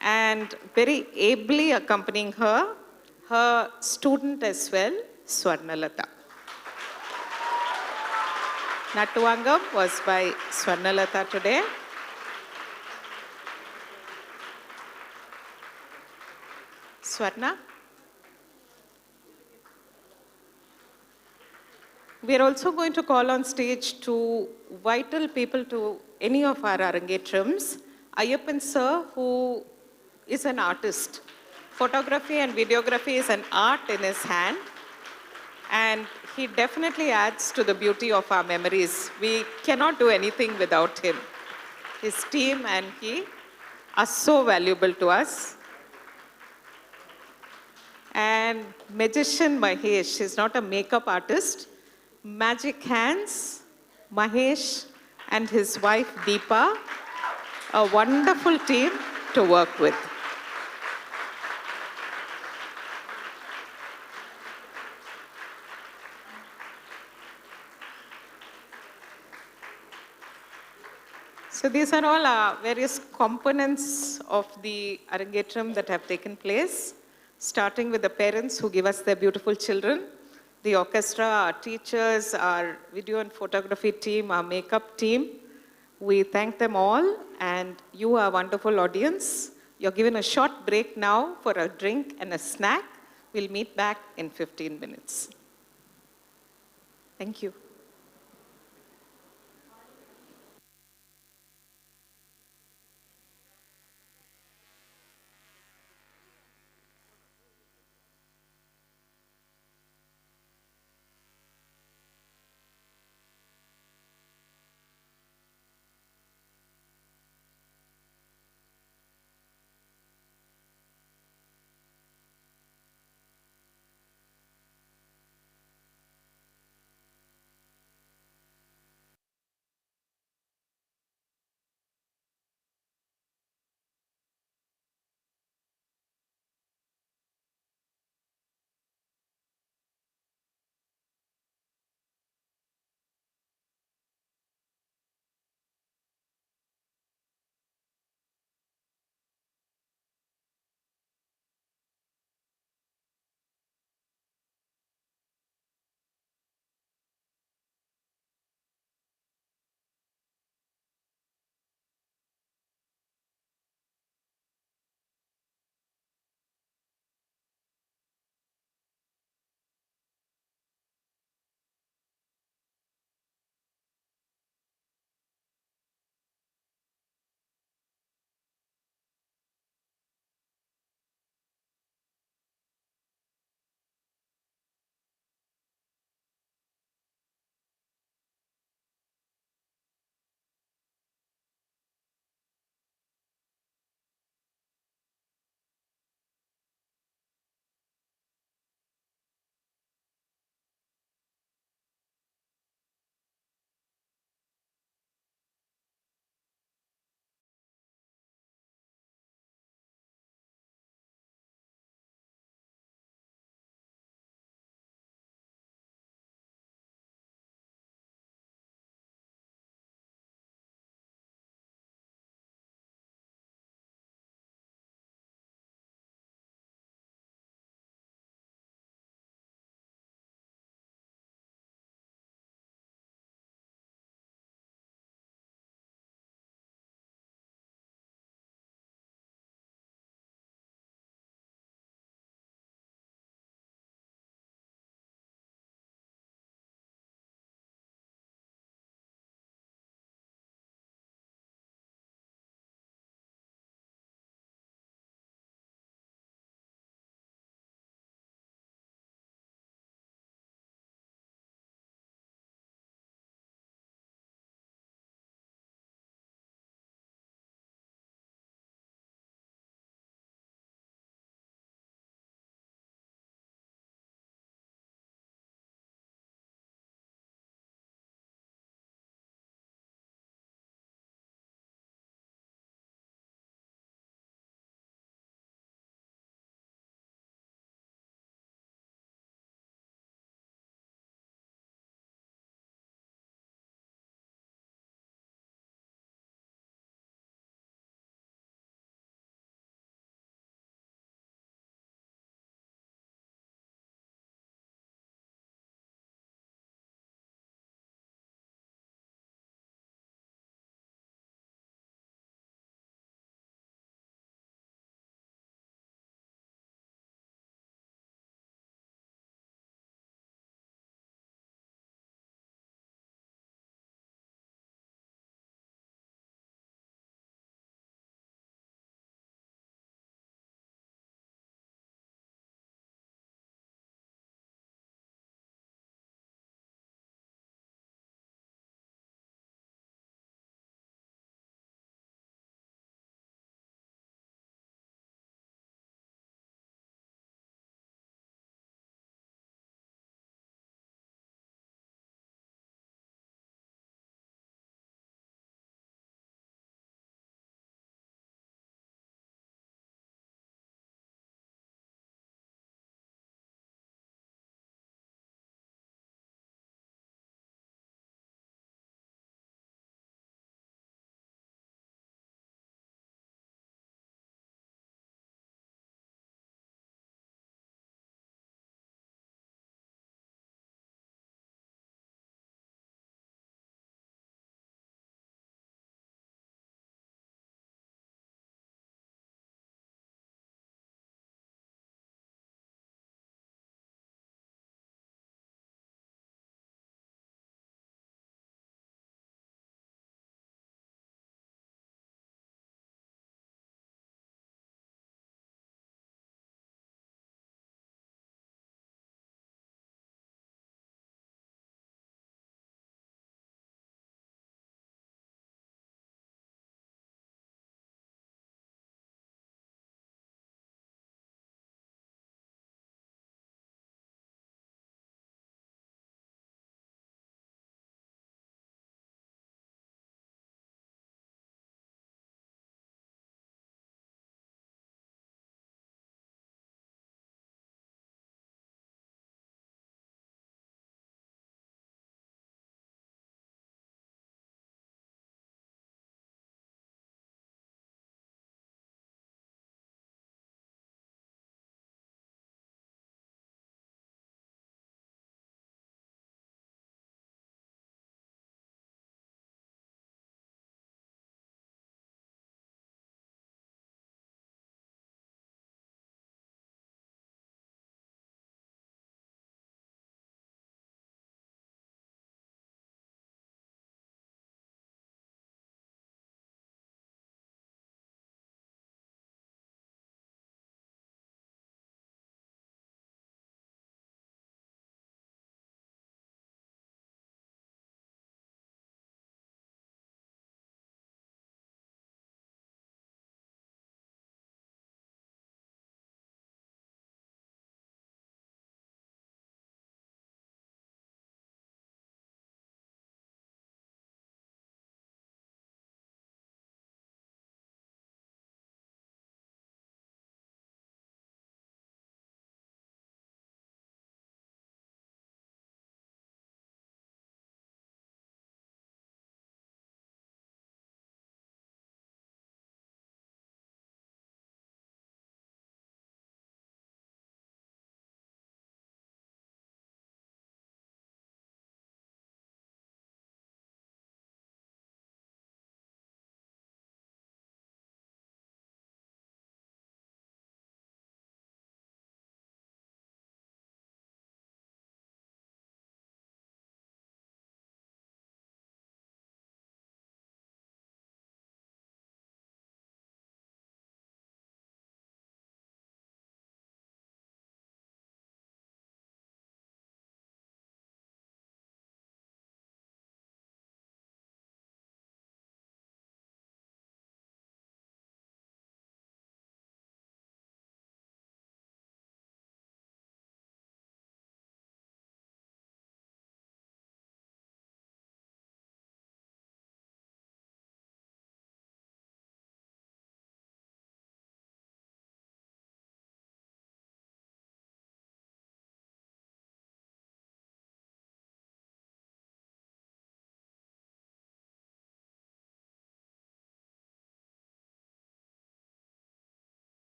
And very ably accompanying her, her student as well, Swarnalata. Nattuangam was by Swarnalata today. Swarna? We are also going to call on stage two vital people to any of our Arangetrams. Ayyappan sir, who is an artist. Photography and videography is an art in his hand. And he definitely adds to the beauty of our memories. We cannot do anything without him. His team and he are so valuable to us. And magician Mahesh is not a makeup artist. Magic hands, Mahesh and his wife Deepa, a wonderful team to work with. So these are all various components of the Arangetram that have taken place, starting with the parents who give us their beautiful children, the orchestra, our teachers, our video and photography team, our makeup team. We thank them all, and you, our wonderful audience. You're given a short break now for a drink and a snack. We'll meet back in 15 minutes. Thank you.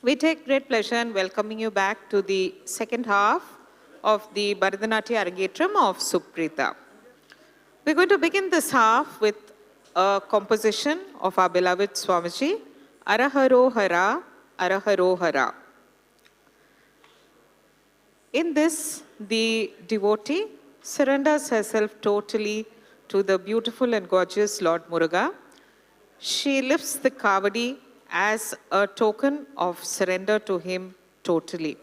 We take great pleasure in welcoming you back to the second half of the Bharatanatyam Arangetram of Supreeta. We're going to begin this half with a composition of our beloved Swamiji, Araharo Hara, Araharo Hara. In this, the devotee surrenders herself totally to the beautiful and gorgeous Lord Muruga. She lifts the kavadi as a token of surrender to him totally.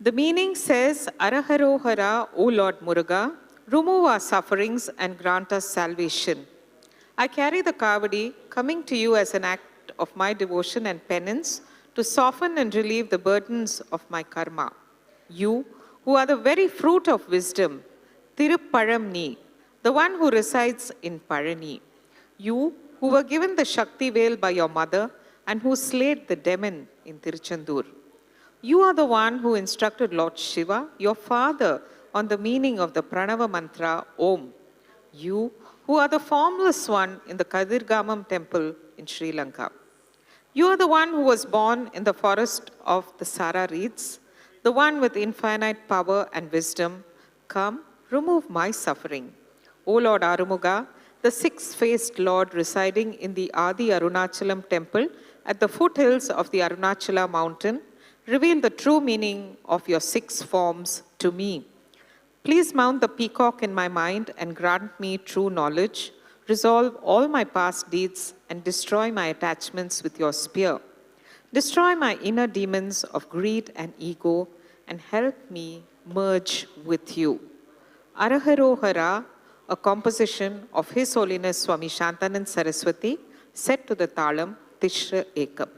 The meaning says, Araharo Hara, O Lord Muruga, remove our sufferings and grant us salvation. I carry the kavadi coming to you as an act of my devotion and penance to soften and relieve the burdens of my karma. You, who are the very fruit of wisdom, Tirupparamni, the one who resides in Parani. You, who were given the Shakti veil by your mother and who slayed the demon in Tiruchendur. You are the one who instructed Lord Shiva, your father, on the meaning of the Pranava mantra Om. You, who are the formless one in the Kadirgamam temple in Sri Lanka. You are the one who was born in the forest of the Sara reeds, the one with infinite power and wisdom. Come, remove my suffering. O Lord Arumuga, the six-faced Lord residing in the Adi Arunachalam temple at the foothills of the Arunachala mountain, reveal the true meaning of your six forms to me. Please mount the peacock in my mind and grant me true knowledge. Resolve all my past deeds and destroy my attachments with your spear. Destroy my inner demons of greed and ego and help me merge with you. Araharo Hara, a composition of His Holiness Swami Shantanand Saraswati, set to the talam Tishra Ekam.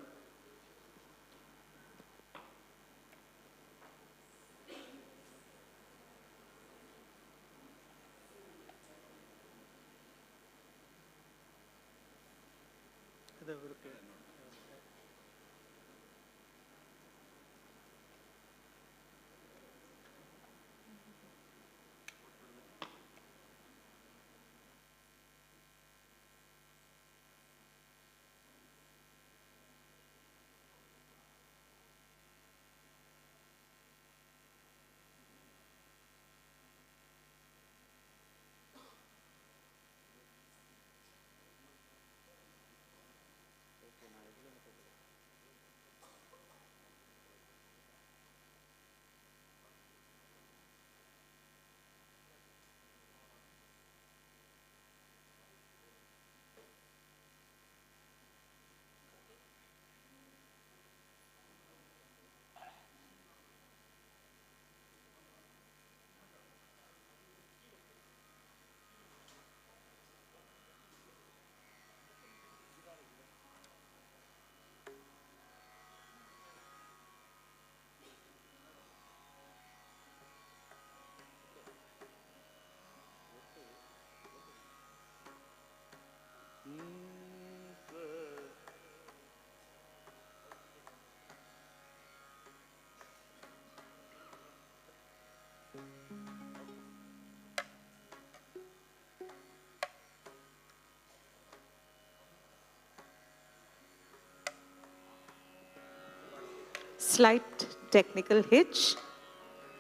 Slight technical hitch.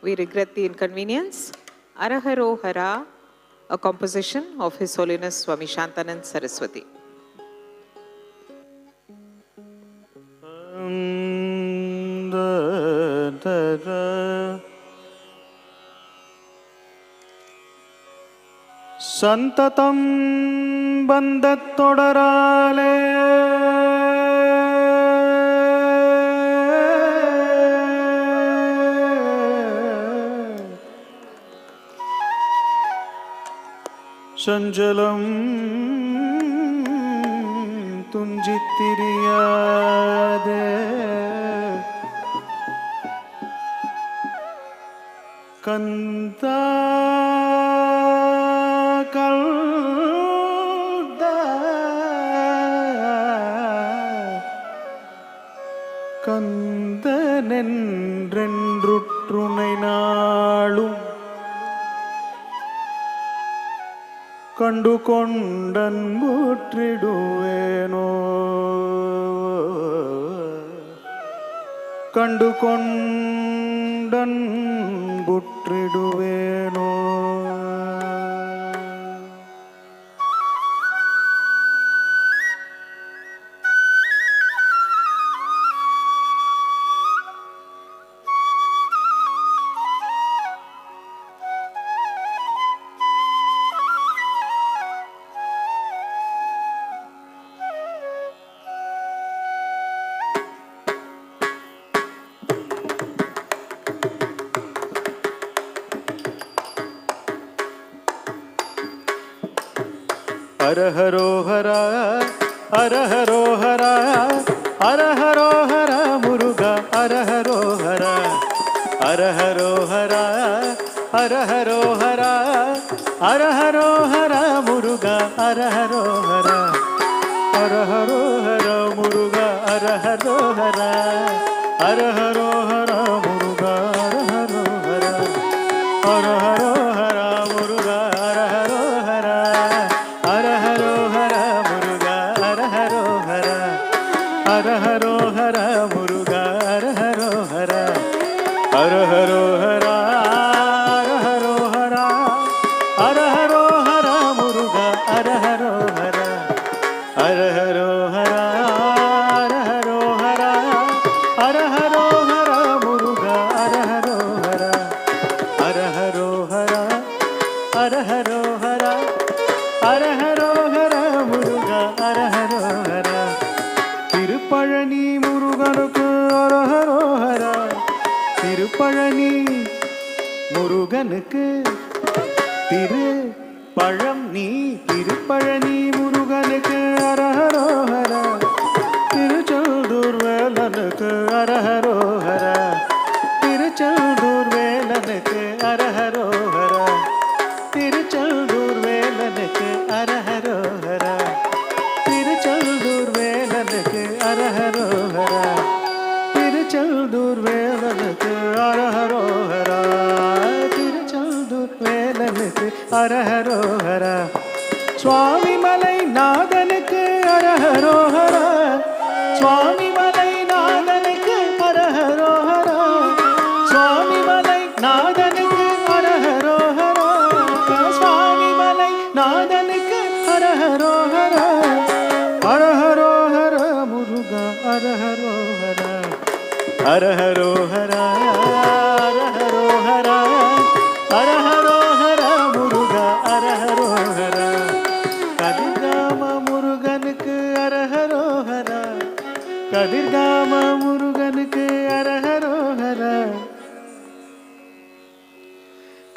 We regret the inconvenience. Araharo Hara, a composition of His Holiness Swami Shantanand Saraswati. Santatam bandhattodaraale Sanjalam tunjittiriyade Kanta kalda Kandanenrunai naalum கண்டு கொண்டன் ஊற்றிடுவேனோ கண்டு கொண்டன் புற்றிடுவேனோ ஹரஹரோ ஹரா ஹரஹரோ ஹரா ஹரஹரோ ஹரா முருகா ஹரஹரோ ஹரா ஹரஹரோ ஹரா ஹரஹரோ ஹரா ஹரஹரோ ஹரா முருகா ஹரஹரோ ஹரா ஹரஹரோ ஹரா முருகா ஹரஹரோ ஹரா ஹரஹரோ ஹரா முருகா ஹரஹரோ ஹரா ஹரஹரோ ஹரா முருகா ஹரஹரோ ஹரா ஹரஹரோ ஹரா முருகா ஹரஹரோ ஹரா ஹரஹரோ ஹரா முருகா ஹரஹரோ ஹரா ஹரஹரோ ஹரா ஹரஹரோ ஹரா ஹரஹரோ ஹரா முருகா ஹரஹரோ ஹரா ஹரஹரோ ஹரா ஹரஹரோ ஹரா ஹரஹரோ ஹரா முருகா ஹரஹரோ ஹரா ஹரஹரோ ஹரா ஹரஹரோ ஹரா ஹரஹரோ ஹரா முருகா ஹரஹரோ ஹரா திருப்பழனி முருகனுக்கு ஹரஹரோ ஹரா திருப்பழனி முருகனுக்கு திரு பழம் நீ திருப்பழனி முருகனுக்கு ஹரஹரோ ஹரா திருச்செந்தூர் வேலனுக்கு ஹரஹரோ ஹரா திருச்செந்தூர் வேலனுக்கு ஹரஹரோ ஹரா திருச்செந்தூர் வேலனுக்கு ஹரஹரோ ஹரா திருச்செந்தூர் வேலனுக்கு ஹரஹரோ ஹரா திருச்செந்தூர் வேலனுக்கு ஹரஹரோ ஹரா திருச்செந்தூர் வேலனுக்கு ஹரஹரோ ஹரா சுவாமி மலை நாதனுக்கு ஹரஹரோ ஹரா சுவாமி மலை நாதனுக்கு ஹரஹரோ ஹரா சுவாமி மலை நாதனுக்கு ஹரஹரோ ஹரா சுவாமி மலை நாதனுக்கு ஹரஹரோ ஹரா ஹரஹரோ ஹரா முருகா ஹரஹரோ ஹரா ஹரஹரோ ஹரா ஹரஹரோ ஹரா ஹரஹரோ ஹரா முருகா ஹரஹரோ ஹரா கதிர்காம முருகனுக்கு ஹரஹரோ ஹரா கதிர்காம முருகனுக்கு ஹரஹரோ ஹரா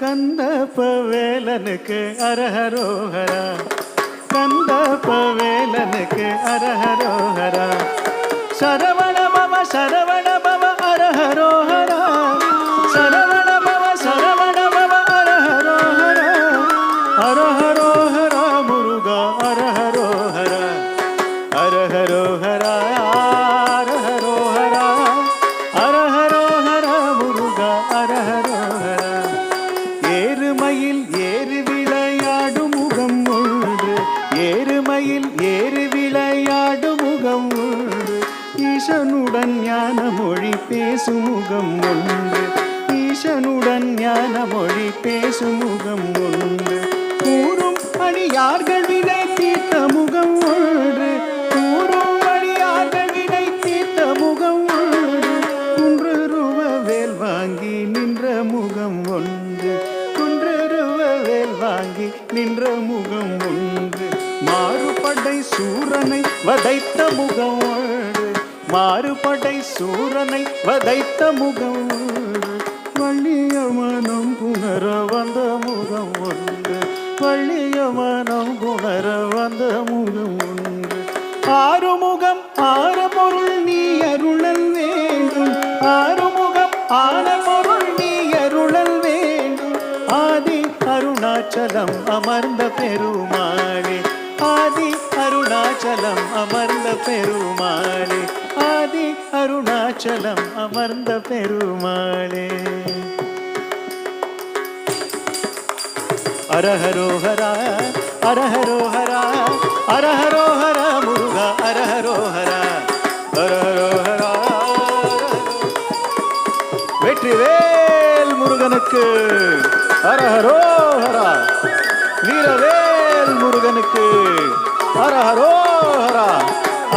கந்தப்ப வேலனுக்கு ஹரஹரோ ஹரா கந்தப்ப வேலனுக்கு ஹரஹரோ ஹரா சரவண பவ ஹரஹரோ ஹரா சரவண பவ ஹரஹரோ ஹரா ஹரஹரோ ஹரா முருகா ஹரஹரோ ஹரா ஹரஹரோ ஹரா ஹரஹரோ ஹரா ஹரஹரோ ஹரா முருகா ஹரஹரோ ஹரா ஏறுமயில் ஏறு விளையாடும் முகம் ஒன்று ஏறுமயில் ஏறு விளையாடும் முகம் ஒன்று ஈசனுடன் ஞான மொழி பேசும் முகம் ஒன்று ஈசனுடன் ஞான மொழி பேசும் முகம் ஒன்று கூறும் அடியார்கள் வினை தீர்த்த முகம் ஒன்று கூறும் அடியார்கள் வினை தீர்த்த முகம் ஒன்று குன்றுருவ வேல் வாங்கி நின்ற முகம் ஒன்று குன்றுருவ வேல் வாங்கி நின்ற முகம் ஒன்று மாறுபடை சூரனை வதைத்த முகம் ஒன்று மாறுபடை சூரனை வதைத்த முகம் ஒன்று வள்ளிய மனம் புணர வந்த முகம் ஒன்று வள்ளிய மனம் புணர வந்த முகம் ஒன்று ஆறுமுகம் ஆன பொருள் நீ அருளல் வேண்டும் ஆறுமுகம் ஆன பொருள் நீ அருளல் வேண்டும் ஆதி அருணாச்சலம் அமர்ந்த பெருமாளே ஆதி அருணாச்சலம் அமர்ந்த பெருமாளே ஆதி அருணாச்சலம் அமர்ந்த பெருமாளே அரஹரோ ஹரா அரஹரோ ஹரா அரஹரோ ஹரா முருகா அரஹரோ ஹரா அரஹரோ ஹரா. வெற்றிவேல் முருகனுக்கு அரஹரோ ஹரா. வீரவேல் முருகனுக்கு அரஹரோ ஹரா.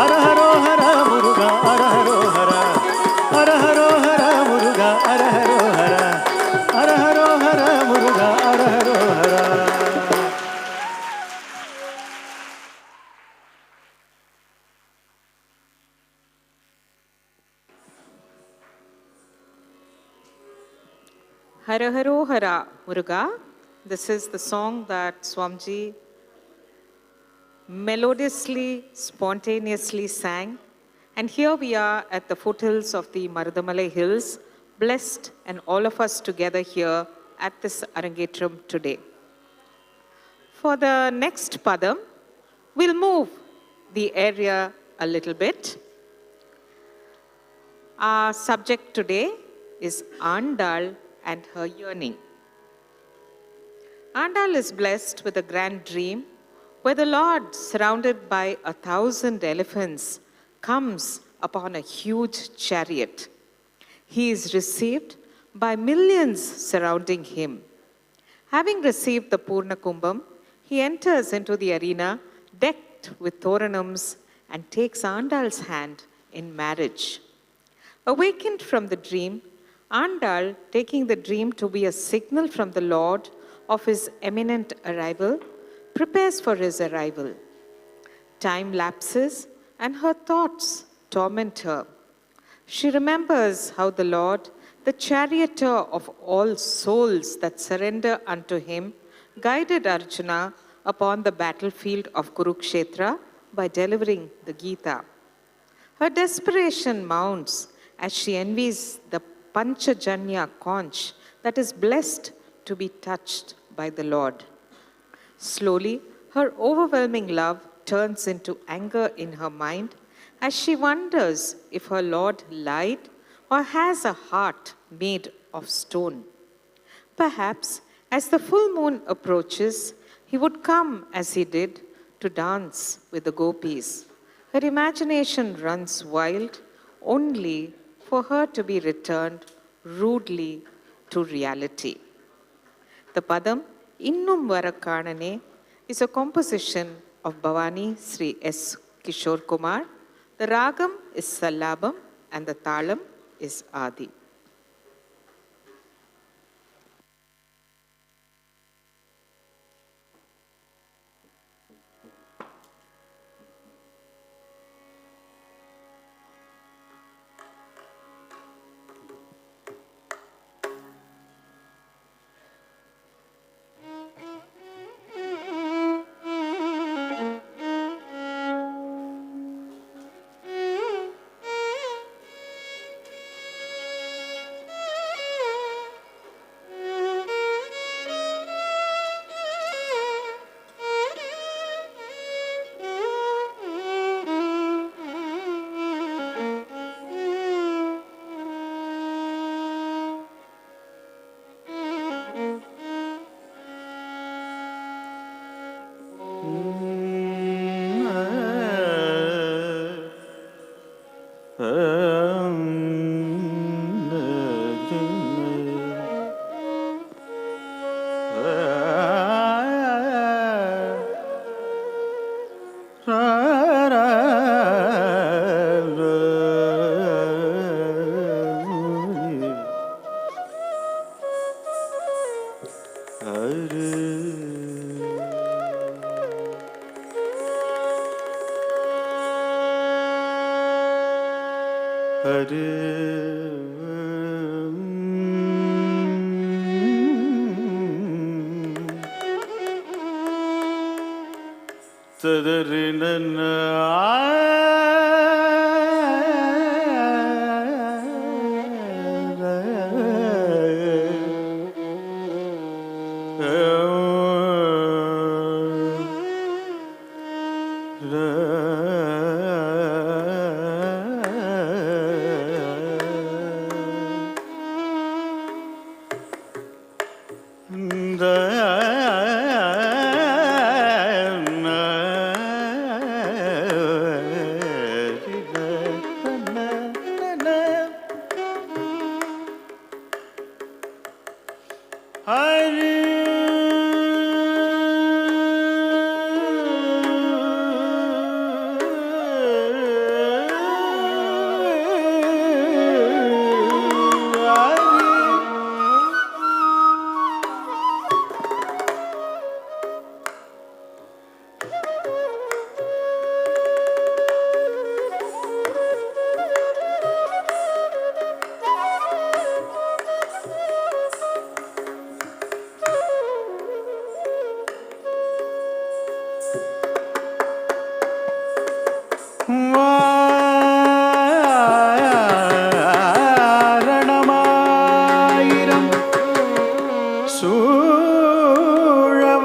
அரஹரோ ஹரா முருகா அரஹரோ ஹரா. அரஹரோ ஹரா முருகா அரஹரோ ஹரா. அரஹரோ ஹரா முருகா அரஹரோ Hara. Hara Haro Hara Muruga. This is the song that Swamiji melodiously, spontaneously sang. And here we are at the foothills of the Marudamalai Hills, blessed and all of us together here at this Arangetram today. For the next padam, we'll move the area a little bit. Our subject today is Andal and her yearning. Andal is blessed with a grand dream where the Lord, surrounded by 1,000 elephants, comes upon a huge chariot. He is received by millions surrounding him. Having received the Purna Kumbham, he enters into the arena decked with toranams and takes Andal's hand in marriage. Awakened from the dream, Andal, taking the dream to be a signal from the Lord of his imminent arrival, prepares for his arrival. Time lapses and her thoughts torment her. She remembers how the Lord, the charioteer of all souls that surrender unto him, guided Arjuna upon the battlefield of Kurukshetra by delivering the Gita. Her desperation mounts as she envies the Panchajanya conch that is blessed to be touched by the Lord. Slowly, her overwhelming love turns into anger in her mind as she wonders if her Lord lied or has a heart made of stone. Perhaps, as the full moon approaches, he would come as he did to dance with the gopis. Her imagination runs wild only for her to be returned rudely to reality. The padam Innum Varakanane is a composition of Bhavani Sri S. Kishore Kumar. The ragam is Sallabam and the talam is Adi.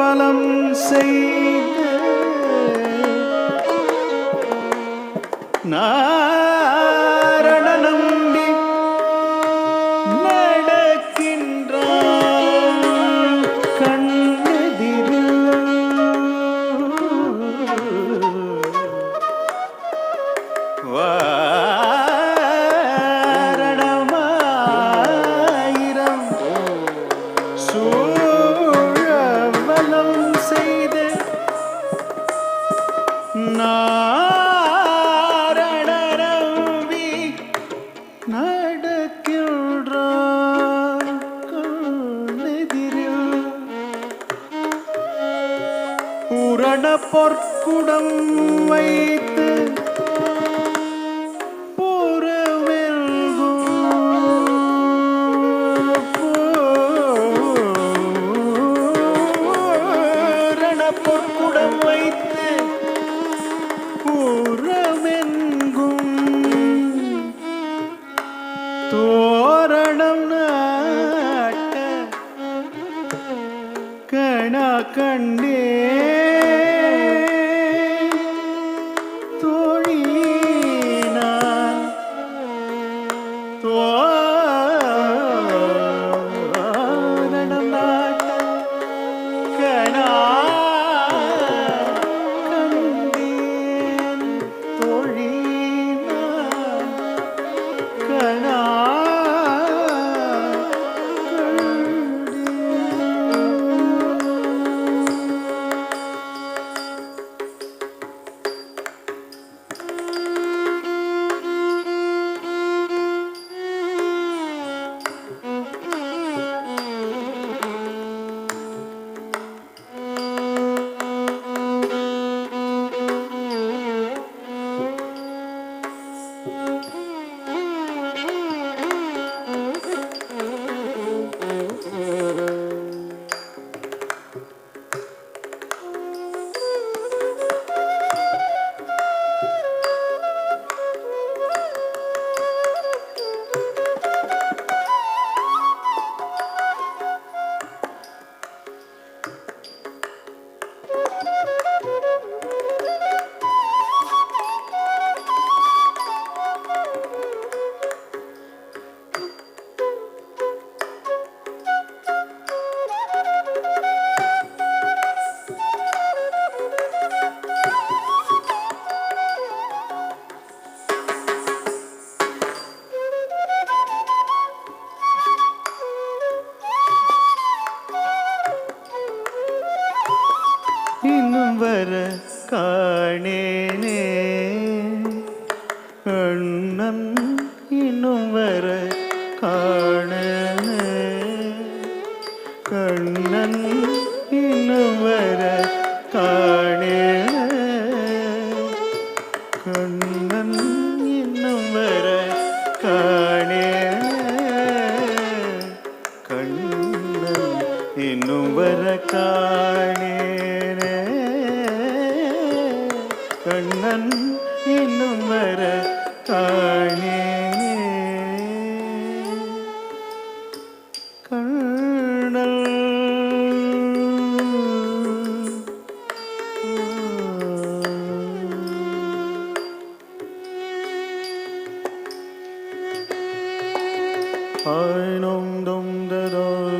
வலம் செய்த நாரண நம்பி நடக்கின்றான் கண்ணெதிரில். வாரணமாயிரம் சூழவலம் செய்து நாரண நம்பி நடக்கின்றான் கண்ணெதிரில். உரண பொற்குடம் வைத்து பூரண பொற்குடம் வைத்து புறமெங்கும் தோரணம் நாட்ட கணா கண்டே தோழினான் தோரணம் நாட்ட கணா கண்டேன் தோழினான் கணா இன்னும் வர காணேனே கண்ணன் இன்னும் வர காணேனே கண்ணன் இன்னும் வர காணேனே கண்ணன் இன்னும் வர காணேனே கண்ணன் இன்னும் வர காணேனே கண்ணன் இன்னும் வர காணேனே கண்ணன் ஐநம் தம் தரம்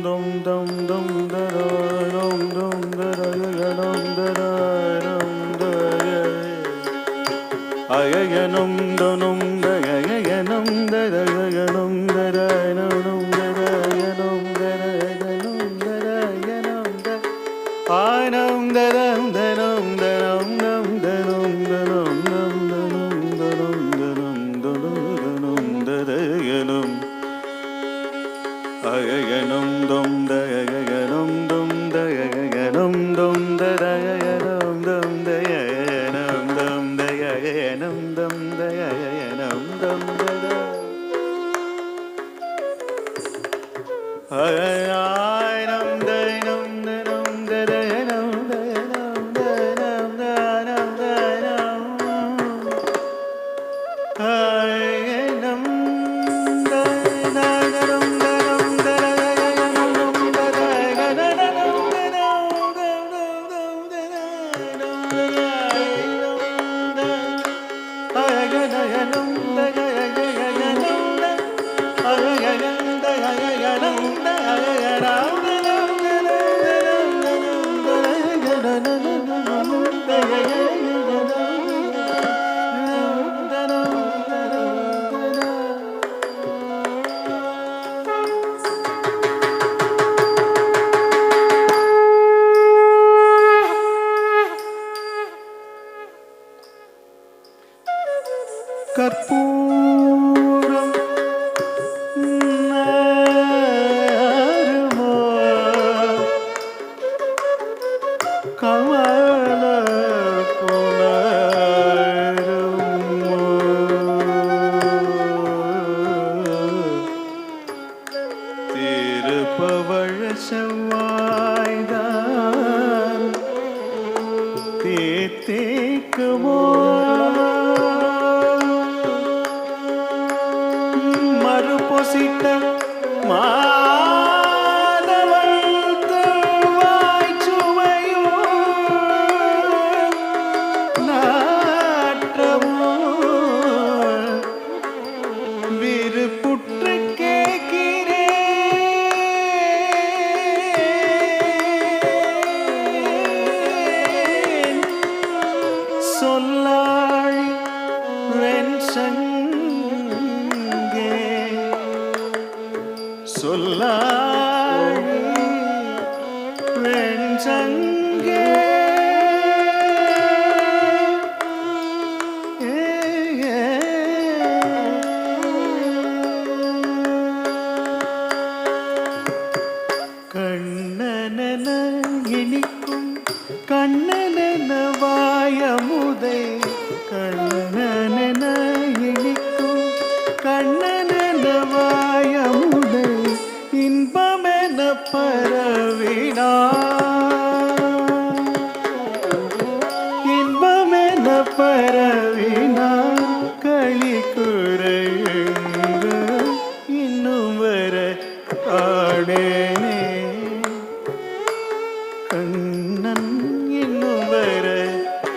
தம் தம் தம் தரம் தம் தரம் தரம் அயனம் தனும் தயனம் தரயனம் தரயனம் தரயனம் தரயனம் தரயனம் ஆனம் தரம் தரம் தரம் நம் தரம் தரம் நம் தரம் தரம் தரம் தரம் தரயனம் அயனம் தம் தயனம் தம் தயனம் தம் தரயனம் தம் தயனம் தம் தயனம் தம் தய வாய்தான் தேக்குமோ மறுபொசிட்ட மாதவள் வாய்ச்சுவையோ நாற்றமோ விருப்புற்று கேட்கிறேன் சொல்லாழி வெண் சங்கே சொல்லாழி வெண் சங்கே கண்ணனென இனிக்கும் கண்ணனென வாயமுதை கண்ணனென இனிக்கும் கண்ணனென வாயமுதை இன்பமென பரவினான் இன்பமென பரவினான் களி குறையுங்க இன்னும் வர ஆடேனே கண்ணன் இன்னும் வர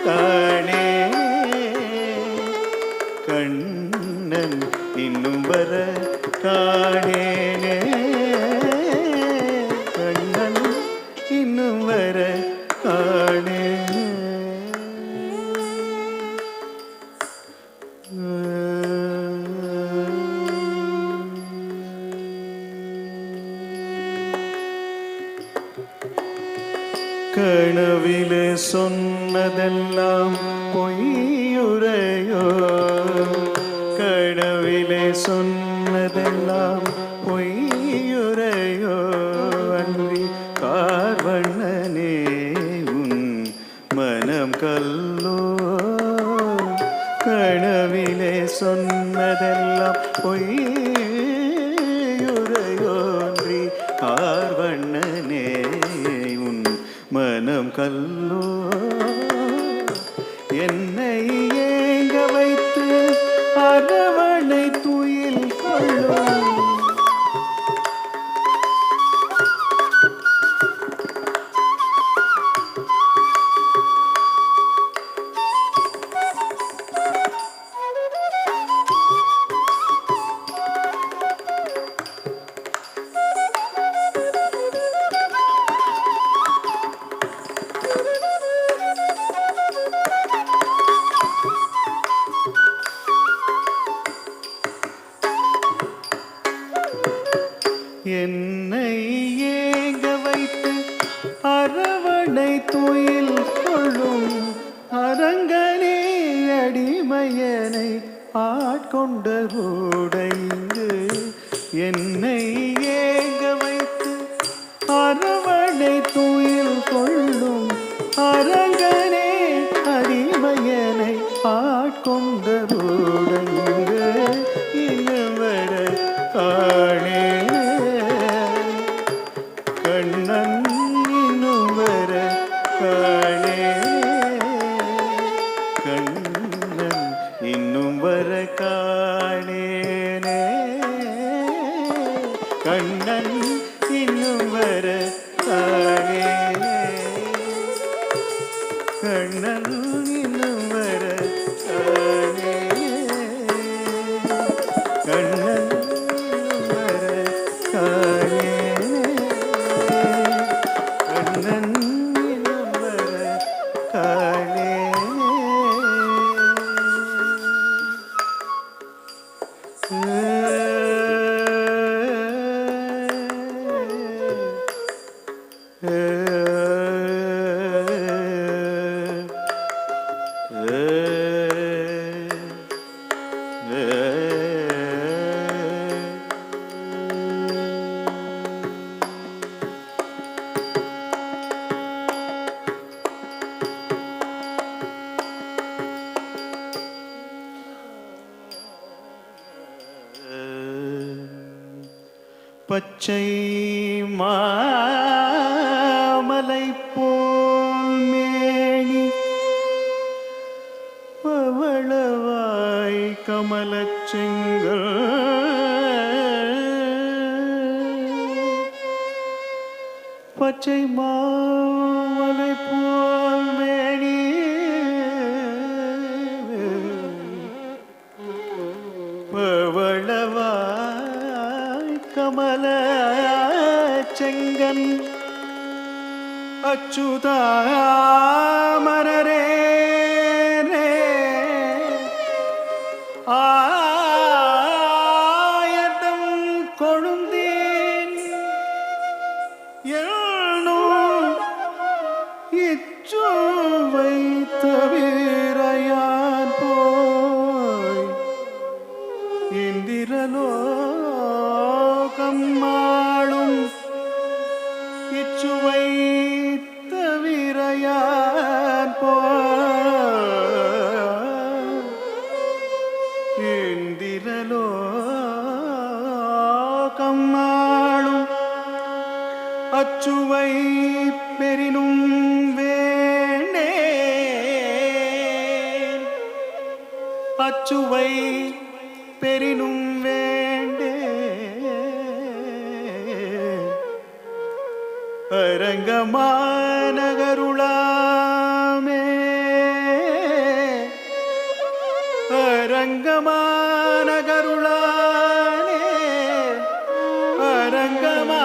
காணே கண்ணன் இன்னும் வர காணேனே கண்ணன் இன்னும் வர காணேனே கனவிலே சொன்னதெல்லாம் பொய்யுரையோ கனவிலே சொன்னதெல்லாம் பொய்யுரையோ அன்றி கார்வண்ணனே உன் மனம் கல்லோ கனவிலே சொன்னதெல்லாம் பொய்யுரையோ அன்றி கார்வண்ணனே உன் மனம் கல்லோ என்னை ஏங்க வைத்து அரவணை துயில் கொள்ளும் என்னை ஏங்க வைத்து அரவணை துயில் கொள்ளும் அரங்கனே அடிமையனை ஆட்கொண்ட கூடைந்து என்னை ஏங்க வைத்து அரவணை துயில் கொள்ளும் அரங்கனே அடிமையனை ஆட்கொண்ட கூடைந்து இனவர காணே கண்ணன் இன்னும் வர காணே கண்ணன் இன்னும் வர காணேனே கண்ணன் இன்னும் வர காணேனே கண்ணன் இன்னும் வர காணேனே கண்ணன் இன்னும் வர காணேனே கண்ணன் இன்னும் வர காணேனே பச்சை மாமலை பச்சை மாமலை போல் மேனி பவளவாய் கமல செங்கன் அச்சுதாமரரே ஆயதம் கொழுந்தேன் எழும் இச்சுவை தவிரையான் போய் இந்திரலோகம் மாளும் இச்சுவை தவிரையான் இந்திரலோகம் மாளும் அச்சுவை பெரினும் வேண்டேன் அச்சுவை பெரினும் வேண்டேன் அரங்கமானகருளாமே அரங்கமானகருளானே அரங்கமானகருளானே.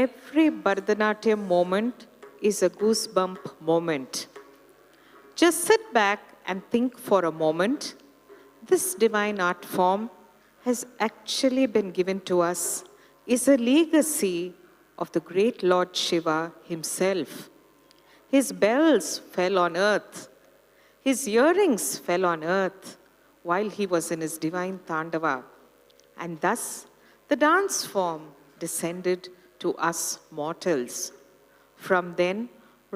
Every Bharatanatyam moment is a goosebump moment. Just sit back and think for a moment. This divine art form has actually been given to us, is a legacy of the great Lord Shiva himself. His bells fell on earth. His earrings fell on earth while he was in his divine Tandava. And thus, the dance form descended to us mortals. From then,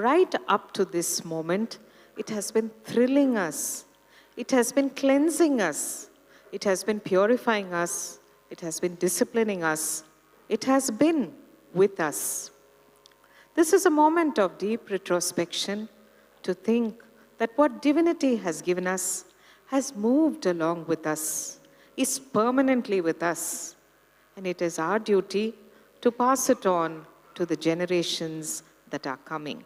right up to this moment, it has been thrilling us. It has been cleansing us. It has been purifying us. It has been disciplining us. It has been with us. This is a moment of deep retrospection to think that what divinity has given us has moved along with us, is permanently with us, and it is our duty to pass it on to the generations that are coming.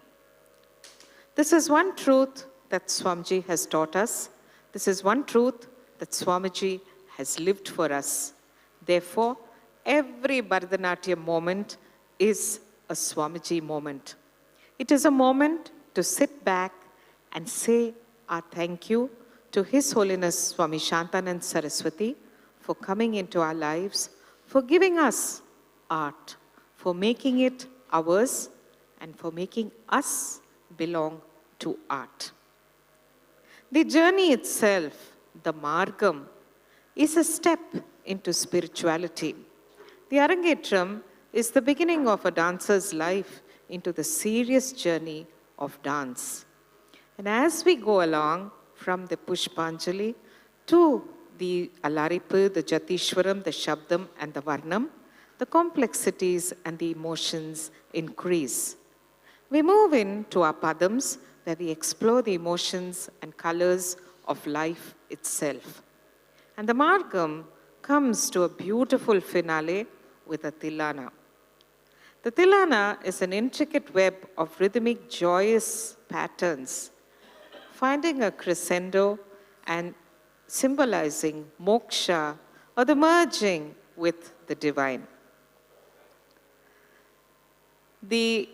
This is one truth that Swamiji has taught us. This is one truth that Swamiji has lived for us. Therefore, every Bharatanatyam moment is a Swamiji moment. It is a moment to sit back and say our thank you to His Holiness Swami Shantanand Saraswati for coming into our lives, for giving us art, for making it ours, and for making us belong to art. The journey itself, the margam, is a step into spirituality. The Arangetram is the beginning of a dancer's life into the serious journey of dance. And as we go along from the Pushpanjali to the Alaripu, the Jatishwaram, the Shabdam, and the Varnam, the complexities and the emotions increase. We move into our padams, where we explore the emotions and colors of life itself. And the margam comes to a beautiful finale with a tilana. The tilana is an intricate web of rhythmic, joyous patterns, finding a crescendo and symbolizing moksha, or the merging with the divine. The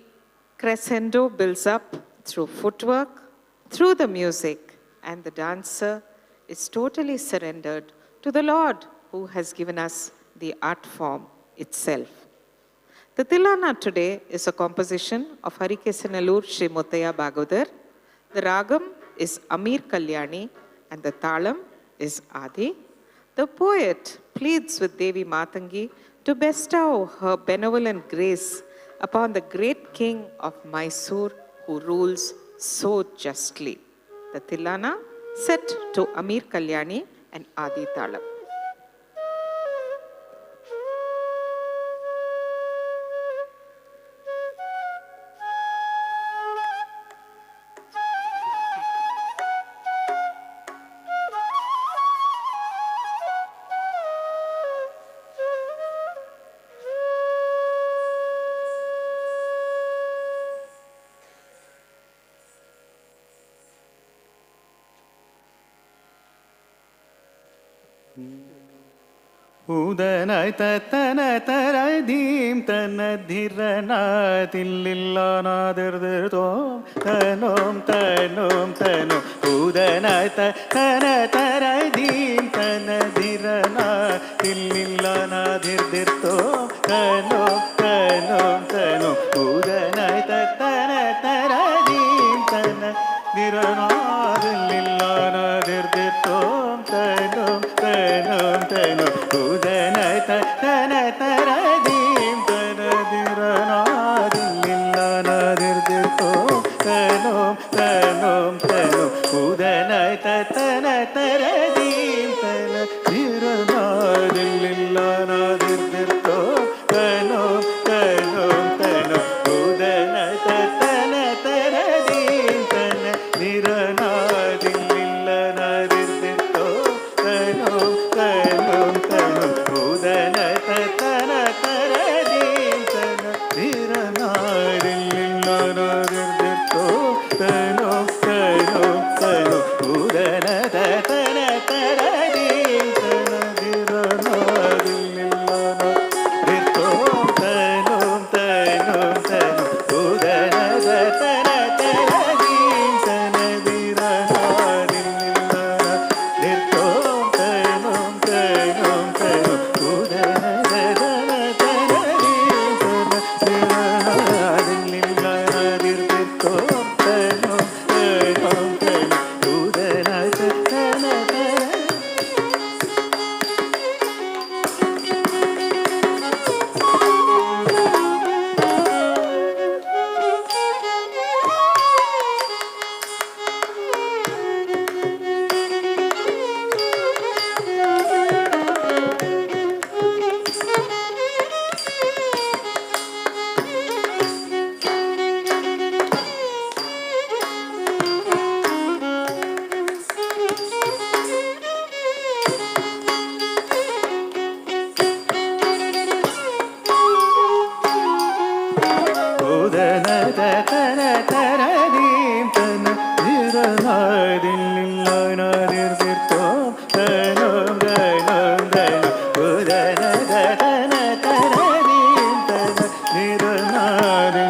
crescendo builds up through footwork, through the music, and the dancer is totally surrendered to the Lord who has given us the art form itself. The Tilana today is a composition of Harikesanallur Sri Muttaya Bhagadar. The ragam is Amir Kalyani and the talam is Adi. The poet pleads with Devi Matangi to bestow her benevolent grace upon the great king of Mysore who rules so justly. The Tilana set to Amir Kalyani and Adi Talam. Udanai tatana taradim tanadhirana tillillana dirdirtom tanom tanom tanom Udanai tatana taradim tanadhirana tillillana dirdirtom tanom tanom tanom Udanai tatana taradim tanadhirana tillillana dirdirtom tanom tanom tanom Udanai tatana taradim tanadirana dillillana dirdirtom tanom tanom tanom Udanai tatana taradim tanadirana dillillana dirdirtom tanom tanom tanom Udanai tatana taradim tanadirana dillillana dirdirtom tanom tanom tanom Udanai tatana taradim tanadirana dillillana dirdirtom tanom tanom tanom Udanai tatana taradim tanadirana dillillana dirdirtom tanom tanom tanom Udanai tatana taradim tanadirana dillillana dirdirtom tanom tanom tanom Udanai tatana taradim tanadirana dillillana dirdirtom tanom tanom tanom Udanai tatana taradim Udanai tatana taradim tanadirana dillillana dirdirtom tanom tanom tanom Udanai tatana taradim tanadirana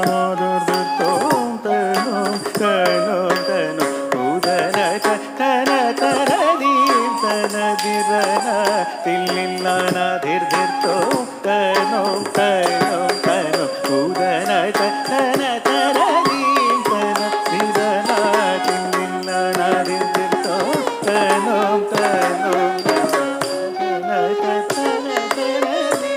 dillillana dirdirtom tanom tanom tanom Udanai tatana taradim tanadirana dillillana dirdirtom tanom tanom tanom Udanai tatana taradim tanadirana dillillana dirdirtom tanom tanom tanom Udanai tatana taradim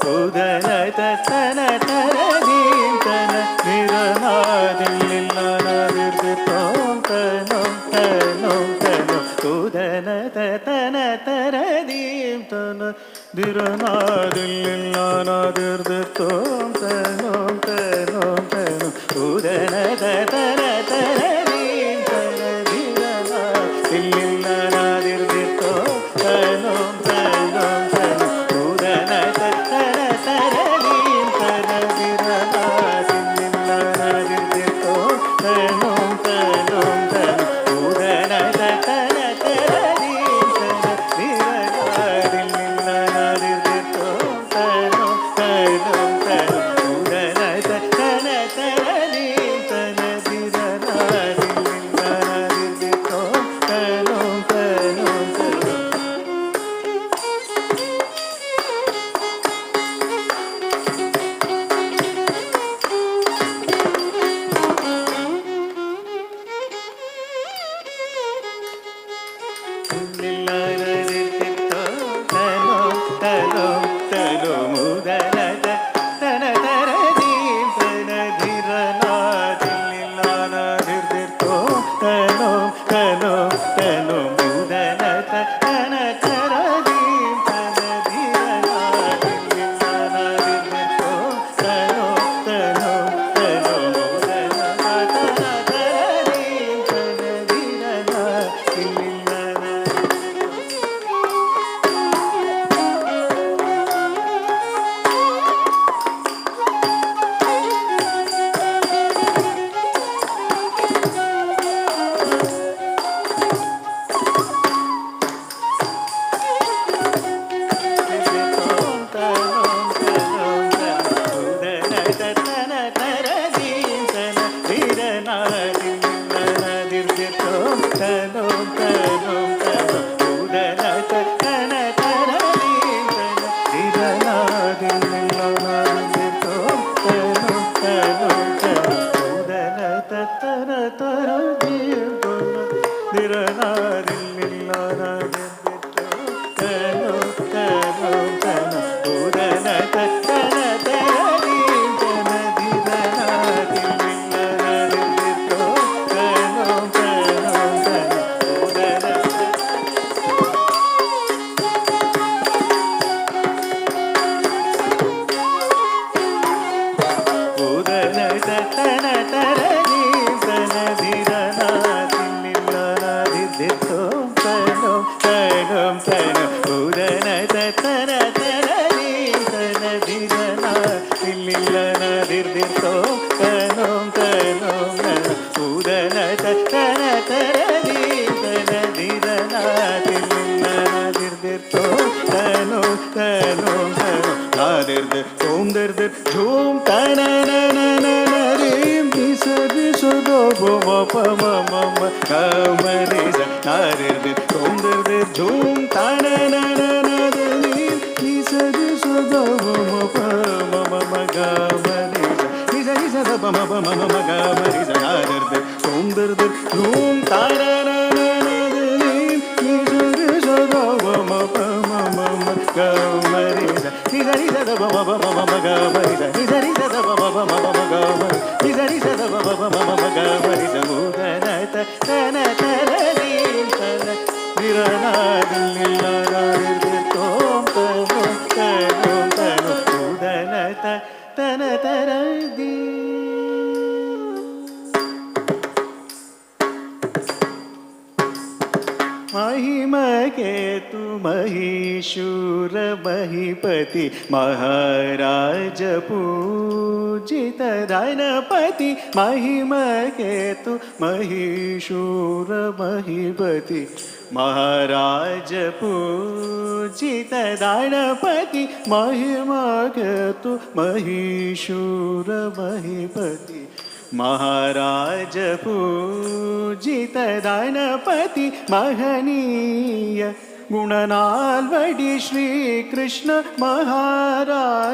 Udanai tatana taradim tanadirana dillillana dirdirtom tanom tanom tanom Udanai tatana taradim tanadirana dillillana dirdirtom tanom tanom tanom Udanai tatana taradim tanadirana dillillana dirdirtom tanom tanom tanom Udanai tatana taradim tanadirana dillillana dirdirtom tanom tanom tanom Udanai tatana pa ma ma ma ga ma re sa na re re tom de re jhum ta na na na na de ni sa re sa da ma ma pa ma ma ma ga ma re sa ni sa da pa ma ma ma ga ma re sa na re re tom de re jhum ta na na na na de ni sa re sa da ma ma pa ma ma ma ga ma re sa ni sa da pa ma ma ma ga ma re sa ni sa da pa ma ma ma ga ma ni sa da pa ma ma ma ga ma re sa mu da na ta na ta na ni ta na ira na dil la na re tom ta no ta no ta no mu da na ta na ta ra di महिमा के तु महिषूर महीपति महाराज पूजित धनपति महिमा के तु महिषूर महीपति महाराज पूजित धनपति महिमा के तु महिषूर महीपति महाराज पूजित धनपति महनीय गुणनाल्वडि श्री कृष्ण महाराजेन्द्रुनि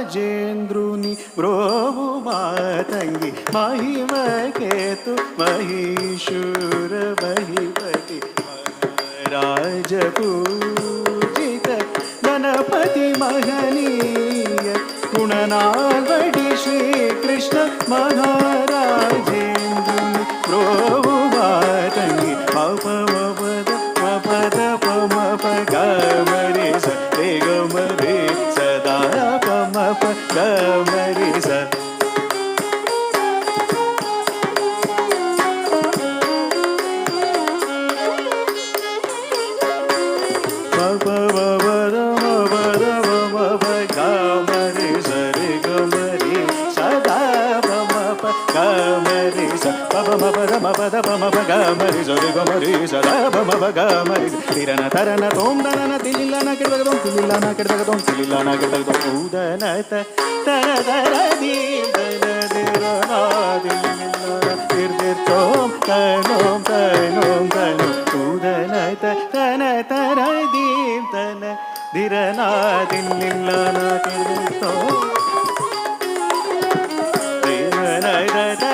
ब्रोवु मातंगी महिमा केतु महिषूर महीपति महाराज पूजित धनपति महनीय गुणनाल्वडि श्री कृष्ण महाराजेन्द्रुनि ब्रोवु मातंगी पद पम प ग म रे स रे ग म रे सदा पम प ग म रे स प प ब ब र म ब र म म प ग म रे स रे ग म रे सदा पम प ग म रे स प प म प र म प द प म प ग म रे स रे ग म रे सदा पम प ग म रे तिरन तरन तोम दनन तिलिलन किडगदोम तिलिलन किडगदोम तिलिलन किडगदोम उदन त तर तर दी दन दिरना दिलिलन तिरदिर तोम तनोम तनोम तनोम उदन त तन तर दी दन दिरना दिलिलन किडगदोम दिरन त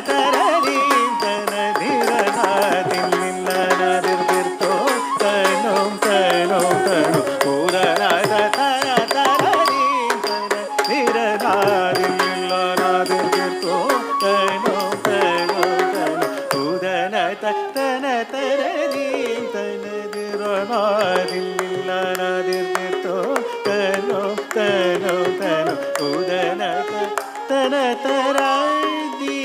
तर दी दन दिरना दिलिलन दिरदिर तोम तनोम तनोम तनोम उदन त तर दी दन दिरना दिलिलन दिरदिर तोम तनोम तनोम तनोम उदन त तन तर दी दन दिरना दिलिलन दिरदिर तोम तनोम तनोम तनोम उदन त तन तर दी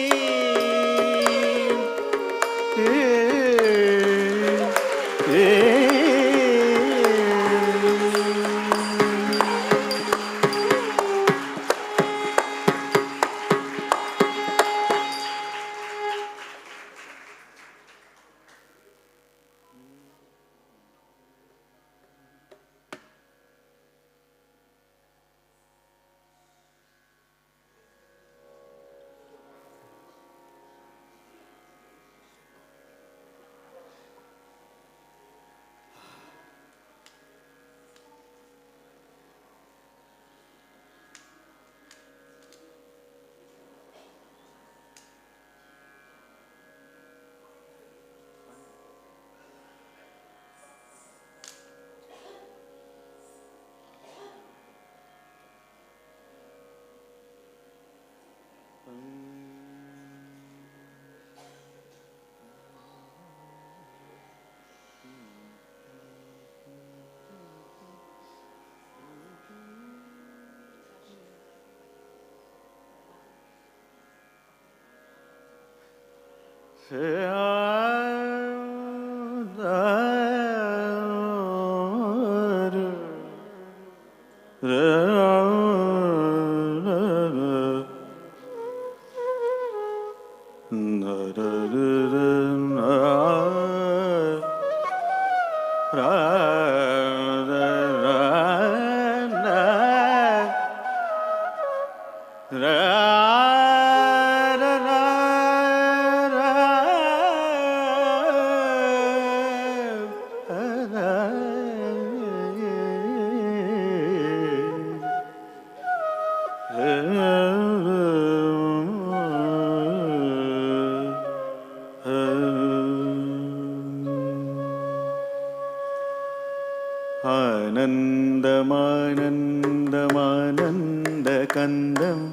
आनन्दमानन्दमानन्दकन्दम्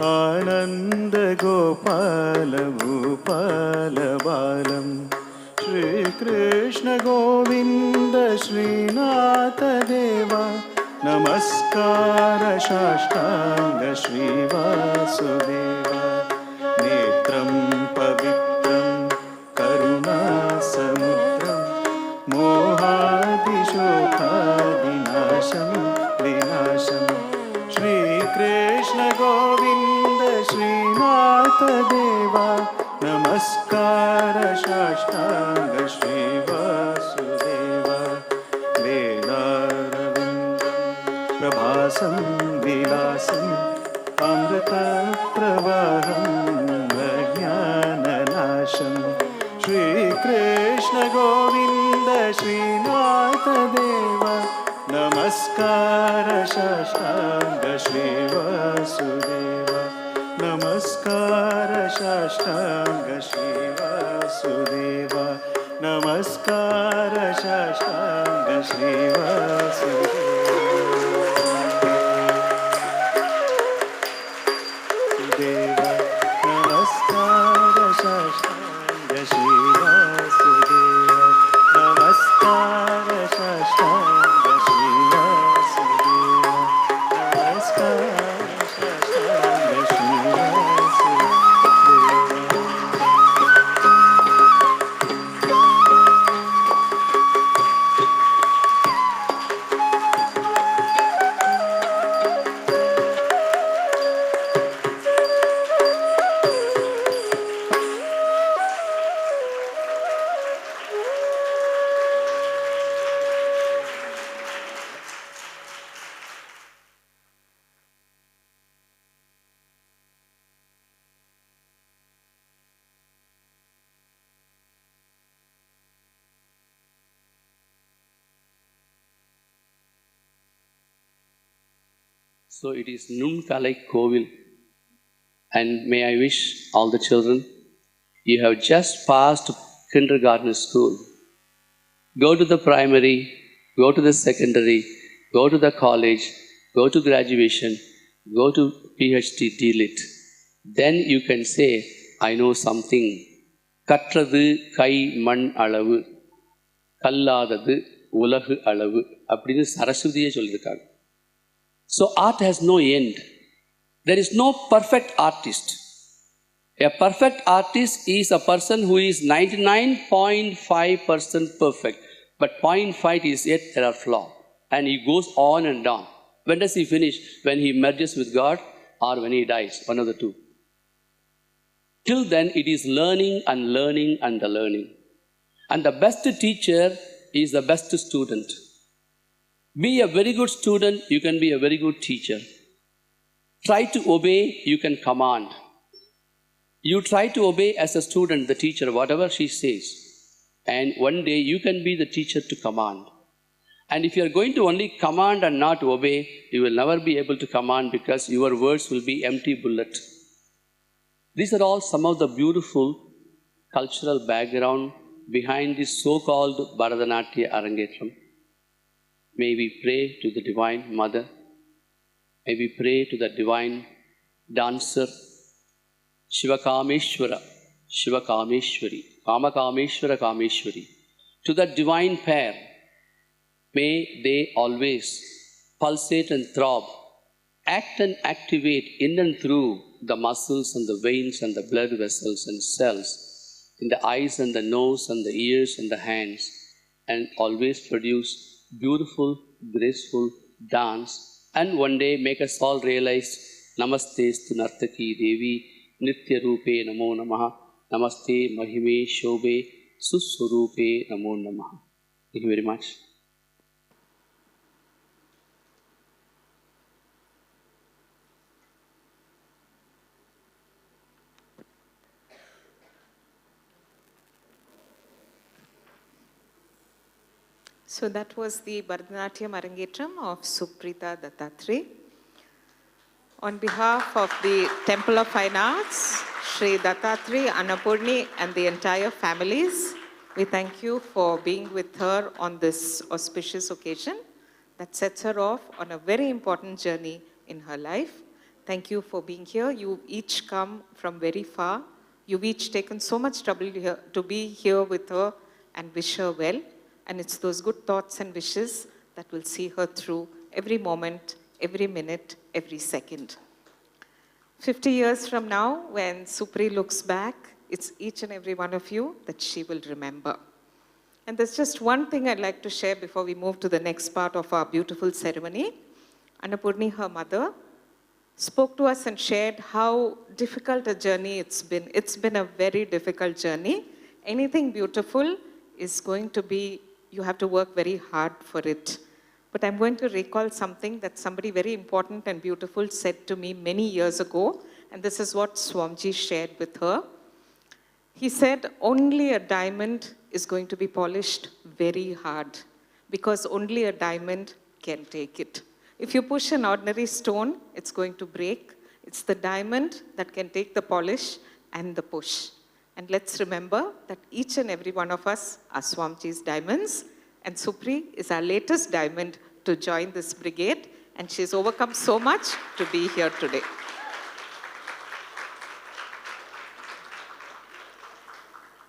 आनन्दगोपालभूपालबालं श्रीकृष्ण गोविन्द श्रीनाथदेवा नमस्कार साष्टाङ्ग श्रीवासुदेवा नेत्रं पवित्रं करुणासमुद्रं मोहादिशोकादिनाशं विनाशं श्रीकृष्ण गोविन्द श्रीनाथदेवा नमस्कार साष्टाङ्ग श्रीवासुदेवा वेदारविन्दं प्रभासं विलासम् अमृतप्रवाहं अज्ञाननाशं श्रीकृष्ण गोविन्द श्रीनाथदेवा नमस्कार साष्टाङ्ग श्रीवासुदेवा नमस्कार साष्टाङ्ग श्रीवासुदेवा नमस्कार साष्टाङ्ग श्रीवासुदेवा नमस्कार साष्टाङ्ग श्रीवासुदेवा नमस्कार साष्टाङ्ग श्रीवासुदेवा नमस्कार साष्टाङ्ग श्रीवासुदेवा So it is Nunkalai Kovil, and may I wish all the children, you have just passed kindergarten school. Go to the primary, go to the secondary, go to the college, go to graduation, go to PhD, DLit. Then you can say, I know something. Katrathu kai man alavu, kalladadu ulahu alavu. Appadinu Saraswatiye sollirukkaanga. So art has no end. There is no perfect artist. A perfect artist is a person who is 99.5% perfect, but 0.5 is yet there are flaws. And he goes on and on. When does he finish? When he merges with God or when he dies, one of the two. Till then, it is learning and learning and the learning. And the best teacher is the best student. Be a very good student, you can be a very good teacher. Try to obey, you can command. You try to obey as a student, the teacher, whatever she says. And one day you can be the teacher to command. And if you are going to only command and not obey, you will never be able to command because your words will be empty bullet. These are all some of the beautiful cultural background behind this so-called Bharatanatyam Arangetram. May we pray to the Divine Mother. May we pray to the Divine Dancer, Shivakameshwara, Shivakameshwari, Kamakameshwara, Kameshwari. To the Divine Pair, may they always pulsate and throb, act and activate in and through the muscles and the veins and the blood vessels and cells, in the eyes and the nose and the ears and the hands, and always produce beautiful, graceful dance, and one day make us all realize Namaste Stu Nartaki Devi Nitya Rupe Namo Namaha Namaste Mahime Shobhe Suswarupe Namo Namaha. Thank you very much. So that was the Bharatanatyam Arangetram of Supreeta Dattatreya. On behalf of the Temple of Fine Arts, Shri Dattatreya, Annapurni and the entire families, we thank you for being with her on this auspicious occasion. that sets her off on a very important journey in her life. Thank you for being here. You each come from very far. You've each taken so much trouble here to be here with her and wish her well. And it's those good thoughts and wishes that will see her through every moment, every minute, every second. 50 years from now, when Supri looks back, it's each and every one of you that she will remember. And there's just one thing I'd like to share before we move to the next part of our beautiful ceremony. Annapurni, her mother, spoke to us and shared how difficult a journey it's been. It's been a very difficult journey. Anything beautiful is going to be, you have to work very hard for it. But I'm going to recall something that somebody very important and beautiful said to me many years ago, and this is what Swamiji shared with her. He said, only a diamond is going to be polished very hard, because only a diamond can take it. If you push an ordinary stone, it's going to break. It's the diamond that can take the polish and the push. And let's remember that each and every one of us are Swamiji's diamonds, and Supri is our latest diamond to join this brigade, and she's overcome so much to be here today.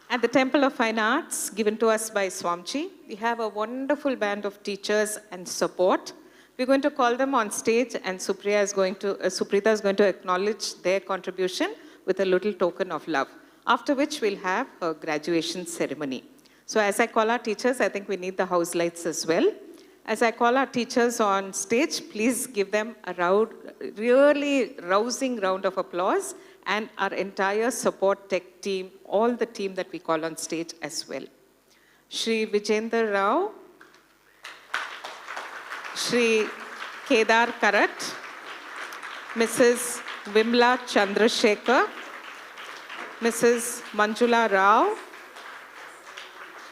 At the Temple of Fine Arts, given to us by Swamiji, we have a wonderful band of teachers and support. We're going to call them on stage, and Supreeta is going to acknowledge their contribution with a little token of love, after which we'll have a graduation ceremony. So as I call our teachers, I think we need the house lights as well. As I call our teachers on stage, please give them a really rousing round of applause, and our entire support tech team, all the team that we call on stage as well. Shri Vijender Rao, Shri Kedar Karat, Mrs. Vimla Chandrasekhar, Mrs. Manjula Rao,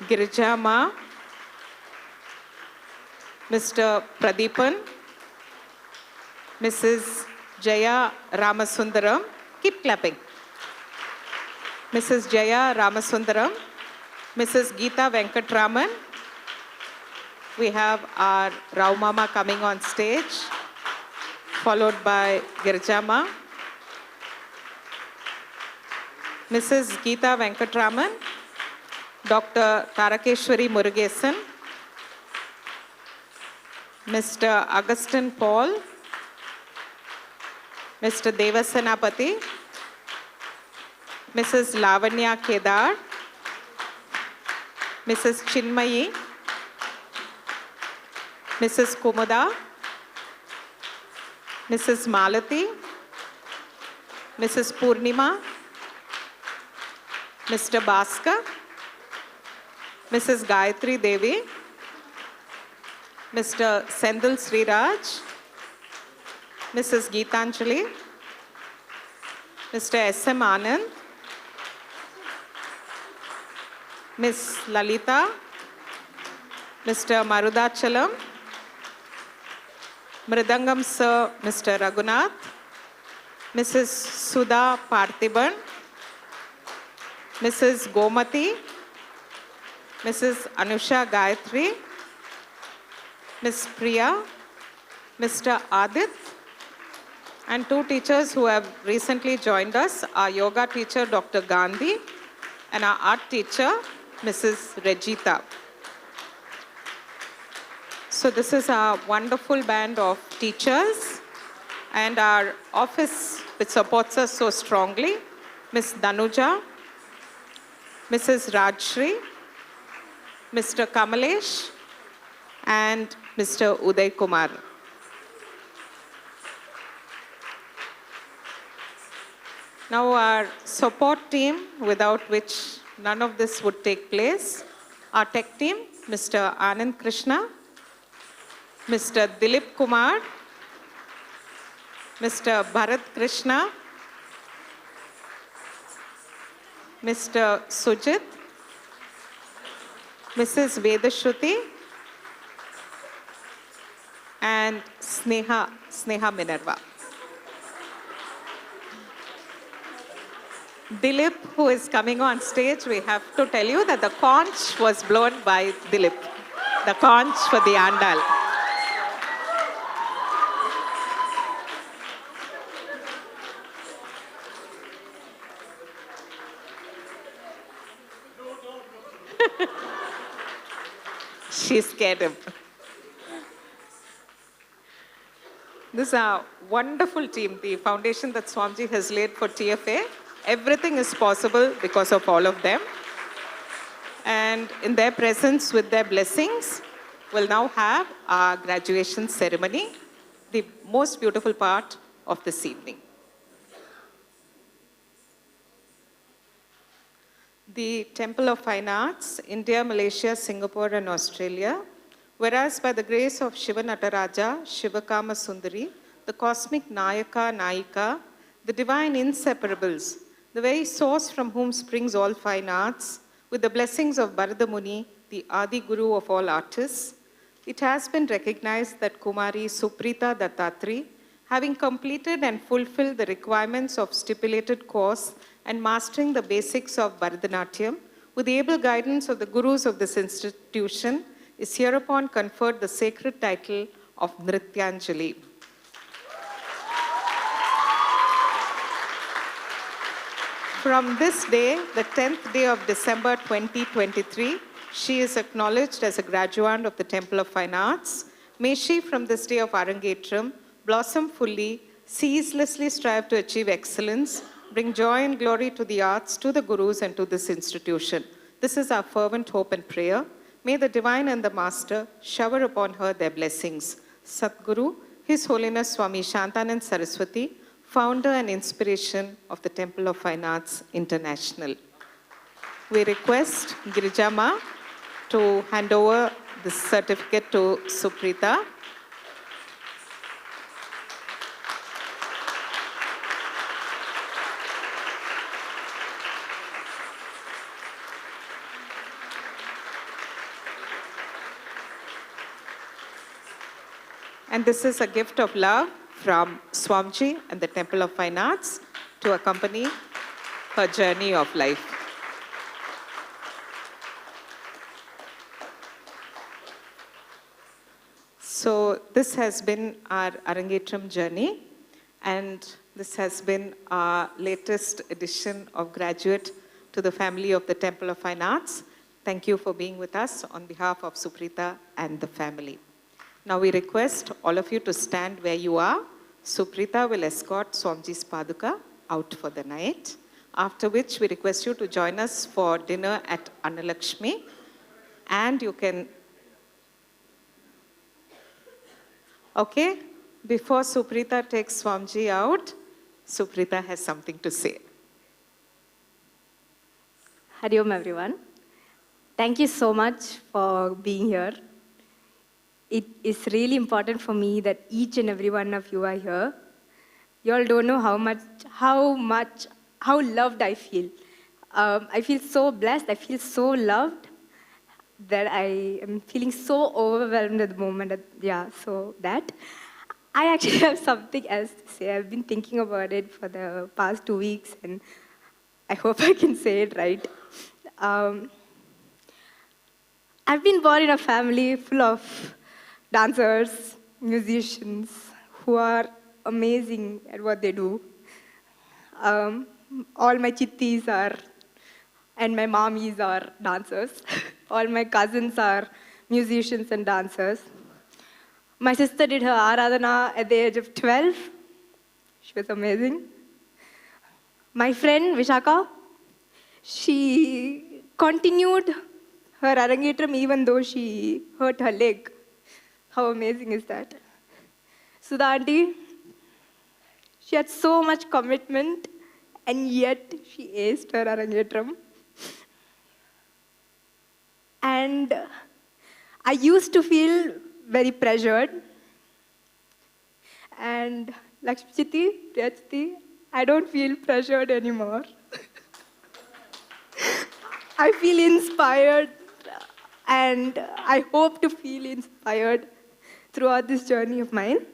Girija Ma, Mr. Pradeepan, Mrs. Jaya Ramasundaram, keep clapping, Mrs. Jaya Ramasundaram, Mrs. Geeta Venkatraman. We have our Rao Mama coming on stage, followed by Girija Ma. Mrs. Geeta Venkatraman, Dr. Tarakeshwari Murugesan, Mr. Augustine Paul, Mr. Devasanapati, Mrs. Lavanya Kedar, Mrs. Chinmayi, Mrs. Kumuda, Mrs. Malati, Mrs. Purnima, Mr. Bhaskar, Mrs. Gayatri Devi, Mr. Sendil Sriraj, Mrs. Geetanjali, Mr. S.M. Anand, Ms. Lalita, Mr. Marudachalam, Mridangam Sir, Mr. Raghunath, Mrs. Sudha Parthiban, Mrs. Gomati, Mrs. Anusha Gayatri, Ms. Priya, Mr. Adit, and two teachers who have recently joined us, our yoga teacher, Dr. Gandhi, and our art teacher, Mrs. Regita. So this is our wonderful band of teachers, and our office, which supports us so strongly, Ms. Danuja, Mrs. Rajshri, Mr. Kamalesh, and Mr. Uday Kumar. Now our support team, without which none of this would take place. Our tech team, Mr. Anand Krishna, Mr. Dilip Kumar, Mr. Bharat Krishna, Mr. Sujit, Mrs. Vedashruti, and Sneha Minerva. Dilip, who is coming on stage, we have to tell you that the conch was blown by Dilip, the conch for the Andal. She scared him. This is a wonderful team, the foundation that Swamiji has laid for TFA. Everything is possible because of all of them. And in their presence, with their blessings, we'll now have our graduation ceremony, the most beautiful part of this evening. The Temple of Fine Arts, India, Malaysia, Singapore, and Australia, whereas by the grace of Shiva Nataraja, Shivakama Sundari, the cosmic Nayaka, Nayika, the divine inseparables, the very source from whom springs all fine arts, with the blessings of Bharata Muni, the Adi Guru of all artists, it has been recognized that Kumari Supreeta Dattatri, having completed and fulfilled the requirements of stipulated course and mastering the basics of Bharatanatyam, with the able guidance of the gurus of this institution, is hereupon conferred the sacred title of Nrityanjali. From this day, the 10th day of December 2023, she is acknowledged as a graduate of the Temple of Fine Arts. May she, from this day of Arangetram, blossom fully, ceaselessly strive to achieve excellence, bring joy and glory to the arts, to the gurus, and to this institution. This is our fervent hope and prayer. May the Divine and the Master shower upon her their blessings. Satguru, His Holiness Swami Shantanand Saraswati, founder and inspiration of the Temple of Fine Arts International. We request Girijama to hand over this certificate to Supreeta. And this is a gift of love from Swamiji and the Temple of Fine Arts to accompany her journey of life. So this has been our Arangetram journey, and this has been our latest edition of Graduate to the family of the Temple of Fine Arts. Thank you for being with us on behalf of Supreeta and the family. Now we request all of you to stand where you are. Supreeta will escort Swamiji's Paduka out for the night, after which we request you to join us for dinner at Annalakshmi, and you can... Okay, before Supreeta takes Swamiji out, Supreeta has something to say. Hari Om, everyone. Thank you so much for being here. It is really important for me that each and every one of you are here. You all don't know how loved I feel. I feel so blessed, I feel so loved that I am feeling so overwhelmed at the moment. So that. I actually have something else to say. I've been thinking about it for the past 2 weeks, and I hope I can say it right. I've been born in a family full of dancers, musicians, who are amazing at what they do. All my chittis and my mommies are dancers. All my cousins are musicians and dancers. My sister did her Aradhana at the age of 12. She was amazing. My friend Vishaka, she continued her Arangetram even though she hurt her leg. How amazing is that? Sudha auntie, she had so much commitment, and yet she aced her Arangetram. And I used to feel very pressured. And Lakshmi Chitti, Priya Chitti, I don't feel pressured anymore. I feel inspired, and I hope to feel inspired throughout this journey of mine.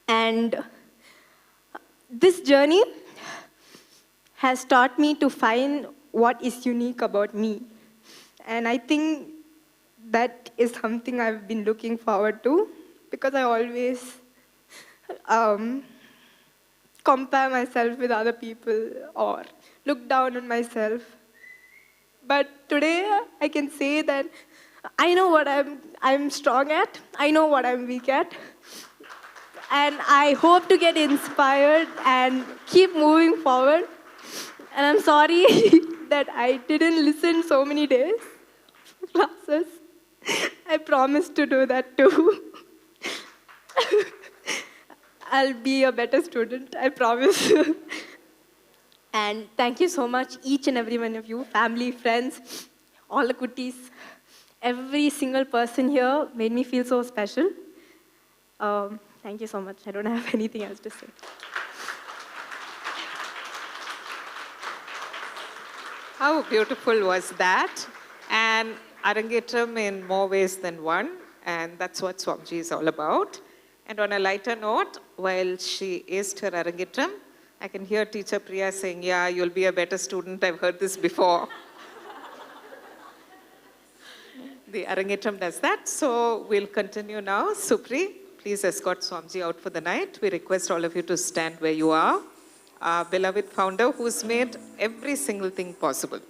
And this journey has taught me to find what is unique about me. And I think that is something I've been looking forward to, because I always compare myself with other people or look down on myself. But today I can say that I know what I'm strong at. I know what I'm weak at. And I hope to get inspired and keep moving forward. And I'm sorry that I didn't listen so many days classes. I promise to do that too. I'll be a better student, I promise. And thank you so much, each and every one of you, family, friends, all the kutis. Every single person here made me feel so special. Thank you so much. I don't have anything else to say. How beautiful was that? And Arangetram in more ways than one, and that's what Swamiji is all about. And on a lighter note, while she aced her Arangetram, I can hear teacher Priya saying, yeah, you'll be a better student. I've heard this before. The Arangetram does that. So we'll continue now. Supri, please escort Swamiji out for the night. We request all of you to stand where you are. Our beloved founder who's made every single thing possible.